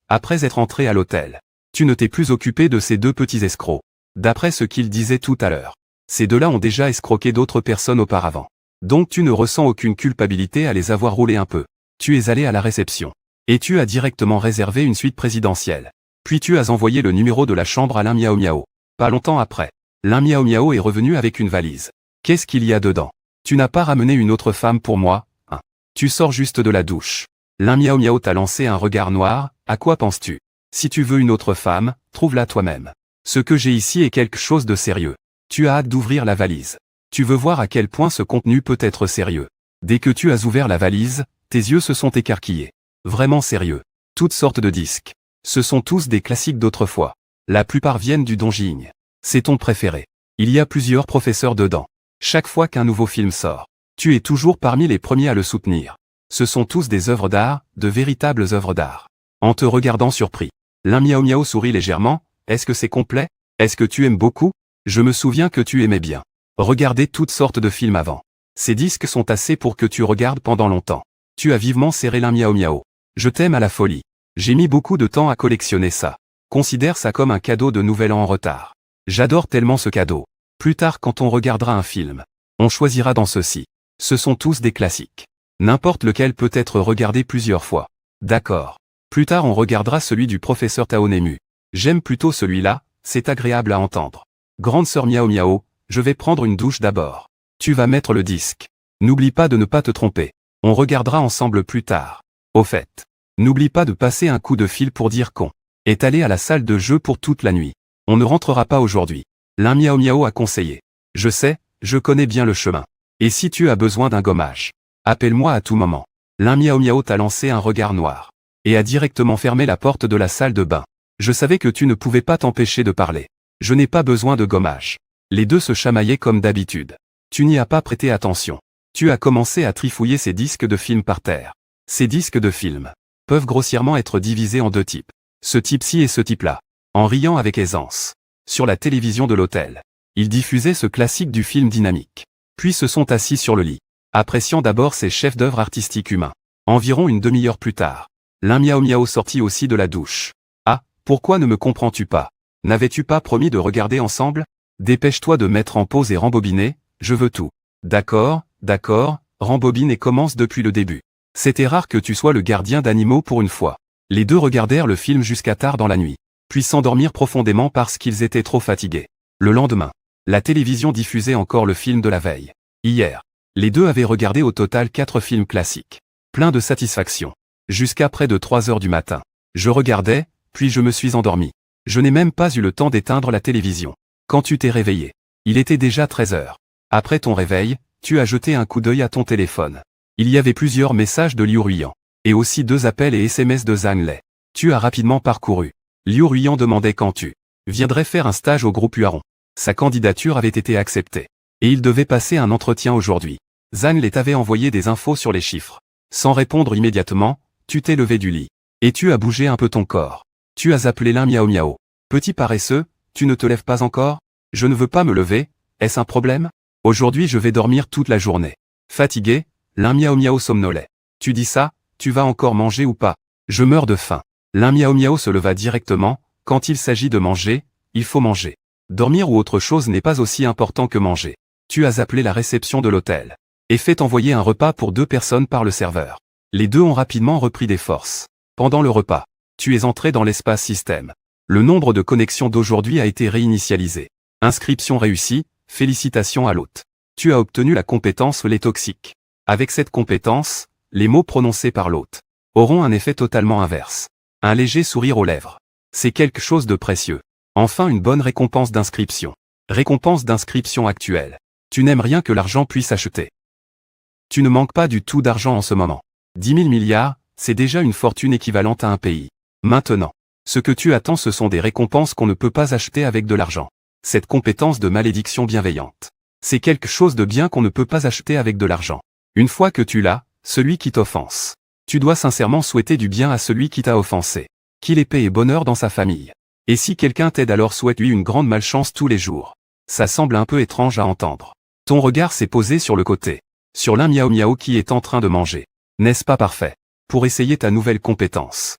Après être entré à l'hôtel, tu ne t'es plus occupé de ces deux petits escrocs. D'après ce qu'ils disaient tout à l'heure, ces deux-là ont déjà escroqué d'autres personnes auparavant. Donc tu ne ressens aucune culpabilité à les avoir roulés un peu. Tu es allé à la réception. Et tu as directement réservé une suite présidentielle. Puis tu as envoyé le numéro de la chambre à l'un Miao Miao. Pas longtemps après, l'un Miao Miao est revenu avec une valise. Qu'est-ce qu'il y a dedans? Tu n'as pas ramené une autre femme pour moi, hein? Tu sors juste de la douche. L'un Miao Miao t'a lancé un regard noir, à quoi penses-tu? Si tu veux une autre femme, trouve-la toi-même. Ce que j'ai ici est quelque chose de sérieux. Tu as hâte d'ouvrir la valise. Tu veux voir à quel point ce contenu peut être sérieux. Dès que tu as ouvert la valise, tes yeux se sont écarquillés. Vraiment sérieux. Toutes sortes de disques. Ce sont tous des classiques d'autrefois. La plupart viennent du Donjiing. C'est ton préféré. Il y a plusieurs professeurs dedans. Chaque fois qu'un nouveau film sort, tu es toujours parmi les premiers à le soutenir. Ce sont tous des œuvres d'art, de véritables œuvres d'art. En te regardant surpris, l'un Miao Miao sourit légèrement. Est-ce que c'est complet? Est-ce que tu aimes beaucoup? Je me souviens que tu aimais bien regarder toutes sortes de films avant. Ces disques sont assez pour que tu regardes pendant longtemps. Tu as vivement serré l'un Miao Miao. Je t'aime à la folie. J'ai mis beaucoup de temps à collectionner ça. Considère ça comme un cadeau de Nouvel An en retard. J'adore tellement ce cadeau. Plus tard quand on regardera un film, on choisira dans ceux-ci. Ce sont tous des classiques. N'importe lequel peut être regardé plusieurs fois. D'accord. Plus tard on regardera celui du professeur Tao Nemu. J'aime plutôt celui-là, c'est agréable à entendre. Grande sœur Miao Miao, je vais prendre une douche d'abord. Tu vas mettre le disque. N'oublie pas de ne pas te tromper. On regardera ensemble plus tard. Au fait, n'oublie pas de passer un coup de fil pour dire qu'on est allé à la salle de jeu pour toute la nuit. On ne rentrera pas aujourd'hui. L'un Miao Miao a conseillé. Je sais, je connais bien le chemin. Et si tu as besoin d'un gommage, appelle-moi à tout moment. L'un Miao Miao t'a lancé un regard noir. Et a directement fermé la porte de la salle de bain. Je savais que tu ne pouvais pas t'empêcher de parler. Je n'ai pas besoin de gommage. Les deux se chamaillaient comme d'habitude. Tu n'y as pas prêté attention. Tu as commencé à trifouiller ces disques de films par terre. Ces disques de films peuvent grossièrement être divisés en deux types. Ce type-ci et ce type-là. En riant avec aisance. Sur la télévision de l'hôtel. Ils diffusaient ce classique du film dynamique. Puis se sont assis sur le lit. Appréciant d'abord ces chefs-d'œuvre artistiques humains. Environ une demi-heure plus tard. L'un Miao Miao sortit aussi de la douche. Ah, pourquoi ne me comprends-tu pas? N'avais-tu pas promis de regarder ensemble? Dépêche-toi de mettre en pause et rembobiner, je veux tout. D'accord, rembobine et commence depuis le début. C'était rare que tu sois le gardien d'animaux pour une fois. Les deux regardèrent le film jusqu'à tard dans la nuit, puis s'endormirent profondément parce qu'ils étaient trop fatigués. Le lendemain, la télévision diffusait encore le film de la veille. Hier, les deux avaient regardé au total 4 films classiques. Plein de satisfaction. Jusqu'à près de 3 heures du matin. Je regardais, puis je me suis endormi. Je n'ai même pas eu le temps d'éteindre la télévision. Quand tu t'es réveillé, il était déjà 13 heures. Après ton réveil, tu as jeté un coup d'œil à ton téléphone. Il y avait plusieurs messages de Liu Ruiyan, et aussi 2 appels et SMS de Zhang Lei. Tu as rapidement parcouru. Liu Ruiyan demandait quand tu viendrais faire un stage au groupe Huaron. Sa candidature avait été acceptée. Et il devait passer un entretien aujourd'hui. Zhang Lei t'avait envoyé des infos sur les chiffres. Sans répondre immédiatement, tu t'es levé du lit. Et tu as bougé un peu ton corps. Tu as appelé l'un Miao Miao. Petit paresseux, tu ne te lèves pas encore? Je ne veux pas me lever, est-ce un problème? Aujourd'hui je vais dormir toute la journée. Fatigué, l'un Miao Miao somnolait. Tu dis ça, tu vas encore manger ou pas? Je meurs de faim. L'un Miao Miao se leva directement. Quand il s'agit de manger, il faut manger. Dormir ou autre chose n'est pas aussi important que manger. Tu as appelé la réception de l'hôtel. Et fait envoyer un repas pour 2 personnes par le serveur. Les deux ont rapidement repris des forces. Pendant le repas, tu es entré dans l'espace système. Le nombre de connexions d'aujourd'hui a été réinitialisé. Inscription réussie, félicitations à l'hôte. Tu as obtenu la compétence les toxiques. Avec cette compétence, les mots prononcés par l'hôte auront un effet totalement inverse. Un léger sourire aux lèvres. C'est quelque chose de précieux. Enfin une bonne récompense d'inscription. Récompense d'inscription actuelle. Tu n'aimes rien que l'argent puisse acheter. Tu ne manques pas du tout d'argent en ce moment. 10 000 milliards, c'est déjà une fortune équivalente à un pays. Maintenant, ce que tu attends ce sont des récompenses qu'on ne peut pas acheter avec de l'argent. Cette compétence de malédiction bienveillante. C'est quelque chose de bien qu'on ne peut pas acheter avec de l'argent. Une fois que tu l'as, celui qui t'offense. Tu dois sincèrement souhaiter du bien à celui qui t'a offensé. Qu'il ait paix et bonheur dans sa famille. Et si quelqu'un t'aide alors souhaite-lui une grande malchance tous les jours. Ça semble un peu étrange à entendre. Ton regard s'est posé sur le côté. Sur l'un Miao Miao qui est en train de manger. N'est-ce pas parfait? Pour essayer ta nouvelle compétence.